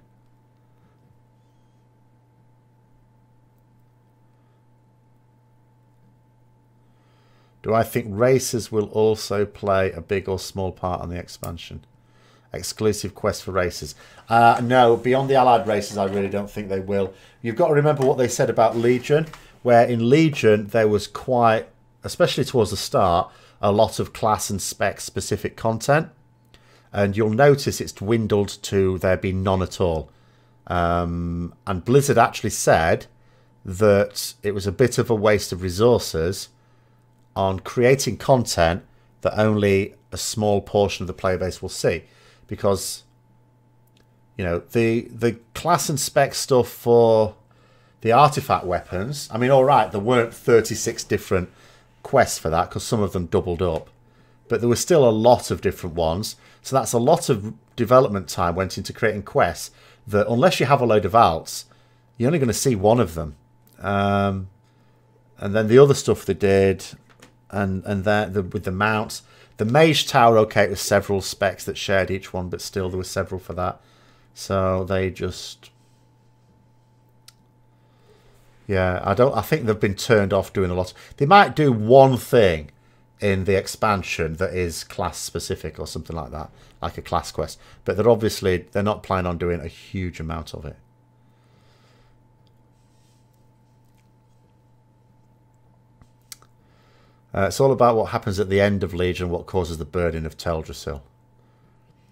Do I think races will also play a big or small part on the expansion? Exclusive quest for races. No, beyond the allied races, I really don't think they will. You've got to remember what they said about Legion, where in Legion there was quite, especially towards the start, a lot of class and spec specific content. And you'll notice it's dwindled to there being none at all. And Blizzard actually said that it was a bit of a waste of resources on creating content that only a small portion of the player base will see. Because, you know, the class and spec stuff for the artifact weapons, I mean, all right, there weren't 36 different quests for that because some of them doubled up. But there was still a lot of different ones. So that's a lot of development time went into creating quests that, unless you have a load of alts, you're only going to see one of them. And then the other stuff they did, and with the mounts, the Mage Tower, okay, it was several specs that shared each one, but still there were several for that. So they just, yeah, I think they've been turned off doing a lot. They might do one thing in the expansion that is class specific or something like that, like a class quest, but they're not planning on doing a huge amount of it. It's all about what happens at the end of Legion, what causes the burning of Teldrassil.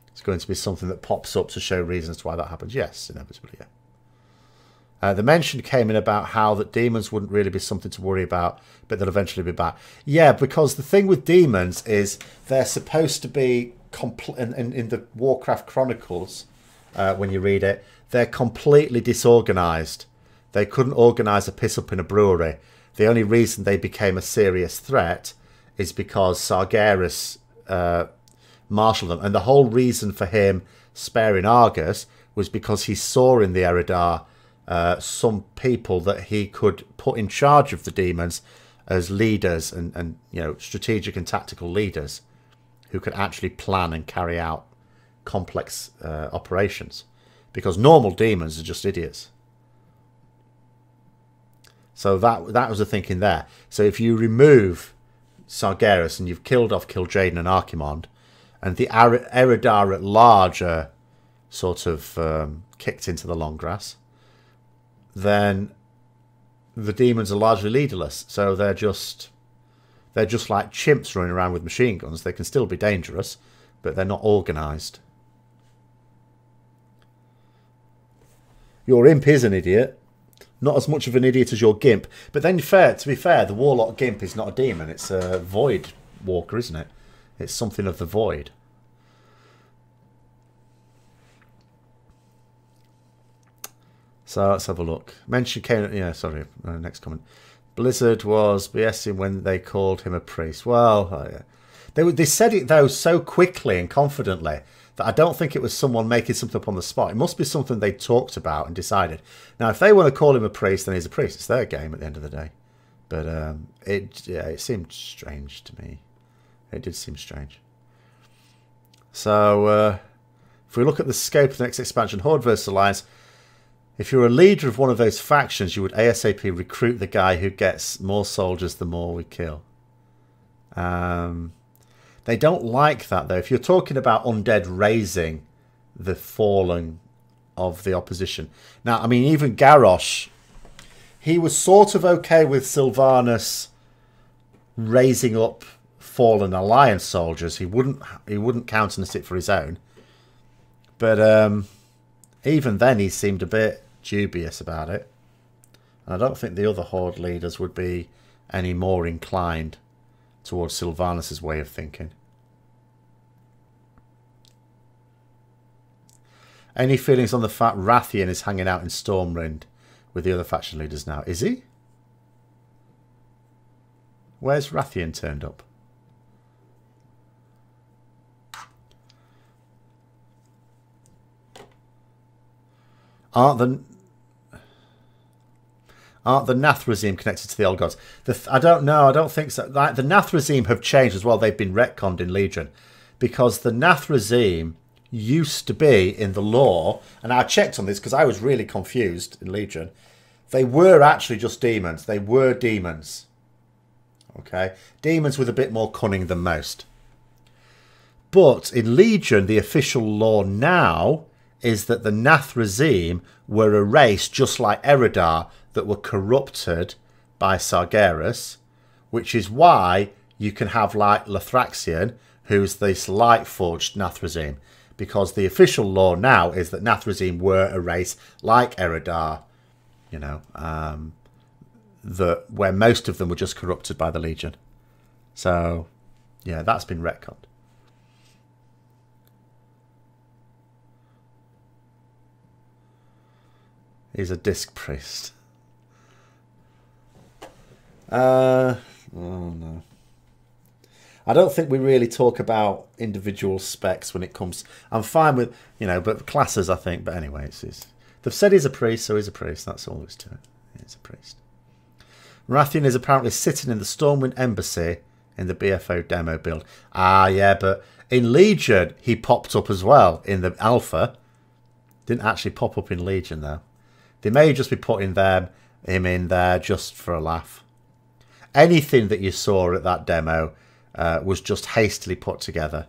It's going to be something that pops up to show reasons why that happens. Yes, inevitably, yeah. The mention came in about how that demons wouldn't really be something to worry about, but they'll eventually be back. Yeah, because the thing with demons is they're supposed to be, in the Warcraft Chronicles, when you read it, they're completely disorganised. They couldn't organise a piss up in a brewery. The only reason they became a serious threat is because Sargeras marshalled them. And the whole reason for him sparing Argus was because he saw in the Eredar some people that he could put in charge of the demons as leaders and you know, strategic and tactical leaders who could actually plan and carry out complex operations. Because normal demons are just idiots. So that was the thinking there. So if you remove Sargeras and you've killed off kil'jaeden and Archimonde, and the Eredar at large are sort of kicked into the long grass, then the demons are largely leaderless. So they're just like chimps running around with machine guns. They can still be dangerous, but they're not organised. Your imp is an idiot. Not as much of an idiot as your Gimp. But then, to be fair, the Warlock Gimp is not a demon. It's a Void Walker, isn't it? It's something of the Void. So let's have a look. Mention came... Yeah, sorry. Next comment. Blizzard was BSing when they called him a priest. Well, yeah. They said it, though, so quickly and confidently that I don't think it was someone making something up on the spot. It must be something they talked about and decided. Now, if they want to call him a priest, then he's a priest. It's their game at the end of the day. But it seemed strange to me. It did seem strange. So, if we look at the scope of the next expansion, Horde vs Alliance, if you're a leader of one of those factions, you would ASAP recruit the guy who gets more soldiers the more we kill. They don't like that, though. If you're talking about undead raising the fallen of the opposition. Now, I mean, even Garrosh, he was sort of okay with Sylvanas raising up fallen alliance soldiers. He wouldn't countenance it for his own. But even then, he seemed a bit dubious about it. And I don't think the other Horde leaders would be any more inclined towards Sylvanas' way of thinking. Any feelings on the fact Rathian is hanging out in Stormwind with the other faction leaders now? Is he? Where's Rathian turned up? Aren't the Nathrezim connected to the old gods? I don't know. I don't think so. Like, the Nathrezim have changed as well. They've been retconned in Legion. Because the Nathrezim used to be in the lore, and I checked on this because I was really confused in Legion. They were actually just demons. They were demons. Okay? Demons with a bit more cunning than most. But in Legion, the official lore now is that the Nathrezim were a race just like Eredar that were corrupted by Sargeras, which is why you can have like Lathrasian, who's this light-forged Nathrezim, because the official lore now is that Nathrezim were a race like Eredar, you know, where most of them were just corrupted by the Legion. So, yeah, that's been retconned. He's a disc priest. Oh no. I don't think we really talk about individual specs when it comes. I'm fine with, you know, but classes, I think. But anyway, they've said he's a priest, so he's a priest. That's all there is to it. He's a priest. Rathian is apparently sitting in the Stormwind Embassy in the BfA demo build. Ah, yeah, but in Legion, he popped up as well in the alpha. Didn't actually pop up in Legion, though. They may just be putting him in there just for a laugh. Anything that you saw at that demo was just hastily put together.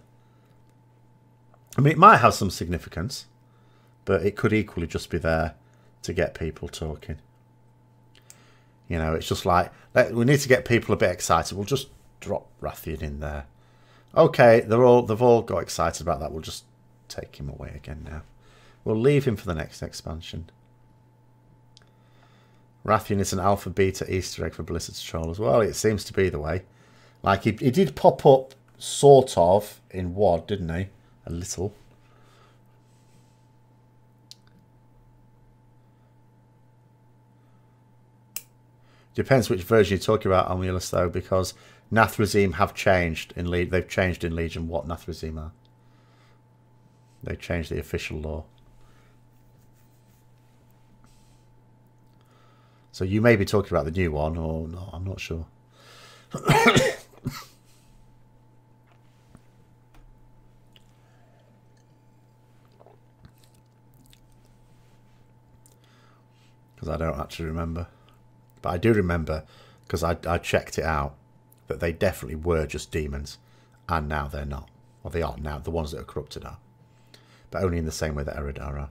I mean, it might have some significance, but it could equally just be there to get people talking. You know, it's just like, we need to get people a bit excited. We'll just drop Rathian in there. Okay, they've all got excited about that. We'll just take him away again now. We'll leave him for the next expansion. Rathian is an alpha beta Easter egg for Blizzard's troll as well. It seems to be the way. Like he did pop up sort of in WoD, didn't he? A little. Depends which version you're talking about, Omulus, though, because Nathrezim have changed in Legion. They've changed in Legion what Nathrezim are. They changed the official law. So you may be talking about the new one, or no, I'm not sure. Because I don't actually remember. But I do remember, because I checked it out, that they definitely were just demons. And now they're not. Well, they are now. The ones that are corrupted are. But only in the same way that Eridar are.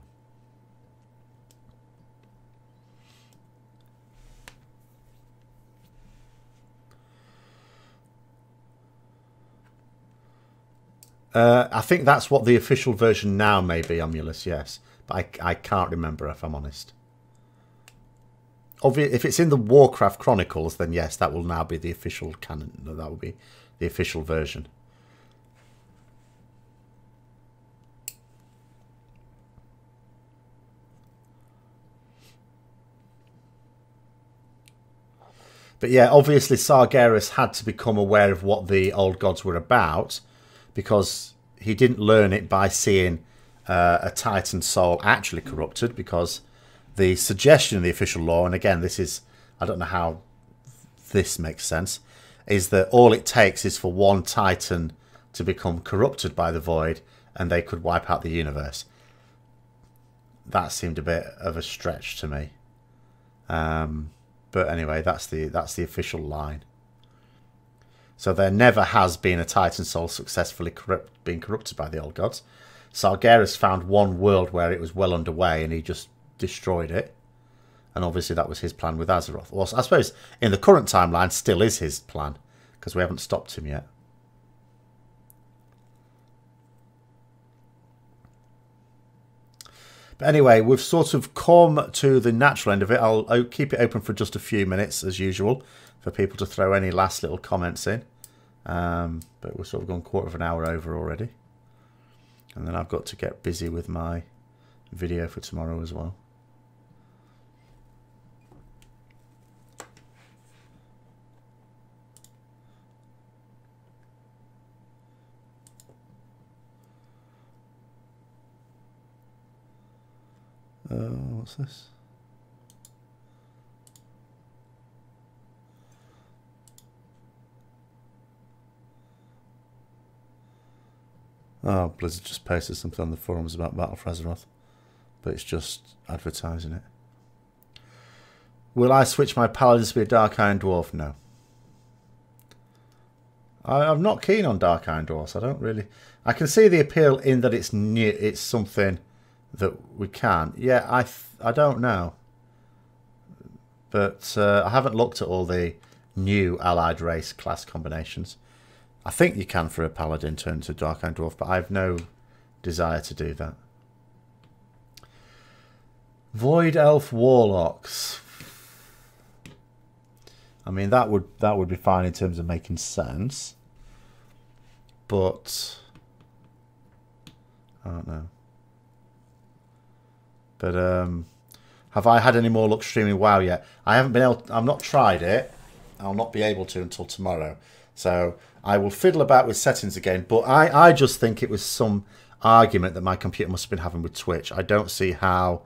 I think that's what the official version now may be, Omulus, yes. But I can't remember, if I'm honest. If it's in the Warcraft Chronicles, then yes, that will now be the official canon. That will be the official version. But yeah, obviously Sargeras had to become aware of what the old gods were about, because he didn't learn it by seeing a Titan soul actually corrupted, because the suggestion in the official law, and again, this is, I don't know how this makes sense, is that all it takes is for one Titan to become corrupted by the void and they could wipe out the universe. That seemed a bit of a stretch to me. But anyway, that's the official line. So there never has been a Titan soul successfully being corrupted by the old gods. Sargeras found one world where it was well underway and he just destroyed it. And obviously that was his plan with Azeroth. Well, I suppose in the current timeline still is his plan, because we haven't stopped him yet. But anyway, we've sort of come to the natural end of it. I'll keep it open for just a few minutes, as usual, for people to throw any last little comments in. But we've sort of gone quarter of an hour over already. And then I've got to get busy with my video for tomorrow as well. What's this? Oh, Blizzard just posted something on the forums about Battle for Azeroth, but it's just advertising it. Will I switch my paladins to be a Dark Iron Dwarf? No. I'm not keen on Dark Iron Dwarfs. I don't really. I can see the appeal in that it's new. It's something that we can. Yeah, I don't know. But I haven't looked at all the new allied race class combinations. I think you can for a paladin turn to Dark Iron Dwarf, but I have no desire to do that. Void Elf Warlocks. I mean, that would be fine in terms of making sense. But I don't know. But have I had any more luck streaming WoW yet? I haven't been able. I've not tried it. I'll not be able to until tomorrow. So I will fiddle about with settings again. But I just think it was some argument that my computer must have been having with Twitch. I don't see how,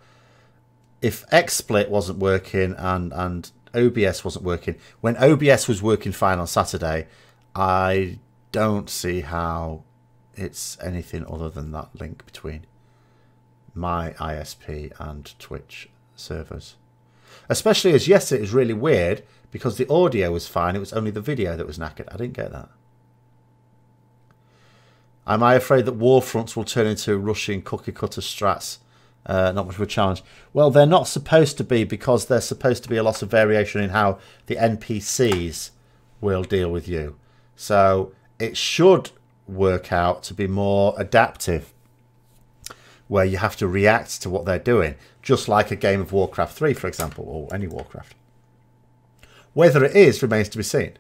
if XSplit wasn't working and OBS wasn't working, when OBS was working fine on Saturday, I don't see how it's anything other than that link between my ISP and Twitch servers. Especially as yesterday, it was really weird because the audio was fine, it was only the video that was knackered. I didn't get that. Am I afraid that Warfronts will turn into rushing cookie cutter strats? Not much of a challenge. Well, they're not supposed to be, because there's supposed to be a lot of variation in how the NPCs will deal with you. So it should work out to be more adaptive, where you have to react to what they're doing, just like a game of Warcraft 3, for example, or any Warcraft. Whether it is remains to be seen,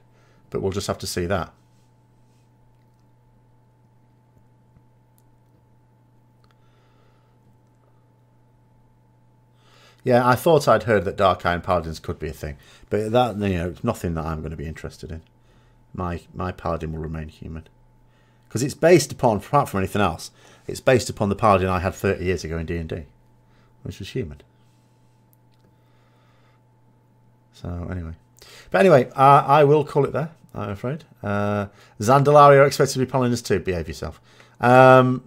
but we'll just have to see that. Yeah, I thought I'd heard that Dark Iron Paladins could be a thing, but that, you know, it's nothing that I'm going to be interested in. My Paladin will remain human. Because it's based upon, apart from anything else, it's based upon the Paladin I had 30 years ago in D&D, which was human. So, anyway. But anyway, I will call it there, I'm afraid. Zandalari are expected to be Paladins too. Behave yourself. Are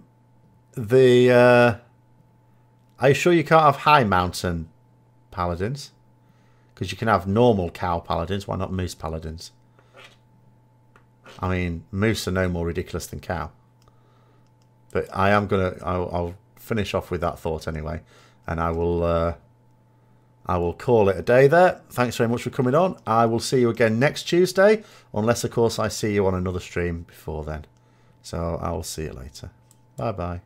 you sure you can't have high mountain paladins? Because you can have normal cow paladins. Why not moose paladins? I mean, moose are no more ridiculous than cow. But I am gonna. I'll finish off with that thought anyway, and I will call it a day there. Thanks very much for coming on. I will see you again next Tuesday, unless of course I see you on another stream before then. So I will see you later. Bye bye.